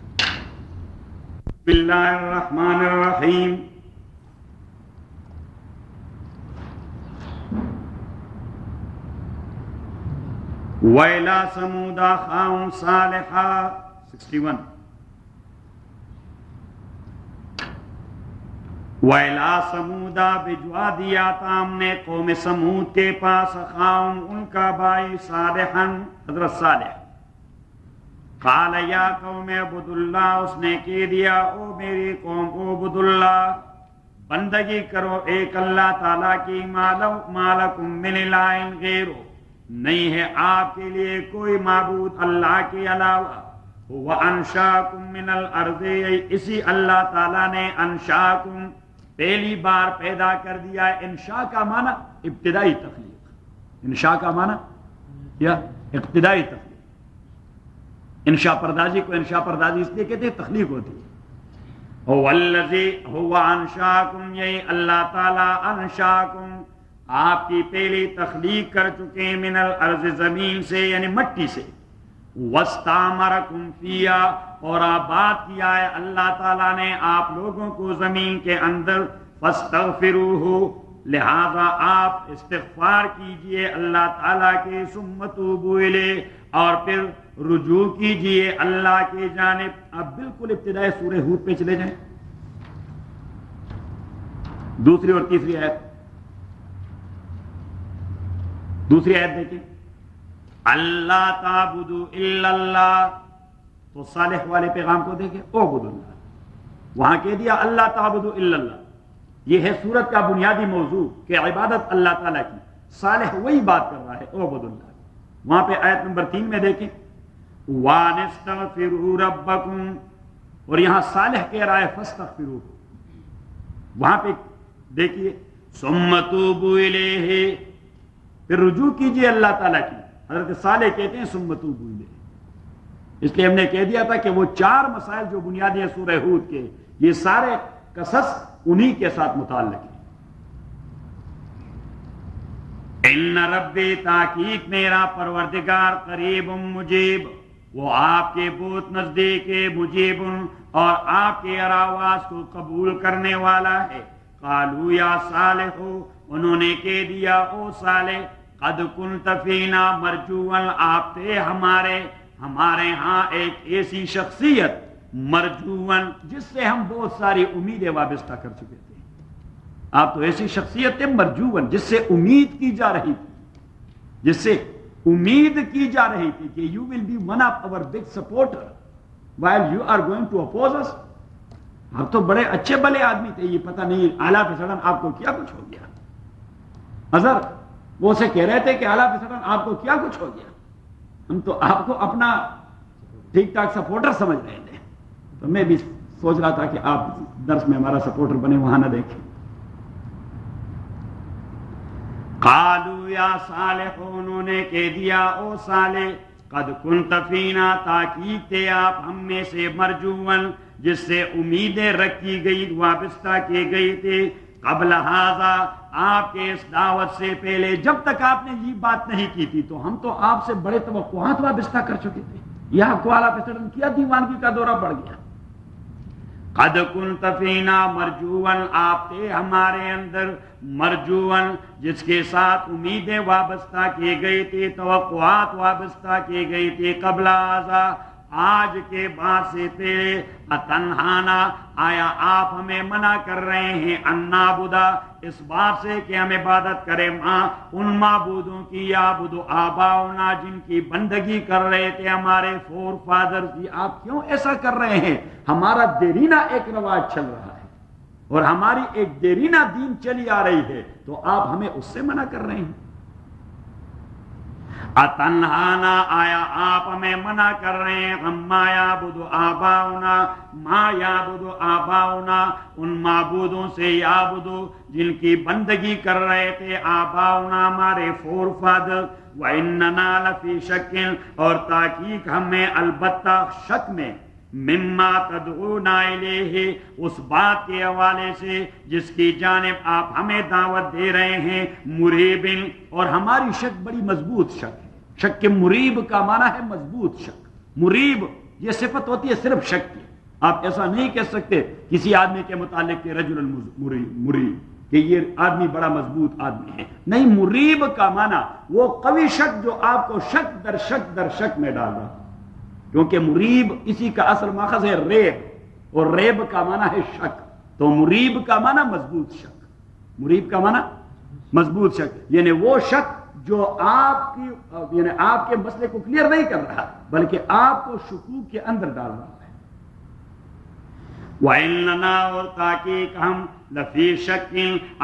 بسم الله الرحمن الرحيم، وإلى ثمود أخاهم صالحا 61، وَإِلَىٰ ثَمُودَ، بھجوا دیا تھا ہم نے قوم سمود کے پاس، اخاہم ان کا بھائی، صالحا حضرت صالح، قال یا قوم اعبدوا اللہ، اس نے کہہ دیا او میری قوم اعبدوا اللہ، بندگی کرو ایک اللہ تعالیٰ کی، ما لکم من الہ غیرہ، نہیں ہے آپ کے لیے کوئی معبود اللہ کے علاوہ، وَأَنشَأَكُم مِّنَ الْأَرْضِ، اسی اللہ تعالیٰ نے انشاءکم پہلی بار پیدا کر دیا ہے۔ انشاء کا معنی ابتدائی تخلیق، انشاء کا معنی یا ابتدائی تخلیق، انشاء پردازی کو انشاء پردازی اس لیے کہتے ہیں تخلیق ہوتی ہے۔ هو الذی هو انشاءکم، یہی اللہ تعالیٰ انشاءکم آپ کی پہلی تخلیق کر چکے ہیں، من الارض زمین سے یعنی مٹی سے، وَاسْتَعْمَرَكُمْ فِيهَا، اور آباد کیا ہے اللہ تعالیٰ نے آپ لوگوں کو زمین کے اندر، فَاسْتَغْفِرُوهُ، لہذا آپ استغفار کیجئے اللہ تعالیٰ کے، ثُمَّ تُوبُوا إِلَيْهِ، اور پھر رجوع کیجئے اللہ کی جانب۔ اب بالکل ابتدائی سورہ ہود پہ چلے جائیں، دوسری اور تیسری آیت، دوسری آیت دیکھیں، اللہ تعبدوا الا اللہ، تو صالح والے پیغام کو دیکھیں اعبدوا اللہ، وہاں کہہ دیا اللہ تعبدوا الا اللہ، یہ ہے سورت کا بنیادی موضوع کہ عبادت اللہ تعالیٰ کی. صالح وہی بات کر رہا ہے اعبدوا اللہ. وہاں پہ آیت نمبر 3 میں دیکھیں وَانِسْتَغْفِرُوا رَبَّكُمْ، اور یہاں صالح کہہ رہا ہے فَاسْتَغْفِرُوهُ. وہاں پہ دیکھیے ثُمَّ تُوبُوا إِلَيْهِ، پھر رجوع کیجئے اللہ تعالیٰ کی. حضرت صالح کہتے ہیں ثُمَّ تُوبُوا إِلَيْهِ. اس لیے ہم نے کہہ دیا تھا کہ وہ 4 مسائل جو بنیادی ہیں سورہ ہود کے، یہ سارے قصص انہی کے ساتھ متعلق ہیں. ان ربی، تحقیق میرا پروردگار، قریب مجیب، وہ آپ کے بہت نزدیک ہے، مجیب، اور آپ کے ہر آواز کو قبول کرنے والا ہے. قالوا یا صالح، انہوں نے کہہ دیا او صالح، قد کنت فینا مرجوا، آپ تھے ہمارے ہاں ایک ایسی شخصیت، مرجوا، جس سے ہم بہت ساری امیدیں وابستہ کر چکے تھے. آپ تو ایسی شخصیت تھے مرجوا، جس سے امید کی جا رہی تھی، کہ you will be one of our big supporter while you are going to oppose us. آپ تو بڑے اچھے بھلے آدمی تھے، یہ پتہ نہیں اعلیٰ فسڑن آپ کو کیا کچھ ہو گیا. اظہر وہ سے کہہ رہے تھے کہ اعلیٰ فسڑن آپ کو کیا کچھ ہو گیا، ہم تو آپ کو اپنا ٹھیک ٹھاک سپورٹر سمجھ رہے تھے. تو میں بھی سوچ رہا تھا کہ آپ درس میں ہمارا سپورٹر بنے، وہاں نہ دیکھیں. قالوا یا صالح، انہوں نے کہہ دیا او صالح، قد کنت فینا، تحقیق تھے آپ ہم میں سے، مرجون، جس سے امیدیں رکھی گئی، وابستہ کیے گئے تھے، قبل ھذا، آپ کے اس دعوت سے پہلے. جب تک آپ نے یہ بات نہیں کی تھی تو ہم تو آپ سے بڑے توقعات وابستہ کر چکے تھے. یہ آپ کو اعلیٰ فسڑن کیا دیوانگی کا دورہ پڑ گیا. قد کنت فینا مرجون، آپ تھے ہمارے اندر، مرجون، جس کے ساتھ امیدیں وابستہ کیے گئے تھے، توقعات وابستہ کیے گئے تھے، قبل ھذا، آج کے بعد سے پہلے. اتنہانا، آیا آپ ہمیں منع کر رہے ہیں، ان نعبدا، اس بات سے کہ ہم عبادت کریں، ان معبودوں کی، یعبد آباؤنا، جن کی بندگی کر رہے تھے ہمارے فور فادر کی. آپ کیوں ایسا کر رہے ہیں؟ ہمارا دیرینہ ایک رواج چل رہا ہے اور ہماری ایک دیرینہ دین چلی آ رہی ہے، تو آپ ہمیں اس سے منع کر رہے ہیں. اتنہانا، آیا آپ ہمیں منع کر رہے ہیں، اما یعبد آباؤنا، ما یعبد آباؤنا، ان معبودوں سے، یعبد، جن کی بندگی کر رہے تھے، آباؤنا، ہمارے فور فادر. وَإِنَّنَا لَفِي شَكٍ، اور تحقیق ہمیں البتہ شک میں، مما تدعونا الیہ، اس بات کے حوالے سے جس کی جانب آپ ہمیں دعوت دے رہے ہیں، مریب، اور ہماری شک بڑی مضبوط شک ہے. شک کے مریب کا معنی ہے مضبوط شک. مریب یہ صفت ہوتی ہے صرف شک کی. آپ ایسا نہیں کہہ سکتے کسی آدمی کے متعلق کہ رجل مریب، کہ یہ آدمی بڑا مضبوط آدمی ہے. نہیں، مریب کا معنی وہ قوی شک جو آپ کو شک در شک در شک میں ڈال رہا، کیونکہ مریب اسی کا اصل ماخذ ہے ریب، اور ریب کا معنی ہے شک. تو مریب کا معنی مضبوط شک. مریب کا معنی مضبوط شک، یعنی وہ شک جو آپ کی، یعنی آپ کے مسئلے کو کلیئر نہیں کر رہا بلکہ آپ کو شکوک کے اندر ڈال رہا ہے. وَإِنَّنَا، اور تحقیق ہم، لفی شک،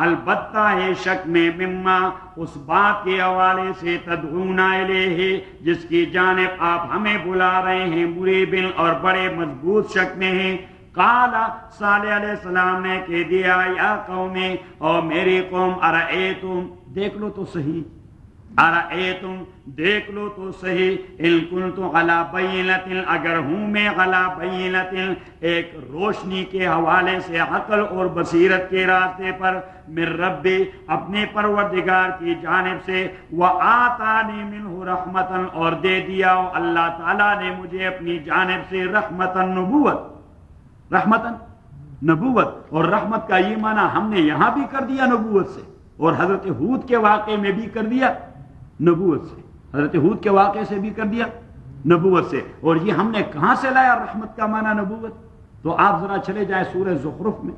البتہ ہے شک میں، مما، اس بات کے حوالے سے، تدعونا الیہ، جس کی جانب آپ ہمیں بلا رہے ہیں، مریب، اور بڑے مضبوط شک میں ہیں. قال، صالح علیہ السلام نے کہہ دیا، یا قوم، اور میری قوم، ارأیتم، دیکھ لو تو صحیح، ارأیتم، دیکھ لو تو صحیح، ان کنت علی بینۃ، اگر ہوں میں علی بینۃ، ایک روشنی کے حوالے سے، عقل اور بصیرت کے راستے پر، من ربی، اپنے پروردگار کی جانب سے، وآتانی منہ رحمتا، اور دے دیا اللہ تعالیٰ نے مجھے اپنی جانب سے، رحمتا، نبوت، رحمتا، نبوت. اور رحمت کا یہ معنی ہم نے یہاں بھی کر دیا نبوت سے، اور حضرت ہود کے واقعے میں بھی کر دیا نبوت سے، حضرت ہود کے واقعے سے بھی کر دیا نبوت سے. اور یہ ہم نے کہاں سے لایا رحمت کا معنی نبوت؟ تو آپ ذرا چلے جائیں سورہ زخرف میں،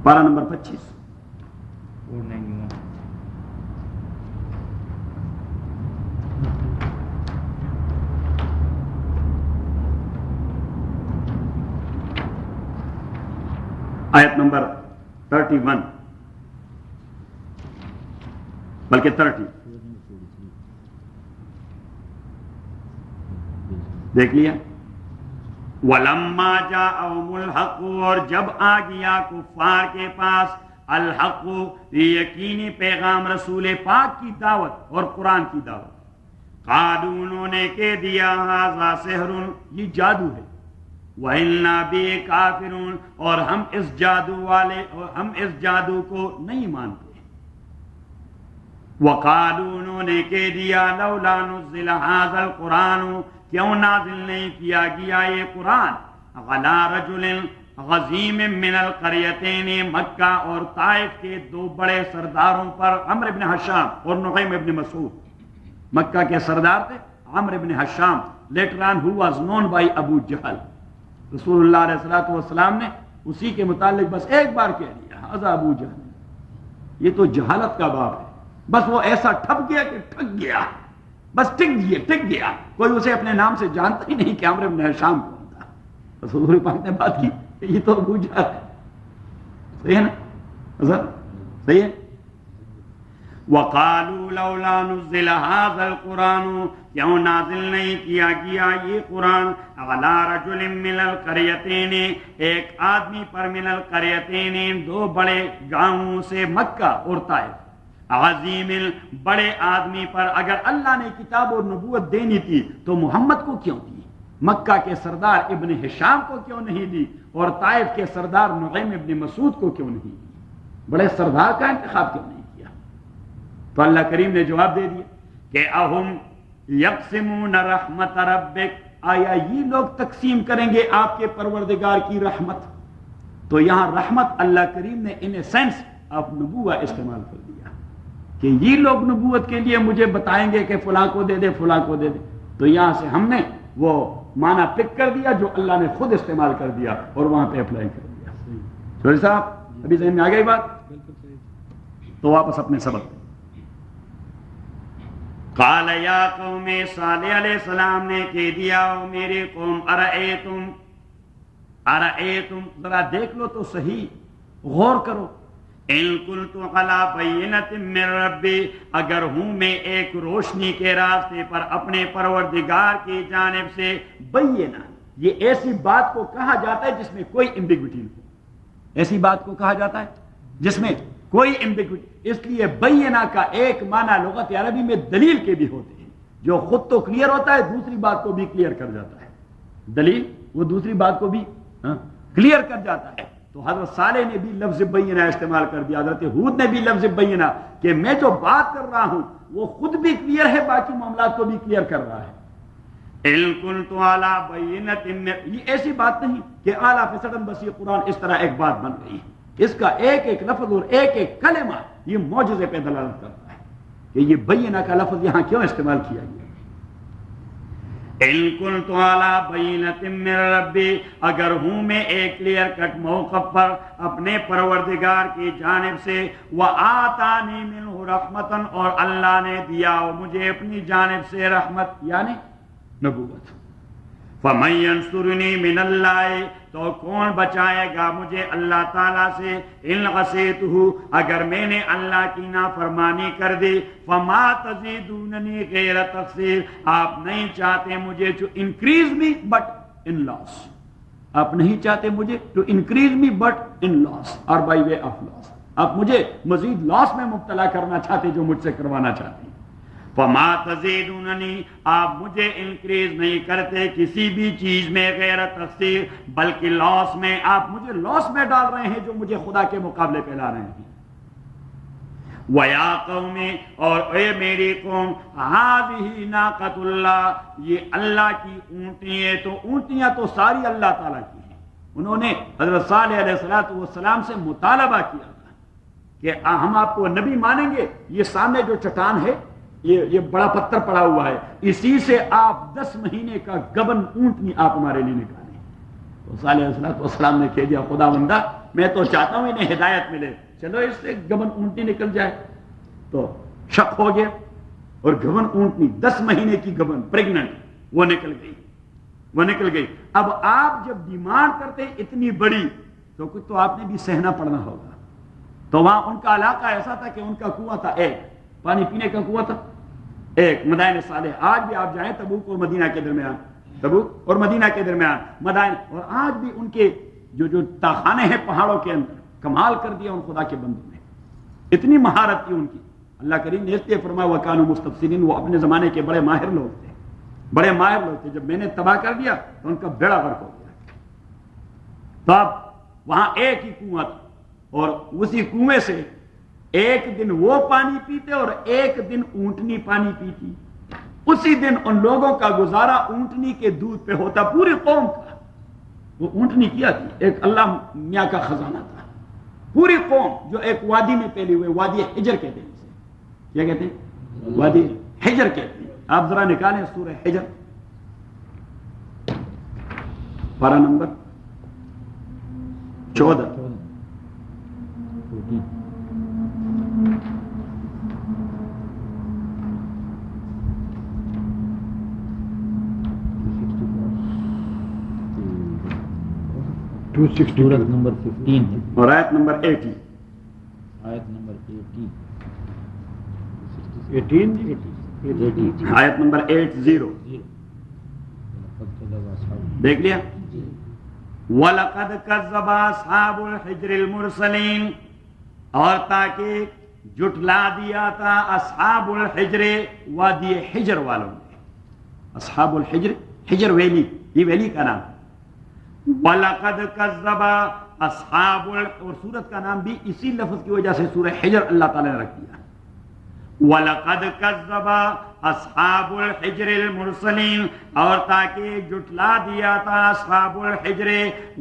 پارہ نمبر 25. آیت نمبر 31 بلکہ 30 دیکھ لیا. وَلَمَّا جَاءَهُمُ الْحَقُّ، اور جب آ گیا کفار کے پاس الحق یقینی پیغام رسول پاک کی دعوت اور قرآن کی دعوت، قالوا انہوں نے کہہ دیا ھذا سحر، یہ جادو ہے، وَإِنَّا بِهِ کافرون، اور ہم اس جادو کو نہیں مانتے. وقالوا انہوں نے کہہ دیا لولا نزل ھذا القرآن، کیوں نازل نہیں کیا گیا یہ قرآن علی رجل عظیم من القریتین، مکہ اور طائف کے دو بڑے سرداروں پر، عمرو بن حشام اور نعیم بن مسعود. مکہ کے سردار تھے عمرو بن حشام، later on who was known by ابو جہل. رسول اللہ علیہ الصلوۃ والسلام نے اسی کے متعلق بس ایک بار کہہ دیا ھذا ابو جہل، یہ تو جہالت کا باپ ہے. بس وہ ایسا ٹھپ گیا کہ ٹھک گیا، بس ٹک گیا. کوئی اسے اپنے نام سے جانتا ہی نہیں کہ عمرو بن حشام کون تھا. رسول پاک نے بات کی کہ یہ تو ابو جہل ہے. صحیح ہے نا حضرت؟ صحیح ہے. وَقَالُوا لَوْلَا نُزِّلَ هَذَا الْقُرْآنُ، کیوں نازل نہیں کیا گیا یہ قرآن عَلَى رَجُلٍ مِّنَ الْقَرْيَتَيْنِ، ایک آدمی پر، من القریتین دو بڑے گاؤں سے، مکہ اور طائف، عظیم بڑے آدمی پر. اگر اللہ نے کتاب اور نبوت دینی تھی تو محمد کو کیوں دی؟ مکہ کے سردار ابن ہشام کو کیوں نہیں دی؟ اور طائف کے سردار نعیم ابن مسعود کو کیوں نہیں دی؟ بڑے سردار کا انتخاب کیوں نہیں کیا؟ تو اللہ کریم نے جواب دے دیا کہ اہم یقسمون رحمت ربک، آیا یہ لوگ تقسیم کریں گے آپ کے پروردگار کی رحمت؟ تو یہاں رحمت اللہ کریم نے ان اے سینس آف نبوہ استعمال کر دیا کہ یہ لوگ نبوت کے لیے مجھے بتائیں گے کہ فلاں کو دے دے فلاں کو دے دے. تو یہاں سے ہم نے وہ معنی پک کر دیا جو اللہ نے خود استعمال کر دیا اور وہاں پہ اپلائی کر دیا. سوری صاحب ابھی ذہن میں آ گئی بات؟ تو واپس اپنے سبق. قال یا قوم، صالح علیہ السلام نے کہہ دیا میرے قوم، ارأیتم، ذرا دیکھ لو تو صحیح، غور کرو. ان کنت علی بینۃ من ربی، اگر ہوں میں ایک روشنی کے راستے پر اپنے پروردگار کی جانب سے. بینہ، یہ ایسی بات کو کہا جاتا ہے جس میں کوئی ایمبیگوٹی نہ ہو. ایسی بات کو کہا جاتا ہے جس میں کوئی ایمبیگوٹی. اس لیے بینہ کا ایک معنی لغت عربی میں دلیل کے بھی ہوتے ہیں، جو خود تو کلیئر ہوتا ہے دوسری بات کو بھی کلیئر کر جاتا ہے. دلیل وہ دوسری بات کو بھی کلیئر کر جاتا ہے. تو حضرت صالح نے بھی لفظ بینہ استعمال کر دیا، حضرت ہود نے بھی لفظ بینہ، کہ میں جو بات کر رہا ہوں وہ خود بھی کلیئر ہے، باقی معاملات کو بھی کلیئر کر رہا ہے. ان کنت علی بینۃ، یہ ایسی بات نہیں کہ اعلیٰ فسدن بس یہ قرآن اس طرح ایک بات بن گئی. اس کا ایک ایک لفظ اور ایک ایک کلمہ یہ معجزے پہ دلالت کرتا ہے کہ یہ بینہ کا لفظ یہاں کیوں استعمال کیا گیا. ان کنت علی بینۃ من ربی، اگر ہوں میں ایک کلیئر کٹ موقف پر اپنے پروردگار کی جانب سے. وآتانی منہ رحمتا، اور اللہ نے دیا مجھے اپنی جانب سے رحمت یعنی نبوت. فمن ینصرنی من اللہ، تو کون بچائے گا مجھے اللہ تعالیٰ سے. ان عصیتہ، اگر میں نے اللہ کی نافرمانی کر دی. فما تزیدوننی غیر تقصیر، آپ نہیں چاہتے مجھے to increase me but in loss. آپ نہیں چاہتے مجھے to increase me but in loss اور بائی وے آف لاس. آپ مجھے مزید لاس میں مبتلا کرنا چاہتے جو مجھ سے کروانا چاہتے ہیں. فما تزیدوننی، آپ مجھے انکریز نہیں کرتے کسی بھی چیز میں غیر تقصیر، بلکہ لاس میں. آپ مجھے لاس میں ڈال رہے ہیں جو مجھے خدا کے مقابلے پہ لا رہے ہیں. وَيَا قَوْمِ، اور اے میری قوم، هَٰذِهِ نَاقَةُ اللَّهِ، یہ اللہ کی اونٹی ہے. تو اونٹیاں تو ساری اللہ تعالیٰ کی ہیں. انہوں نے حضرت صالح علیہ السلام سے مطالبہ کیا تھا کہ ہم آپ کو نبی مانیں گے، یہ سامنے جو چٹان ہے یہ بڑا پتھر پڑا ہوا ہے، اسی سے آپ 10 مہینے کا گبن اونٹنی آپ ہمارے لیے نکالیں. تو صالح علیہ السلام نے کہہ دیا خدا بندہ میں تو چاہتا ہوں انہیں ہدایت ملے، چلو اس سے گبن اونٹنی نکل جائے. تو شک ہو گیا اور گبن اونٹنی 10 مہینے کی گبن پریگننٹ وہ نکل گئی. اب آپ جب ڈیمانڈ کرتے اتنی بڑی تو کچھ تو آپ نے بھی سہنا پڑنا ہوگا. تو وہاں ان کا علاقہ ایسا تھا کہ ان کا کنواں تھا ایک، پانی پینے کا کنواں تھا ایک. مدائن صالح آج بھی آپ جائیں تبوک اور مدینہ کے درمیان، تبوک اور مدینہ کے درمیان مدائن، اور آج بھی ان کے جو تاخانے ہیں پہاڑوں کے اندر، کمال کر دیا ان خدا کے بندوں نے. اتنی مہارت تھی ان کی. اللہ کریم نے اس لیے فرمایا وَكَانُوا مُسْتَبْصِرِينَ، وہ اپنے زمانے کے بڑے ماہر لوگ تھے، بڑے ماہر لوگ تھے. جب میں نے تباہ کر دیا تو ان کا بیڑا غرق ہو گیا. تو اب وہاں ایک ہی کنواں تھا، اور اسی کنویں سے ایک دن وہ پانی پیتے اور ایک دن اونٹنی پانی پیتی. اسی دن ان لوگوں کا گزارا اونٹنی کے دودھ پہ ہوتا، پوری قوم کا. وہ اونٹنی کیا تھی؟ ایک اللہ میاں کا خزانہ تھا. پوری قوم جو ایک وادی میں پھیلی ہوئے، وادی حجر کہتے ہیں اسے. کیا کہتے ہیں؟ وادی حجر کہتے ہیں. آپ ذرا نکالیں سورہ حجر، پارہ نمبر 14. سورت نمبر 15 ہے اور آیت نمبر 18. آیت نمبر 18 آیت نمبر 80. دیکھ لیا؟ وَلَقَدْ كَذَّبَ أَصْحَابُ الْحِجْرِ الْمُرْسَلِينَ، اور تاکہ جھٹلا دیا تھا اصحاب الحجر، وادی حجر والوں نے. اصحاب الحجر، حجر ویلی، یہ ویلی کا نام. وَلَقَدْ كَذَّبَ أَصْحَابُ، اور سورت کا نام بھی اسی لفظ کی وجہ سے سورہ حجر اللہ تعالی نے رکھ دیا. وَلَقَدْ كَذَّبَ أَصْحَابُ الْحِجْرِ الْمُرْسَلِينَ، اور تاکہ جھٹلا دیا تھا اصحاب الحجر،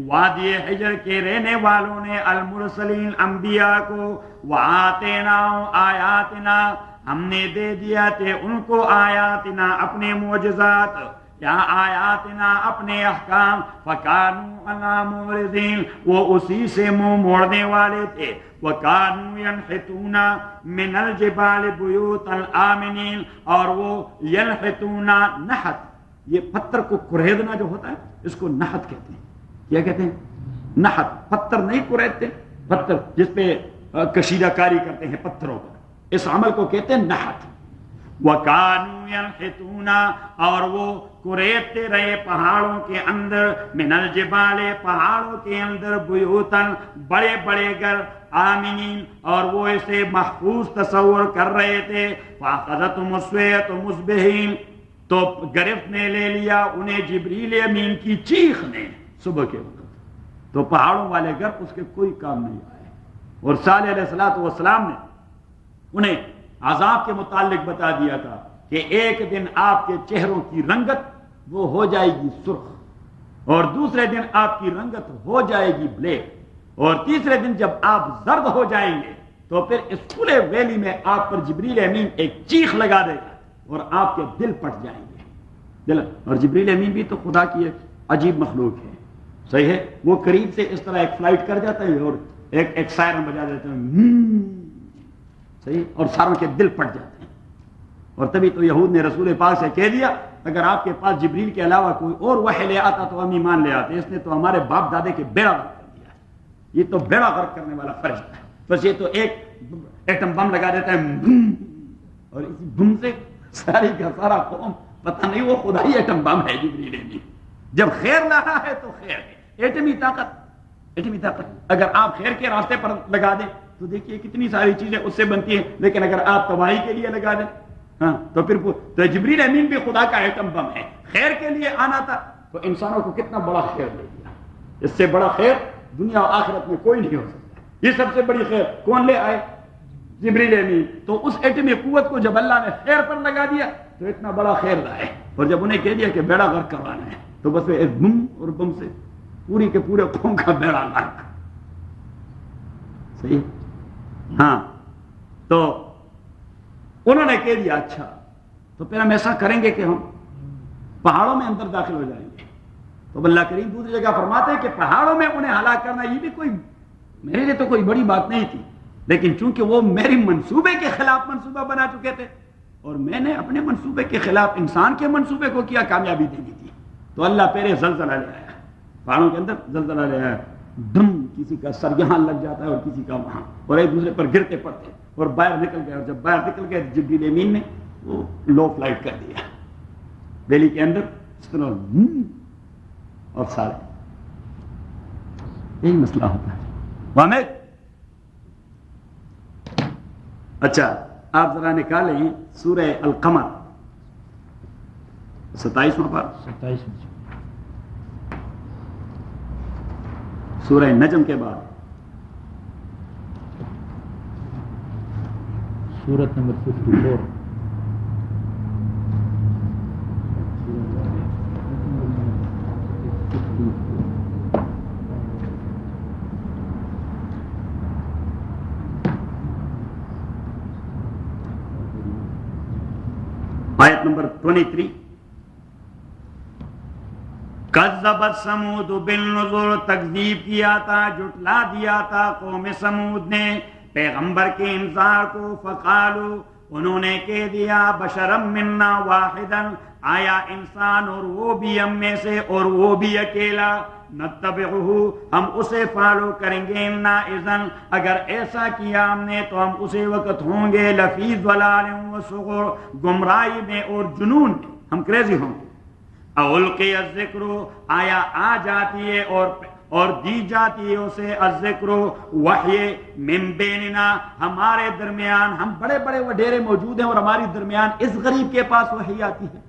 وادی حجر کے رہنے والوں نے، المرسلین، انبیاء کو. وَآتَيْنَاهُمْ آیاتنا، ہم نے دے دیا تھے ان کو آیاتنا، اپنے معجزات، یا آیاتنا، اپنے احکام. فَكَانُوا عَنْهَا مُعْرِضِينَ، وہ اسی سے منہ موڑنے والے تھے. وَكَانُوا يَنْحِتُونَ مِنَ الْجِبَالِ بُيُوتًا آمِنِينَ، اور وہ يَنْحِتُونَ، نحت، یہ پتھر کو کریدنا جو ہوتا ہے اس کو نحت کہتے ہیں. کیا کہتے ہیں؟ نحت. پتھر نہیں کریدتے، پتھر جس پہ کشیدہ کاری کرتے ہیں پتھروں پر، اس عمل کو کہتے ہیں نحت. وَكَانُوا يَنْحِتُونَ، اور وہ کریدتے رہے پہاڑوں کے اندر، من الجبال، پہاڑوں کے اندر، بیوتن، بڑے بڑے گھر، آمنین، اور وہ اسے محفوظ تصور کر رہے تھے. فَأَخَذَتْهُمُ الصَّيْحَةُ مُصْبِحِينَ، تو گرفت نے لے لیا انہیں جبریل امین کی چیخ نے صبح کے وقت. تو پہاڑوں والے گھر اس کے کوئی کام نہیں آئے. اور صالح علیہ السلام نے انہیں عذاب کے متعلق بتا دیا تھا کہ ایک دن آپ کے چہروں کی رنگت وہ ہو جائے گی سرخ، اور دوسرے دن آپ کی رنگت ہو جائے گی بلیک، اور تیسرے دن جب آپ زرد ہو جائیں گے تو پھر اس کھلے ویلی میں آپ پر جبریل امین ایک چیخ لگا دے گا اور آپ کے دل پٹ جائیں گے. دل، اور جبریل امین بھی تو خدا کی ایک عجیب مخلوق ہے. صحیح ہے؟ وہ قریب سے اس طرح ایک فلائٹ کر جاتا ہے اور ایک سائرن بجا دیتا ہے، صحیح، اور ساروں کے دل پٹ جاتے ہیں. اور تبھی تو یہود نے رسول پاک سے کہہ دیا اگر آپ کے پاس جبریل کے علاوہ کوئی اور وحی لے آتا تو ہم ایمان لے آتے، اس نے تو ہمارے باپ دادے کے بیڑا غرق کر دیا. یہ تو بیڑا غرق کرنے والا فرشتہ ہے. بس یہ تو ایک ایٹم بم لگا دیتا ہے، اور اسی بم سے ساری کا سارا قوم، پتہ نہیں وہ خدا ہی ایٹم بم ہے. جبریل امین جب خیر لانا ہے تو خیر ہے. ایٹمی طاقت، ایٹمی طاقت اگر آپ خیر کے راستے پر لگا دیں تو دیکھیے کتنی ساری چیزیں اس سے بنتی ہیں. لیکن اگر آپ تباہی کے لیے لگا دیں تو پھر تو جبریل امین بھی خدا کا ایٹم بم ہے. خیر کے لیے آنا تھا تو انسانوں کو کتنا بڑا خیر دے دیا. اس سے بڑا خیر دنیا و آخرت میں کوئی نہیں ہو سکتا. یہ سب سے بڑی خیر کون لے آئے؟ جبریل امین. تو اس ایٹمی قوت کو جب اللہ نے خیر پر لگا دیا تو اتنا بڑا خیر لائے. اور جب انہیں کہہ دیا کہ بیڑا غرق کروانا ہے تو بس ایک بم، اور بم سے پوری کے پورے قوم کا بیڑا غرق. صحیح. ہاں، تو انہوں نے کہہ دیا اچھا تو پھر ہم ایسا کریں گے کہ ہم پہاڑوں میں اندر داخل ہو جائیں گے. تو اللہ کریم دوسری جگہ فرماتے ہیں کہ پہاڑوں میں انہیں ہلاک کرنا یہ بھی کوئی میرے لیے تو کوئی بڑی بات نہیں تھی، لیکن چونکہ وہ میری منصوبے کے خلاف منصوبہ بنا چکے تھے اور میں نے اپنے منصوبے کے خلاف انسان کے منصوبے کو کیا کامیابی دینی تھی، تو اللہ پہلے زلزلہ لے آیا، پہاڑوں کے اندر زلزلہ لے آیا. ڈم کسی کا سر یہاں لگ جاتا ہے اور کسی کا وہاں، اور ایک دوسرے پر گرتے پڑتے اور باہر نکل گئے، اور جب باہر نکل گئے جبریل امین نے وہ لو فلائٹ کر دیا ویلی کے اندر اس طرح، اور سارے یہی مسئلہ ہوتا ہے وہاں میں۔ اچھا آپ ذرا نکالیں سورہ القمر 27واں پارہ، 27 سورہ نجم کے بعد سورت نمبر 54۔ آیت نمبر 23۔ کذبت سمود بالنذر، تکذیب کیا تھا، جھٹلا دیا تھا قوم سمود نے پیغمبر کے انذار کو، فقالو انہوں نے کہہ دیا، بشرم منا واحدا، آیا انسان اور وہ بھی ہم میں سے اور وہ بھی اکیلا، نتبعہ ہم اسے فالو کریں گے، انا اذن اگر ایسا کیا ہم نے تو ہم اسی وقت ہوں گے لفی ضلال و سعر، گمراہی میں اور جنون میں، ہم کریزی ہوں گے۔ اولقی الذکر، آیا آ جاتی ہے اور دی جاتی ہے اسے الذکر وحی، من بیننا ہمارے درمیان، ہم بڑے بڑے وڈیرے موجود ہیں اور ہماری درمیان اس غریب کے پاس وحی آتی ہے۔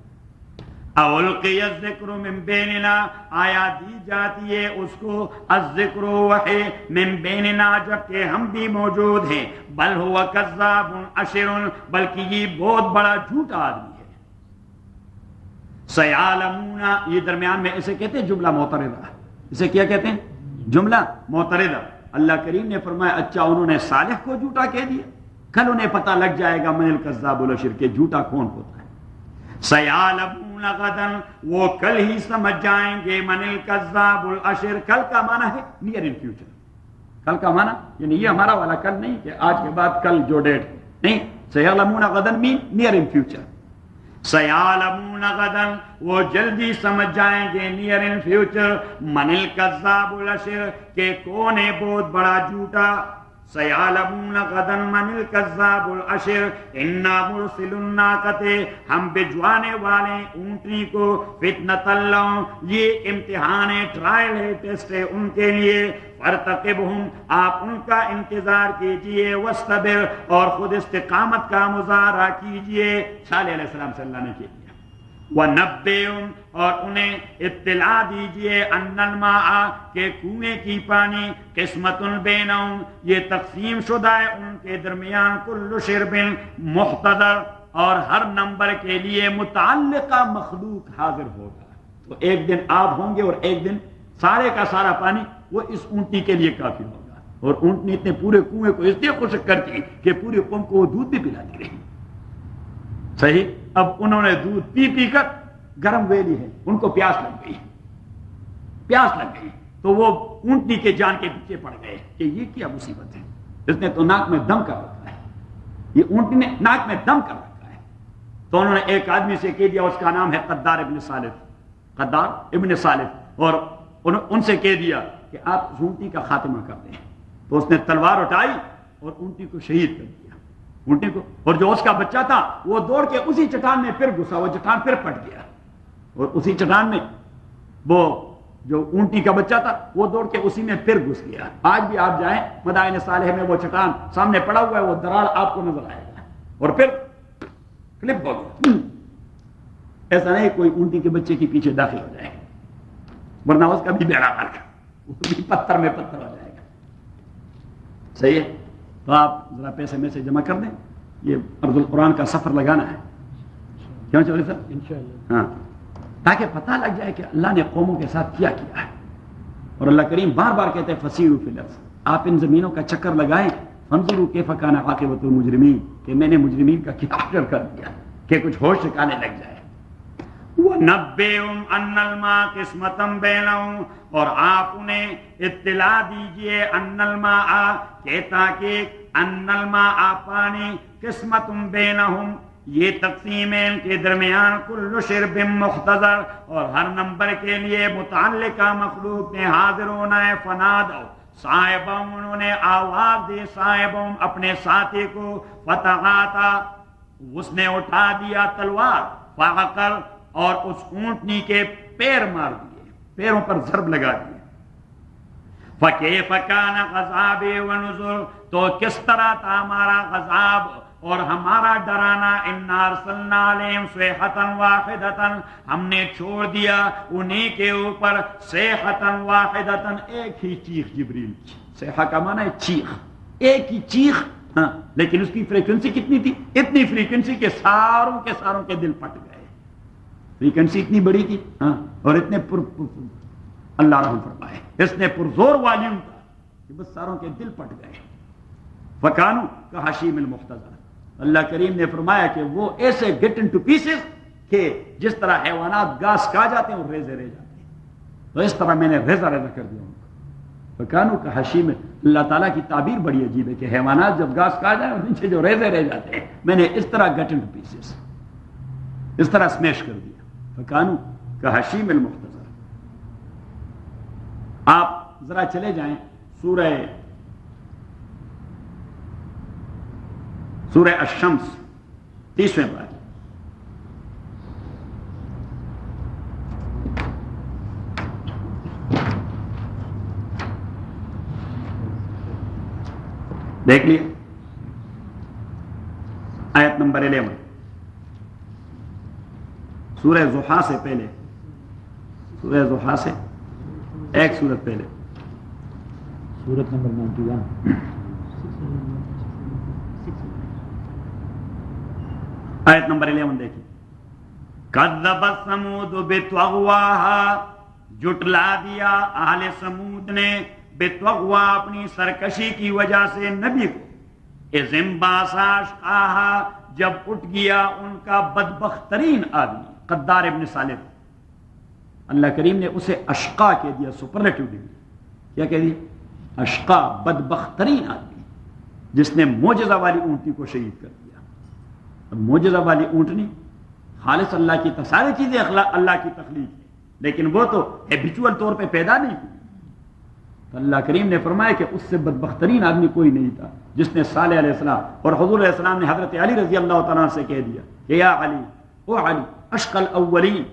اولقی الذکر من بیننا، آیا دی جاتی ہے اس کو الذکر وحی من بیننا جبکہ ہم بھی موجود ہیں، بل ہوا کذاب اشر، بلکہ یہ بہت بڑا جھوٹا آدمی ہے۔ سیعلمون، یہ درمیان میں اسے کہتے ہیں جملہ معترضہ، اسے کیا کہتے ہیں؟ جملہ معترضہ۔ اللہ کریم نے فرمایا اچھا انہوں نے صالح کو جھوٹا کہہ دیا، کل انہیں پتہ لگ جائے گا من الکذاب الاشر کہ جھوٹا کون ہوتا ہے۔ سیعلمون غدا، وہ کل ہی سمجھ جائیں گے، من الکذاب الاشر، کل کا معنی ہے نیئر ان فیوچر، کل کا معنی یعنی یہ ہمارا والا کل نہیں کہ آج کے بعد کل جو ڈیٹ نہیں، سیعلمون غدا مین نیئر ان فیوچر، سیعلمون غدا وہ جلدی سمجھ جائیں گے نیئر ان فیوچر، من الکذاب الاشر کہ کون ہے بہت بڑا جھوٹا، سیعلمون غدا من الکذاب الاشر، انا مرسل الناقۃ، ہم بھجوانے والے اونٹنی کو، فتنۃ لہم، یہ امتحان ہے، ٹرائل ہے، ٹیسٹ ہے ان کے لیے، فارتقبہم آپ ان کا انتظار کیجئے، واصطبر اور خود استقامت کا مظاہرہ کیجئے، صالح علیہ السلام سے اللہ نے کیا دیا، وَنَبِّئْهُمْ اور انہیں اطلاع دیجئے، ان الماء کہ کنویں کی پانی، قسمت بینہم یہ تقسیم شدہ ہے ان کے درمیان، کل شرب محتضر اور ہر نمبر کے لیے متعلقہ مخلوق حاضر ہوگا، تو ایک دن آپ ہوں گے اور ایک دن سارے کا سارا پانی وہ اس اونٹنی کے لیے کافی ہوگا، اور اونٹنی اتنے پورے کنویں کو اس لیے خشک کرتی کہ پورے قوم کو وہ دودھ بھی پلاتی رہی، صحیح۔ اب انہوں نے دودھ پی پی کر، گرم ویلی ہے ان کو پیاس لگ گئی، پیاس لگ گئی تو وہ اونٹنی کے جان کے پیچھے پڑ گئے کہ یہ کیا مصیبت ہے، اس نے تو ناک میں دم کر رکھا ہے، یہ اونٹنی نے ناک میں دم کر رکھا ہے، تو انہوں نے ایک آدمی سے کہہ دیا، اس کا نام ہے قدار ابن صالح، قدار ابن صالح، اور ان سے کہہ دیا کہ آپ اونٹنی کا خاتمہ کر دیں، تو اس نے تلوار اٹھائی اور اونٹنی کو شہید کر دیا، اونٹنی کو، اور جو اس کا بچہ تھا وہ دوڑ کے اسی چٹان میں پھر گھسا، وہ چٹان پھر پٹ گیا، اور اسی چٹان میں وہ جو اونٹنی کا بچہ تھا وہ دوڑ کے اسی میں پھر گھس گیا۔ آج بھی آپ جائیں مدائن صالح میں وہ چٹان سامنے پڑا ہوا ہے، وہ درار آپ کو نظر آئے گا، اور پھر کلپ ہو گیا۔ ایسا نہیں کوئی اونٹنی کے بچے کے پیچھے داخل ہو جائے گا، ورنہ اس کا بھی بیڑا مار گا، وہ بھی پتھر میں پتھر ہو جائے گا، صحیح ہے۔ تو آپ ذرا پیسے میں سے جمع کر دیں، یہ ارض القرآن کا سفر لگانا ہے، کیوں چلے سر؟ انشاءاللہ، ہاں، تاکہ پتہ لگ جائے کہ اللہ نے قوموں کے ساتھ کیا کیا ہے، اور اللہ کریم بار بار کہتے ہیں فسیروا فی الارض، آپ ان زمینوں کا چکر لگائیں، فانظروا کیف کان عاقبۃ المجرمین، کہ میں نے مجرمین کا کیا حشر کر دیا، کہ کچھ ہوش ٹھکانے لگ جائے۔ وَنَبِّئْهُمْ أَنَّ الْمَاءَ قِسْمَةً بَيْنَهُمْ اور آپ انہیں اطلاع دیجئے، أَنَّ الْمَاءَ کہ تاکہ أَنَّ الْمَاءَ پانی، قِسْمَةٌ بَيْنَهُمْ یہ تقسیم ہے ان کے درمیان کل شرب مختصر، اور ہر نمبر کے لیے متعلقہ مخلوق نے حاضر ہونا ہے. فنادو صاحبہم، انہوں نے آواز دی صاحبہم اپنے ساتھی کو. فتغاتا، اس نے اٹھا دیا تلوار. فعقر، اور اس اونٹنی کے پیر مار دیے، پیروں پر ضرب لگا دیے. فَكَيْفَ كَانَ عَذَابِي وَنُذُرِ، تو کس طرح تھا ہمارا عذاب اور ہمارا ڈرانا. اِنَّا أَرْسَلْنَا عَلَيْهِمْ صَيْحَةً وَاحِدَةً، ہم نے چھوڑ دیا انہی کے اوپر صیحةً واحدةً، ایک ہی چیخ جبریل کی. صیحہ کا معنی ہے چیخ، ایک ہی چیخ. ہاں، لیکن اس کی فریکوینسی کتنی تھی؟ اتنی فریکوینسی کہ ساروں کے دل پھٹ گئے. فریکوینسی اتنی بڑی تھی، ہاں، اور اتنے اللہ رحم فرمائے، اس نے پرزور والیوم تھا کہ بس ساروں کے دل پھٹ گئے. فکانو کحشیم المحتضر، اللہ کریم نے فرمایا کہ وہ ایسے گیٹ انٹو پیسز کہ جس طرح حیوانات گھاس کھا جاتے ہیں اور ریزے رہ جاتے ہیں، تو اس طرح میں نے ریزہ ریزہ کر دیا ان کو. فکانو کحشیم، اللہ تعالیٰ کی تعبیر بڑی عجیب ہے کہ حیوانات جب گھاس کھا جائیں اور نیچے جو ریزے رہ جاتے ہیں، میں نے اس طرح گیٹ انٹو پیسز، اس طرح سمیش کر دیا. فکانو کحشیم المحتضر. آپ ذرا چلے جائیں سورہ الشمس 30ویں پارے. دیکھ لیے آیت نمبر 11. سورہ ضحیٰ سے پہلے، سورہ ضحیٰ سے ایک سورت پہلے، سورت نمبر 91. آیت نمبر 11 دیکھیں. کذبت ثمود بطغواہا، جٹلا دیا اہل سمود نے، بطغوا اپنی سرکشی کی وجہ سے نبی کو. اذ انبعث اشقاہا، جب اٹھ گیا ان کا بدبخت ترین آدمی قدار ابن صالح. اللہ کریم نے اسے اشقا کہہ دیا، سپرلیٹو ڈگری. کیا کہہ دیا؟ اشقا، بدبخت ترین آدمی، جس نے معجزہ والی اونٹنی کو شہید کر دیا. اب معجزہ والی اونٹنی خالص اللہ کی، ساری چیزیں اللہ کی تخلیق ہے، لیکن وہ تو ہیبیچول طور پہ پیدا نہیں ہوئی. تو اللہ کریم نے فرمایا کہ اس سے بدبخت ترین آدمی کوئی نہیں تھا جس نے صالح علیہ السلام، اور حضور علیہ السلام نے حضرت علی رضی اللہ تعالیٰ عنہ سے کہہ دیا کہ یا علی، او علی، اشقى الاولین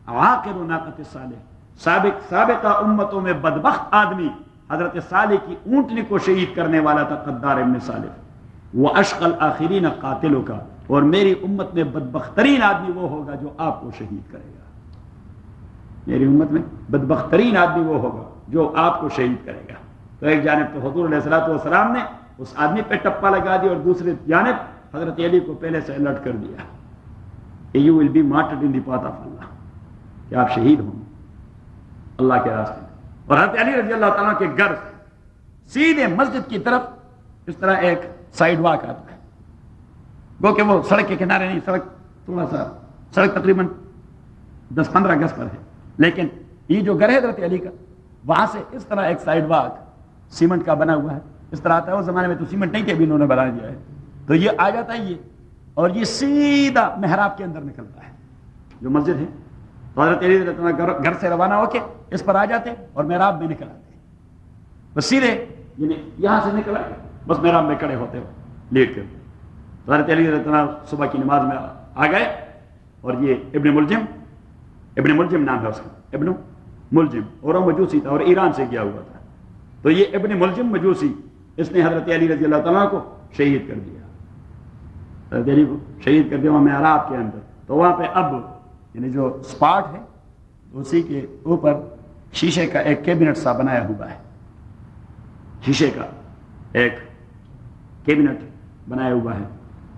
عاقر ناقۃ صالح، سابقہ امتوں میں بدبخت آدمی حضرت صالح کی اونٹنی کو شہید کرنے والا تھا قدار ابن صالح. وہ اشقى الاخرین قاتلوں کا، اور میری امت میں بدبخت ترین آدمی وہ ہوگا جو آپ کو شہید کرے گا. میری امت میں بدبخت ترین آدمی وہ ہوگا جو آپ کو شہید کرے گا. تو ایک جانب تو حضور علیہ السلام نے اس آدمی پہ ٹپا لگا دیا، اور دوسری جانب حضرت علی کو پہلے سے الرٹ کر دیا کہ you will be martyred in the path of اللہ، کہ آپ شہید ہوں اللہ کے راستے میں. اور حضرت علی رضی اللہ تعالیٰ کے گھر سے سیدھے مسجد کی طرف اس طرح ایک سائیڈ واک آتا ہے، گو کہ وہ سڑک کے کنارے نہیں، سڑک تھوڑا سا، سڑک تقریباً 10-15 گز پر ہے، لیکن یہ جو گھر ہے حضرت علی کا، وہاں سے اس طرح ایک سائیڈ واک سیمنٹ کا بنا ہوا ہے، اس طرح آتا ہے. اس زمانے میں تو سیمنٹ نہیں تھے، ابھی انہوں نے بنا دیا ہے. تو یہ آ جاتا ہے یہ، اور یہ سیدھا محراب کے اندر نکلتا ہے جو مسجد ہے. تو حضرت علی رضی اللہ عنہ گھر سے روانہ ہو کے اس پر آ جاتے اور محراب میں نکل آتے، بس سیدھے یعنی یہاں سے نکل آئے، بس محراب میں کھڑے ہوتے ہو لیٹ کر. تو حضرت علی رضی اللہ عنہ صبح کی نماز میں آ گئے، اور یہ ابن ملجم نام ہے اس کا، ابن ملجم، اور وہ مجوسی تھا اور ایران سے گیا ہوا تھا. تو یہ ابن ملجم مجوسی، اس نے حضرت علی رضی اللہ تعالیٰ کو شہید کر دیا. حضرت علی کو شہید کر دیا وہاں محراب کے اندر. تو وہاں پہ اب یعنی جو سپاٹ ہے اسی کے اوپر شیشے کا ایک کیبنٹ سا بنایا ہوا ہے، شیشے کا ایک کیبنٹ بنایا ہوا ہے،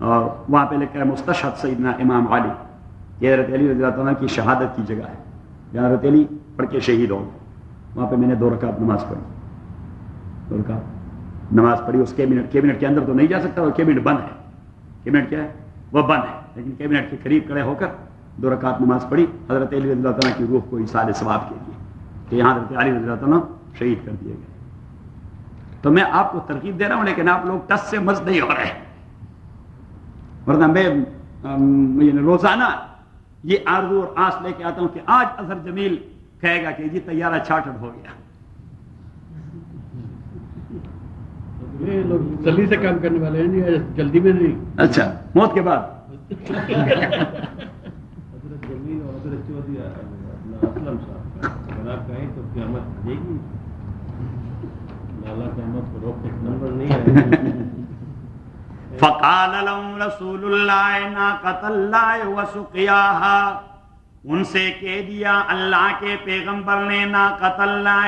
اور وہاں پہ لکھا ہے مستشہد سیدنا امام علی. یہ حضرت علی رضی اللہ تعالیٰ کی شہادت کی جگہ ہے جہاں حضرت علی پڑھ کے شہید ہوں. وہاں پہ میں نے 2 رکعت نماز پڑھی، 2 رکعت نماز پڑھی. اس کیبنٹ کے اندر تو نہیں جا سکتا، وہ کیبنٹ بند ہے. کیبنٹ کیا ہے؟ وہ بند ہے، لیکن کیبنٹ کے قریب کھڑے ہو کر 2 رکعت نماز پڑھی حضرت علی رضی اللہ تعالیٰ کی روح کو ایصال ثواب کے لیے کہ یہاں حضرت علی رضی اللہ تعالیٰ شہید کر دیے گئے. تو میں آپ کو ترغیب دے رہا ہوں، لیکن آپ لوگ ٹس سے مست نہیں ہو رہے، ورنہ میں یعنی روزانہ یہ آرزو اور آس لے کے آتا ہوں کہ آج اظہر جمیل کہے گا کہ جی طیارہ چارٹرڈ ہو گیا. یہ لوگ جلدی سے کام کرنے والے ہیں نہیں، جلدی میں نہیں. اچھا، موت کے بعد حضرت جمیل اور حضرت چودھری اپنا اسلم صاحب اگر آپ کہیں تو قیامت آ جائے گی. اللہ قیامت کو روک کے نمبر نہیں آئے. فقال لهم رسول اللہ ناقۃ اللہ وسقیاها، ان سے کہہ دیا اللہ کے پیغمبر نے ناقۃ اللہ،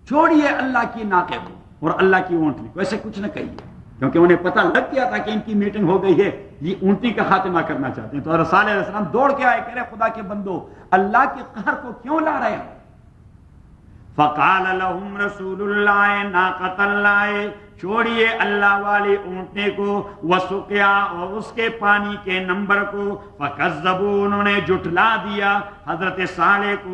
چھوڑیے اللہ کی ناقے کو اور اللہ کی اونٹنی کو، ایسے کچھ نہ کہیے، کیونکہ انہیں پتہ لگ گیا تھا کہ ان کی میٹنگ ہو گئی ہے، یہ اونٹنی کا خاتمہ کرنا چاہتے ہیں. تو رسول اللہ علیہ السلام دوڑ کے آئے، کہہ رہے خدا کے بندو اللہ کے قہر کو کیوں لا رہے ہیں؟ فقال لهم رسول اللہ ناقۃ اللہ، چھوڑیے اللہ والی اونٹنے کو، وسقیا اور اس کے پانی کے نمبر کو، فکذبوا انہوں نے جھٹلا دیا حضرت صالح کو،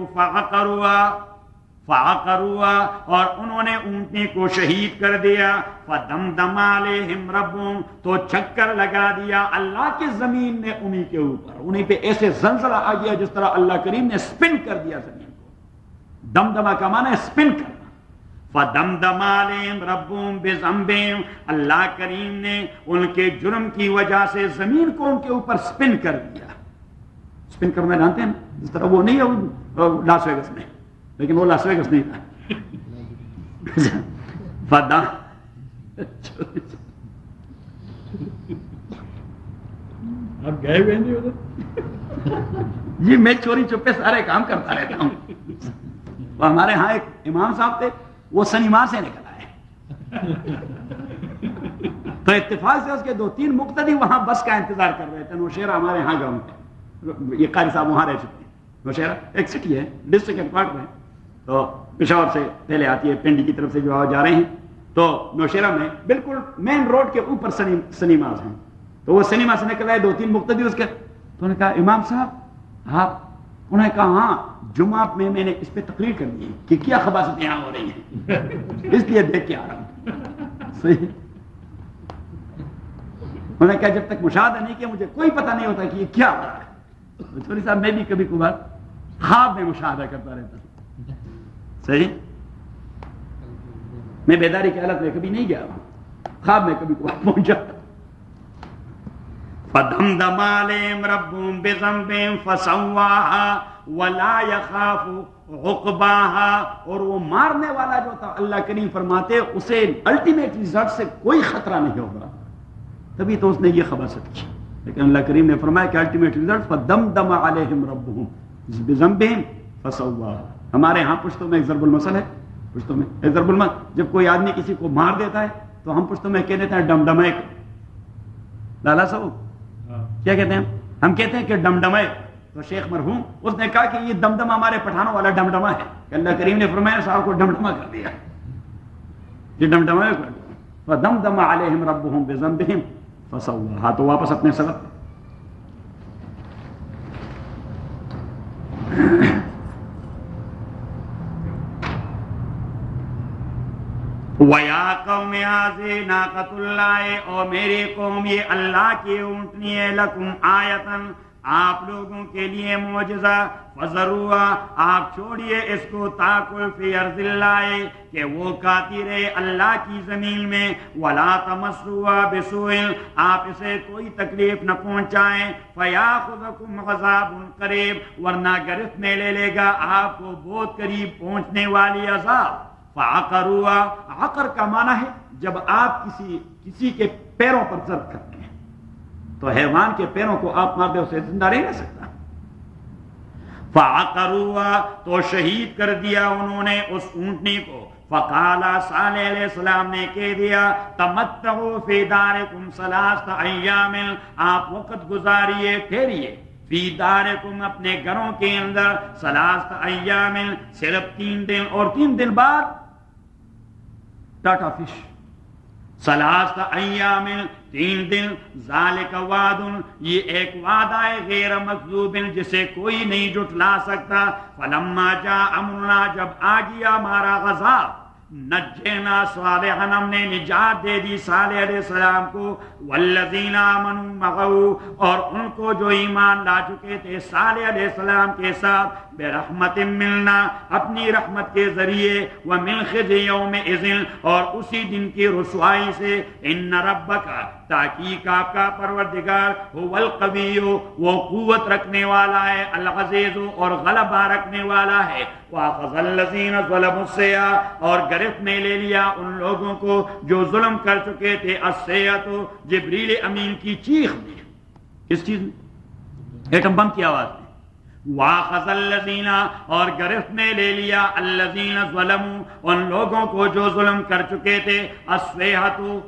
فعقروا اور انہوں نے اونٹنے کو شہید کر دیا. فدمدم علیہم ربهم، تو چکر لگا دیا اللہ کی زمین نے انہی کے اوپر، انہی پہ ایسے زلزلہ آ گیا جس طرح اللہ کریم نے سپن کر دیا زمین کو. دمدمہ کا معنی ہے سپن کرنا. فدمدم علیہم ربهم بذنبہم، اللہ کریم نے ان کے جرم کی وجہ سے زمین کو ان کے اوپر سپن کر دیا. سپن کرنا جانتے ہیں جس طرح وہ نہیں ہے لاس ویگس میں، لیکن وہ لاس ویگس نہیں تھا. آپ گئے ہوئے نہیں ادھر؟ یہ میں چوری چھپے سارے کام کرتا رہتا ہوں. ہمارے ہاں ایک امام صاحب تھے، وہ سنیما سے نکل آئے، تو اتفاق سے اس کے 2-3 مقتدی وہاں بس کا انتظار کر رہے تھے. نوشہرہ ہمارے ہاں گاؤں میں، یہ قاری صاحب وہاں رہ چکے ہیں. نوشہرہ ایک سٹی ہے، ڈسٹرکٹ ہیڈ کوارٹر ہے، تو پشاور سے پہلے آتی ہے، پنڈی کی طرف سے جو جا رہے ہیں، تو نوشہرہ میں بالکل مین روڈ کے اوپر سنیماز ہیں. تو وہ سنیما سے نکل آئے 2-3 مقتدی اس کے. تو انہوں نے کہا امام صاحب آپ؟ انہوں نے کہا ہاں، جمعہ میں نے اس پہ تقریر کرنی ہے کہ کیا خباثتیں یہاں ہو رہی ہیں، اس لیے دیکھ کے آ رہا ہوں. صحیح. انہوں نے کہا جب تک مشاہدہ نہیں کیا مجھے کوئی پتہ نہیں ہوتا کہ یہ کیا ہو رہا ہے. چوری صاحب میں بھی کبھی کبھار خواب میں مشاہدہ کرتا رہتا ہوں. صحیح. میں بیداری کی حالت میں کبھی نہیں گیا ہوں، خواب میں کبھی کبھار پہنچ جاتا. فدمدم علیہم ربهم بذنبہم فسواها ولا يخاف عقباها، اور وہ مارنے والا جو تھا اللہ کریم فرماتے اسے الٹیمیٹ ریزلٹ سے کوئی خطرہ نہیں ہوگا. تبھی تو اس نے یہ خباثت کی. لیکن اللہ کریم نے فرمایا کہ الٹیمیٹ ریزلٹ فدمدم علیہم ربهم بذنبہم فسواها. ہمارے ہاں پشتوں میں ایک ضرب المثل ہے، پشتوں میں ایک ضرب المثل، جب کوئی آدمی کسی کو مار دیتا ہے تو ہم پشتوں میں کہہ دیتے ہیں ڈمڈمے. لالا صاحب کیا کہتے ہیں؟ ہم کہتے ہیں کہ ڈمڈمے. تو شیخ مرحوم اس نے کہا کہ یہ دمدمہ ہمارے پٹھانوں والا ڈمڈمہ ہے، کہ اللہ کریم نے فرمایا صاحب کو ڈمڈمہ کر دیا. یہ ڈمڈمہ ہے. فدمدم علیہم ربهم بذنبہم فسواها. تو واپس اپنے سبق. وَيَا قَوْمِ هَٰذِهِ نَاقَةُ اللَّهِ، اور میری قوم یہ اللہ کی اونٹنی ہے، لَكُمْ آیَةً، آپ لوگوں کے لیے معجزہ، فَذَرُوهَا، آپ چھوڑیے اس کو، تَأْكُلْ فِي أَرْضِ اللَّهِ، کہ وہ کھاتی رہے اللہ کی زمین میں، وَلَا تَمَسُّوهَا بِسُوءٍ، آپ اسے کوئی تکلیف نہ پہنچائیں، فَيَأْخُذَكُمْ عَذَابٌ قَرِيبٌ، ورنہ گرفت میں لے لے گا آپ کو بہت قریب پہنچنے والی عذاب. فَعَقَرُوهَا، عقر کا معنی ہے جب آپ کسی کے پیروں پر ضرب کرتے ہیں، تو حیوان کے پیروں کو آپ مار دے اسے زندہ نہیں رہ سکتا. فَعَقَرُوهَا، تو شہید کر دیا انہوں نے اس اونٹنی کو. فقال، صالح علیہ السلام نے کہہ دیا، تمتعوا فی دارکم ثلاثۃ ایام، آپ وقت گزاریے ٹھہریے، فی دارکم اپنے گھروں کے اندر، ثلاثۃ ایام صرف 3 دن، اور 3 دن بعد ٹاٹا فش. ثلاثۃ ایام 3 دن، ذالک وعد، یہ ایک وعدہ ہے غیر مکذوب جسے کوئی نہیں جھٹلا سکتا. فلما جاء امرنا، جب آ گیا ہمارا عذاب، نجینا صالحا، ہم نے نجات دے دی صالح علیہ السلام کو، والذین آمنوا معه، اور ان کو جو ایمان لا چکے تھے صالح علیہ السلام کے ساتھ، برحمت ملنا، اپنی رحمت کے ذریعے، ومن خزي یومئذ، اور اسی دن کی رسوائی سے، ان ربک، تحقیق آپ کا پروردگار، هو القوی، وہ قوت رکھنے والا ہے، العزیز، اور غلبہ رکھنے والا ہے، وَأَخَذَ الَّذِينَ ظَلَمُوا السَّيِّئَةَ، اور گرفت میں لے لیا ان لوگوں کو جو ظلم کر چکے تھے، السَّيِّئَةُ، جبریل امین کی چیخ دی، کس چیز میں؟ ایٹم بم کی آواز میں، وَأَخَذَ الَّذِينَ، اور گرفت میں لے لیا الَّذِينَ ظَلَمُوا، ان لوگوں کو جو ظلم کر چکے تھے، الصَّيِّئَةُ،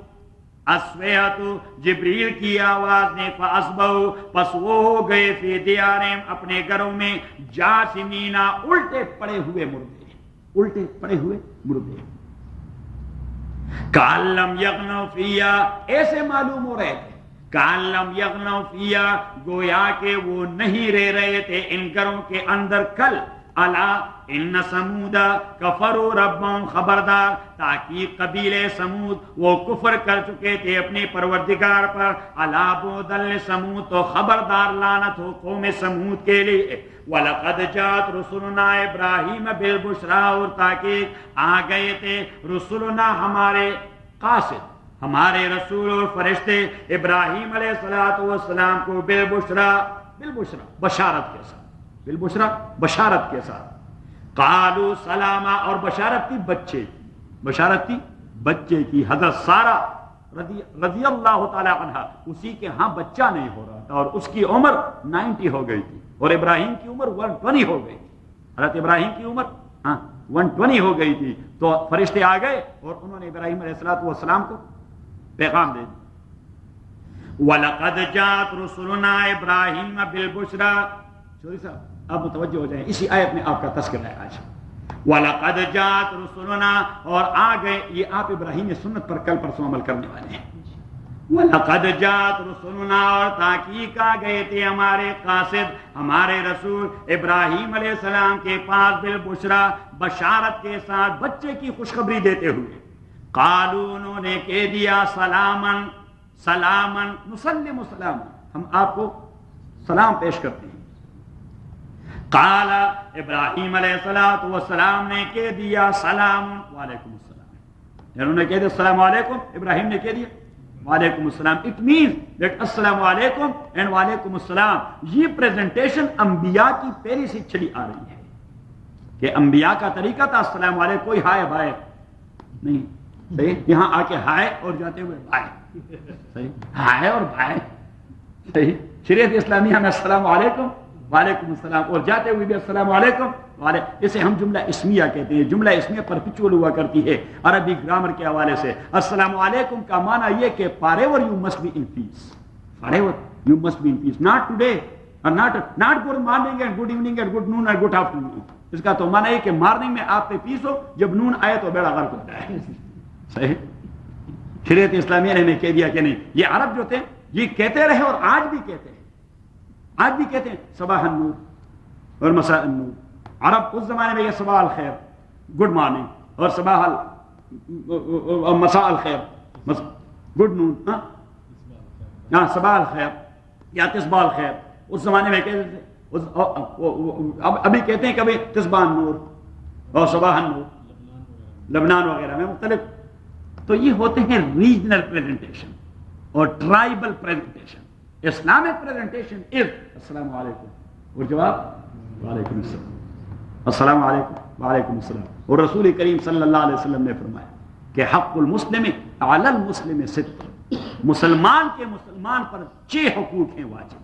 جبریل کی آواز نے، فَأَصْبَحُوا، پس وہ ہو گئے، فِي دِيَارِهِمْ، اپنے گھروں میں، جاثمین، الٹے پڑے ہوئے مردے، الٹے پڑے ہوئے مردے، کأن لم یغنوا فیہا، ایسے معلوم ہو رہے تھے، کأن لم یغنوا فیہا، گویا کہ وہ نہیں رہ رہے تھے ان گھروں کے اندر، کل الا ان سمود کفروا ربهم، خبردار، تاکہ قبیلے سمود وہ کفر کر چکے تھے اپنے پروردگار پر، الا بعدا لسمود، تو خبردار لعنت ہو قوم سمود کے لیے، وَلَقَدْ جَاءَتْ رُسُلُنَا إِبْرَاهِيمَ بِالْبُشْرَىٰ، اور تاکہ آ گئے تھے رسولنا، ہمارے قاصد، ہمارے رسول اور فرشتے، ابراہیم علیہ السلام کو، بالبشرا، بشارت کے ساتھ، بالبشرا، بشارت کے ساتھ، قالوا سلاما، اور بشارت تھی بچے کی، بشارت تھی بچے کی، حضرت سارہ رضی اللہ تعالی عنہ، اسی کے ہاں بچہ نہیں ہو رہا تھا، اور اس کی عمر 90 ہو گئی تھی، اور ابراہیم کی عمر 120 ہو گئی تھی، حضرت ابراہیم کی عمر 120 ہو گئی تھی، تو فرشتے آ گئے اور انہوں نے ابراہیم علیہ السلام کو پیغام دے دی، وَلَقَدْ جَاءَتْ رُسُلُنَا إِبْرَاهِيمَ بِالْبُشْرَىٰ، چوری صاحب آپ متوجہ ہو جائیں، اسی آیت میں آپ کا تذکرہ ہے آج، وَلَقَدْ جَاءَتْ رُسُلُنَا، اور آ گئے، یہ آپ ابراہیم سنت پر کل پرسوں عمل کرنے والے ہیں، وَلَقَدْ جَاءَتْ رُسُلُنَا، اور تحقیق آ گئے تھے ہمارے قاصد، ہمارے رسول ابراہیم علیہ السلام کے پاس، بالبشرا، بشارت کے ساتھ، بچے کی خوشخبری دیتے ہوئے، قالوا، انہوں نے کہہ دیا، سلامن، سلامن، نسلم سلام، ہم آپ کو سلام پیش کرتے ہیں، قال، ابراہیم علیہ السلام نے کہہ دیا، سلام، وعلیکم السلام، انہوں نے کہہ دیا السلام علیکم، ابراہیم نے کہہ دیا وعلیکم السلام، اٹ مینز دیٹ السلام علیکم اینڈ وعلیکم السلام، یہ پریزنٹیشن انبیاء کی پہلے سے چلی آ رہی ہے، کہ انبیاء کا طریقہ تھا السلام علیکم، کوئی ہائے بائے نہیں، صحیح، یہاں آ کے ہائے اور جاتے ہوئے بائے، صحیح، ہائے اور بائے، صحیح، شریعت اسلامیہ میں السلام علیکم، وعلیکم السلام، اور جاتے ہوئے بھی السلام علیکم، اسے ہم جملہ اسمیہ کہتے ہیں، جملہ اسمیہ پرپیچول ہوا کرتی ہے عربی گرامر کے حوالے سے، السلام علیکم کا معنی یہ کہ forever you must be in peace، forever you must be in peace، not today اور not good morning and good evening and good noon and good afternoon، اس کا تو معنی ہے کہ مارننگ میں آپ پہ پیس ہو، جب نون آئے تو بیڑا غرق ہو جائے، صحیح، شریعت اسلامیہ نے کہہ دیا کہ نہیں، یہ عرب جو تھے یہ کہتے رہے اور آج بھی کہتے ہیں، آج بھی کہتے ہیں صباح النور اور مساء النور، عرب اس زمانے میں یہ صباح الخیر، گڈ مارننگ، اور صباح مساء الخیر، گڈ نون، ہاں صباح الخیر یا تصباح الخیر، اس زمانے میں کہتے تھے، ابھی کہتے ہیں کبھی تصباح النور اور صباح النور، لبنان وغیرہ میں مختلف، تو یہ ہوتے ہیں ریجنل پریزنٹیشن اور ٹرائبل پریزنٹیشن، اسلامک پریزنٹیشن از السلام علیکم، اور جواب وعلیکم السلام، السلام علیکم وعلیکم السلام، اور رسول کریم صلی اللہ علیہ وسلم نے فرمایا کہ حق المسلم علی المسلم ست، مسلمان کے مسلمان پر 6 حقوق ہیں واجب،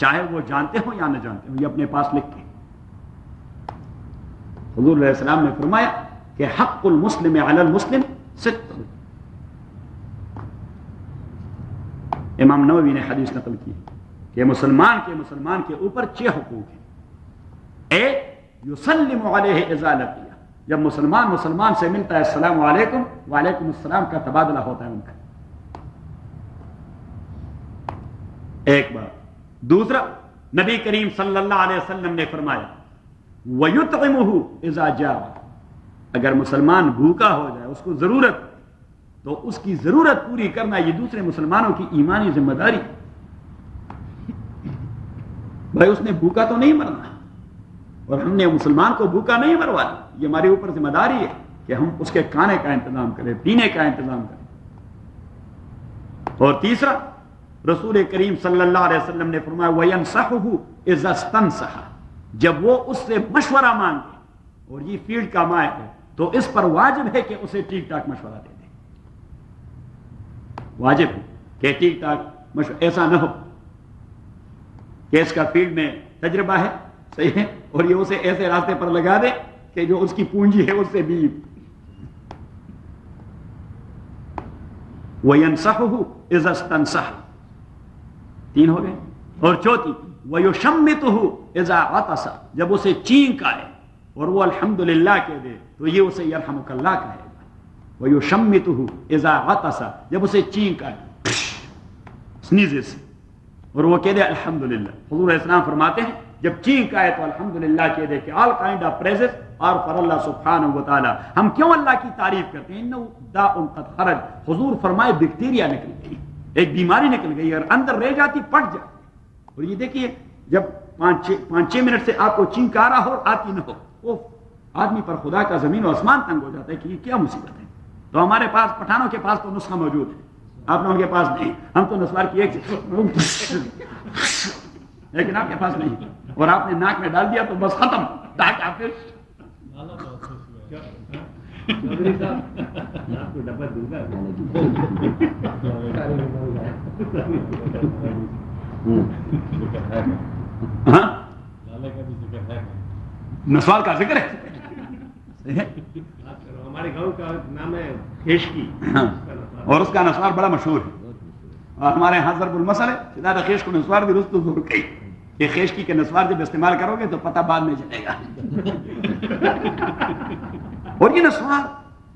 چاہے وہ جانتے ہوں یا نہ جانتے ہوں، یہ اپنے پاس لکھ کے، حضور علیہ السلام نے فرمایا کہ حق المسلم علی المسلم ست، امام نووی نے حدیث نقل کی کہ مسلمان کے اوپر 6 حقوق ہیں، ایک یسلم علیہ اذا لقیہ، جب مسلمان سے ملتا ہے السلام علیکم، وعلیکم السلام کا تبادلہ ہوتا ہے ان کا، ایک بار، دوسرا نبی کریم صلی اللہ علیہ وسلم نے فرمایا وَيُطْعِمُهُ اذا جاء، اگر مسلمان بھوکا ہو جائے، اس کو ضرورت، تو اس کی ضرورت پوری کرنا یہ دوسرے مسلمانوں کی ایمانی ذمہ داری۔ بھائی اس نے بھوکا تو نہیں مرنا، اور ہم نے مسلمان کو بھوکا نہیں مروانا، یہ ہمارے اوپر ذمہ داری ہے کہ ہم اس کے کھانے کا انتظام کریں، پینے کا انتظام کریں۔ اور تیسرا، رسول کریم صلی اللہ علیہ وسلم نے فرمایا وَيَنْصَحُهُ إِذَا اسْتَنْصَحَ، جب وہ اس سے مشورہ مانگے، اور یہ فیلڈ کا مائر ہے تو اس پر واجب ہے کہ اسے ٹھیک ٹھاک مشورہ دے دیں، واجب ہے کہ ٹھیک ٹھاک مشورہ، ایسا نہ ہو کہ اس کا فیلڈ میں تجربہ ہے، صحیح ہے، اور یہ اسے ایسے راستے پر لگا دے کہ جو اس کی پونجی ہے اس سے بھی۔ وَيَنْصَحُهُ إِذَا اسْتَنْصَحَ، 3 ہو گئے۔ اور چوتھی وَيُشَمِّتُهُ إِذَا عَطَسَ، جب اسے چینک آئے اور وہ الحمدللہ کہہ دے تو یہ اسے یرحمک اللہ کہے گا۔ وَيُشَمِّتُهُ إِذَا عَطَسَ، جب اسے چینک آئے، سنیزز، اور وہ کہہ دے الحمدللہ۔ حضور علیہ السلام فرماتے ہیں جب چینک آئے تو الحمدللہ کہہ دے کہ آل کائنڈ آف پریزز اور فار اللہ سبحانہ وتعالی۔ ہم کیوں اللہ کی تعریف کرتے ہیں؟ انہ داء قد خرج، حضور فرمائے بیکٹیریا نکل گئی، ایک بیماری نکل گئی، اور اندر رہ جاتی پٹ جاتی۔ اور یہ دیکھیے جب 5-6 منٹ سے آپ کو چینک آ رہا ہو اور آتی نہ ہو، وہ آدمی پر خدا کا زمین و آسمان تنگ ہو جاتا ہے کہ یہ کیا مصیبت ہے۔ تو ہمارے پاس پٹھانوں کے پاس تو نسخہ موجود ہے، آپ لوگوں کے پاس نہیں، ہم تو نسوار کی ایک لیکن آپ کے پاس نہیں، اور آپ نے ناک میں ڈال دیا تو بس ختم، ڈاک آپ پھر آپ کو ڈبہ دوں گا۔ نسوار کا ذکر ہے، ہمارے گاؤں کا نام ہے خیشکی، اور اس کا نسوار بڑا مشہور ہے، اور ہمارے یہاں ضرب المثل ہے سدھا خیش کو نسوار بھی رست ضرور کہی کہ خیشکی کے نسوار جب استعمال کرو گے تو پتہ بعد میں چلے گا۔ اور یہ نسوار،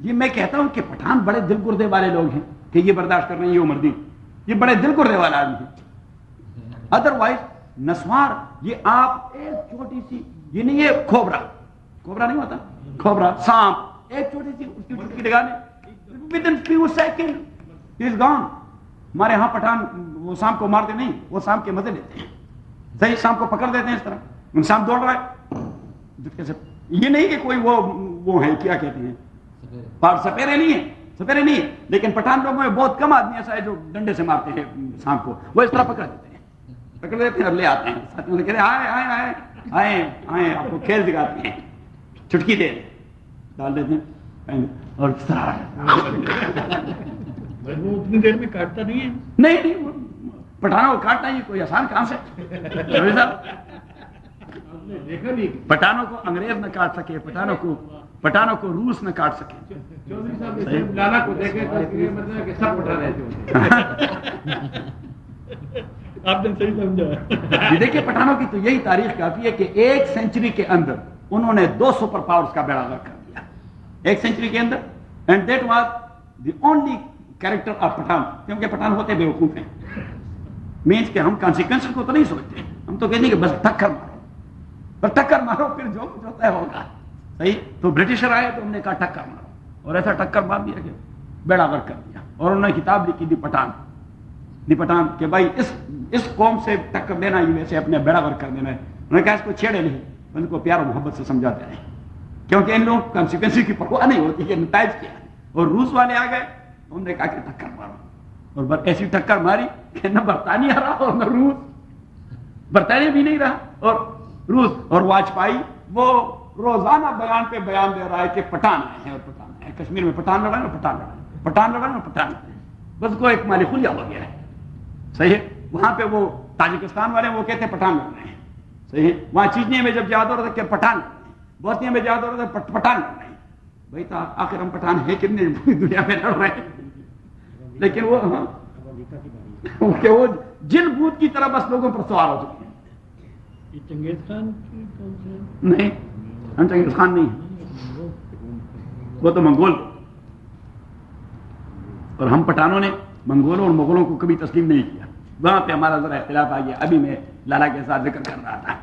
یہ میں کہتا ہوں کہ پٹھان بڑے دل گردے والے لوگ ہیں کہ یہ برداشت کر رہے ہیں، یہ عمر دین، یہ بڑے دل گردے والا آدمی ہے۔ ادروائز نسوار یہ آپ ایک چھوٹی سی، یہ نہیں ہے کھوبرا نہیں ہوتا، کھوبرا سانپ، ایک چھوٹی سی اس کی ٹکی لگانے within few second is gone. ہمارے ہاں پٹھان وہ سانپ کو مارتے نہیں، وہ سانپ کے مزے لیتے ہیں، صحیح، سانپ کو پکڑ دیتے ہیں اس طرح، سانپ دوڑ رہا ہے جھٹکے سے، یہ نہیں کہ کوئی وہ ہے کیا کہتے ہیں، سپیرے نہیں ہے، سپیرے نہیں ہے، لیکن پٹھان لوگوں میں بہت کم آدمی ایسا ہے جو ڈنڈے سے مارتے ہیں سانپ کو، وہ اس طرح پکڑ دیتے ہیں اور لے آتے ہیں، ساتھیوں سے کہتے ہیں آئے آئے آئے آئے آئے، آپ کو کھیل دکھاتے ہیں، چٹکی دے ڈال دیتے ہیں اور اس طرح وہ اتنی دیر میں کاٹتا نہیں ہے؟ نہیں، پٹھانوں کو کاٹنا یہ کوئی آسان کام سے، دیکھا نہیں، پٹھانوں کو انگریز نہ کاٹ سکے، پٹھانوں کو روس نہ کاٹ سکے۔ چودھری صاحب لالا کو دیکھے تو یہ مطلب ہے کہ سب اٹھا رہے تھے۔ آپ نے صحیح سمجھا۔ یہ دیکھیے پٹھانوں کی تو یہی تاریخ کافی ہے کہ 1 سینچری کے اندر انہوں نے 2 سپر پاورز کا بیڑا غرق کر دیا، 1 سینچری کے اندر، and that was the only character of Pathan, کیونکہ پٹھان ہوتے بیوقوف ہیں، مینس کہ ہم کانسیکوینس کو تو نہیں سوچتے، ہم تو کہتے ہیں کہ بس ٹکر مارو، بس ٹکر مارو، پھر جو کچھ ہوتا ہے ہوگا، صحیح۔ تو برٹشر آئے تو ہم نے کہا ٹکر مارو، اور ایسا ٹکر مار دیا کہ بیڑا غرق کر دیا، اور انہوں نے کتاب لکھی دی پٹھان کہ بھائی اس قوم سے ٹکر دینا یہ ویسے اپنے بیڑا غرق کر دینا ہے۔ انہوں نے کہا اس کو چھیڑے نہیں، ان کو پیار و محبت سے سمجھاتے ہیں، کیونکہ ان لوگوں کو کانسیکوینس کی پرواہ نہیں ہوتی کہ نتائج کیا ہے۔ اور روس والے آ گئے، انہوں نے کہا کہ ٹکر مارو، اور ایسی ٹکر ماری کہ نہ برطانیہ رہا اور نہ روس، برطانیہ بھی نہیں رہا اور روس۔ اور واجپائی وہ روزانہ بیان پہ بیان دے رہا ہے کہ پٹھان آئے ہیں اور پٹھان آئے ہیں، کشمیر میں پٹھان لڑائیں اور پٹھان لڑائیں، پٹھان لڑائیں اور پٹھان لڑائیں، بس کو ایک مالی خلیہ ہو گیا ہے، صحیح ہے۔ وہاں پہ وہ تاجکستان والے وہ کہتے ہیں پٹھان لڑ رہے ہیں، صحیح ہے۔ وہاں چیچنیا میں جب یاد ہو رہا تھا کہ پٹھان لڑ رہے ہیں، بوسنیا میں یاد ہو رہا تھا پٹھان لڑ رہے ہیں، بھائی تو آخر ہم پٹھان ہیں کتنے پوری دنیا میں لڑ رہے ہیں، لیکن وہ کہ وہ جن بھوت کی طرح بس لوگوں پر سوار ہو چکے ہیں۔ یہ چنگیز خان کی کون سے؟ نہیں، ہم چنگیز خان نہیں ہیں، وہ تو منگول، اور ہم پٹھانوں نے منگولوں اور مغلوں کو کبھی تسلیم نہیں کیا، وہاں پہ ہمارا ذرا اختلاف آ گیا۔ ابھی میں لالا کے ساتھ ذکر کر رہا تھا،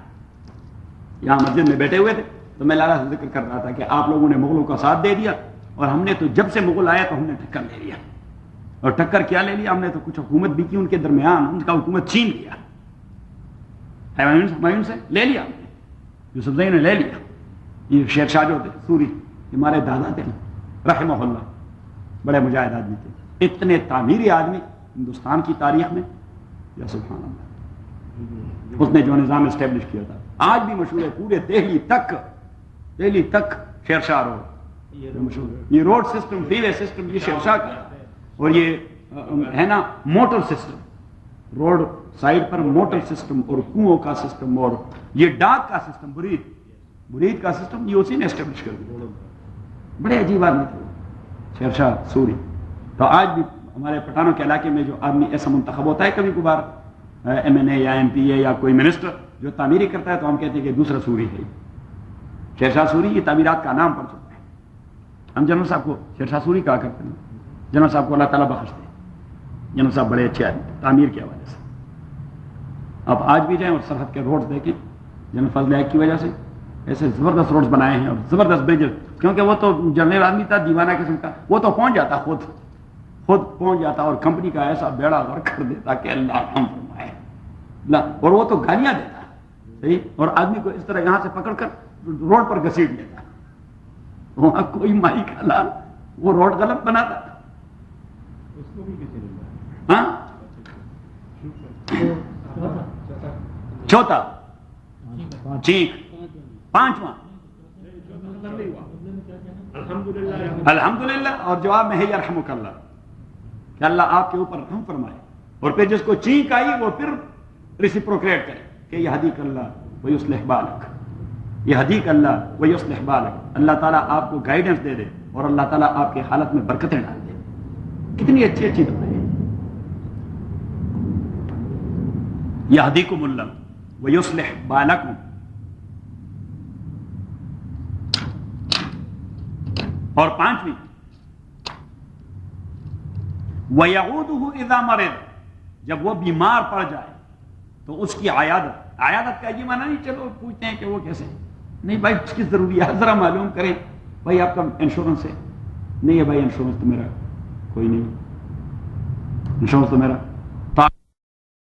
یہاں مسجد میں بیٹھے ہوئے تھے تو میں لالا سے ذکر کر رہا تھا کہ آپ لوگوں نے مغلوں کا ساتھ دے دیا اور ہم نے تو جب سے مغل آیا تو ہم نے ٹکر لے لیا. اور ٹکر کیا لے لیا؟ ہم نے تو کچھ حکومت بھی کی ان کے درمیان، ان کا حکومت چھین لیا، ہمایوں سے لے لیا، یوسف زئی نے لے لیا. یہ شیر شاہ جو تھے سوری، ہمارے دادا تھے رحمہ اللہ، بڑے مجاہد آدمی تھے. اتنے تعمیری آدمی ہندوستان کی تاریخ میں، یا سبحان اللہ، اس نے جو نظام اسٹیبلش کیا تھا آج بھی مشہور ہے. پورے دہلی تک شیر شاہ روڈ مشہور. یہ روڈ سسٹم، فری وے سسٹم یہ شیر شاہ کا، اور یہ ہے نا موٹر سسٹم، روڈ سائڈ پر موٹر سسٹم اور کنووں کا سسٹم، اور یہ ڈاک کا سسٹم، برید کا سسٹم، یہ اسی نے اسٹیبلش کر دیا. بڑے عجیب آدمی تھے شیر شاہ سوری. تو آج بھی ہمارے پٹھانوں کے علاقے میں جو آدمی ایسا منتخب ہوتا ہے کبھی کبھار، ایم این اے یا ایم پی اے یا کوئی منسٹر جو تعمیری کرتا ہے، تو ہم کہتے ہیں کہ دوسرا سوری ہے. شیر شاہ سوری یہ تعمیرات کا نام پڑ چکا ہے. ہم جنرل صاحب کو شیر شاہ سوری کہا کرتے ہیں. جنرل صاحب کو اللہ تعالیٰ بخش دے، جنرل صاحب بڑے اچھے آدمی تعمیر کے حوالے سے. آپ آج بھی جائیں اور سرحد کے روڈز دیکھیں، جنرل فضل حق کی وجہ سے ایسے زبردست روڈز بنائے ہیں اور زبردست بریجز. کیونکہ وہ تو جنرل آدمی تھا، دیوانہ قسم کا، وہ تو پہنچ جاتا، خود پہنچ جاتا اور کمپنی کا ایسا بیڑا غرق کر دیتا کہ اللہ رحم فرمائے. اور وہ تو گالیاں دیتا، صحیح، اور آدمی کو اس طرح یہاں سے پکڑ کر روڈ پر گھسیٹ لیتا. وہاں کوئی مائی کا لال، وہ روڈ غلط بناتا. اس کو بھی کسی نے ہاں چوتھا ٹھیک، پانچواں الحمدللہ، اور جواب میں ہے یرحمک اللہ، کہ اللہ آپ کے اوپر رحم فرمائے. اور پھر جس کو چینک آئی وہ پھر ریسیپروکیٹ کرے کہ یہدیک اللہ ویصلح بالک، یہدیک اللہ ویصلح بالک. اللہ تعالیٰ آپ کو گائیڈنس دے دے اور اللہ تعالیٰ آپ کے حالت میں برکتیں ڈال دے. کتنی اچھی دعائیں ہیں. یہدیکم اللہ ویصلح بالکم. اور پانچویں وَيَعُودُهُ إِذَا مَرِضَ، جب وہ بیمار پڑ جائے تو اس کی عیادت کا یہ معنی نہیں چلو پوچھتے ہیں کہ وہ کیسے، نہیں بھائی اس کی ضروریات ذرا معلوم کریں. بھائی آپ کا انشورنس ہے؟ نہیں ہے بھائی انشورنس تو میرا کوئی نہیں، انشورنس تو میرا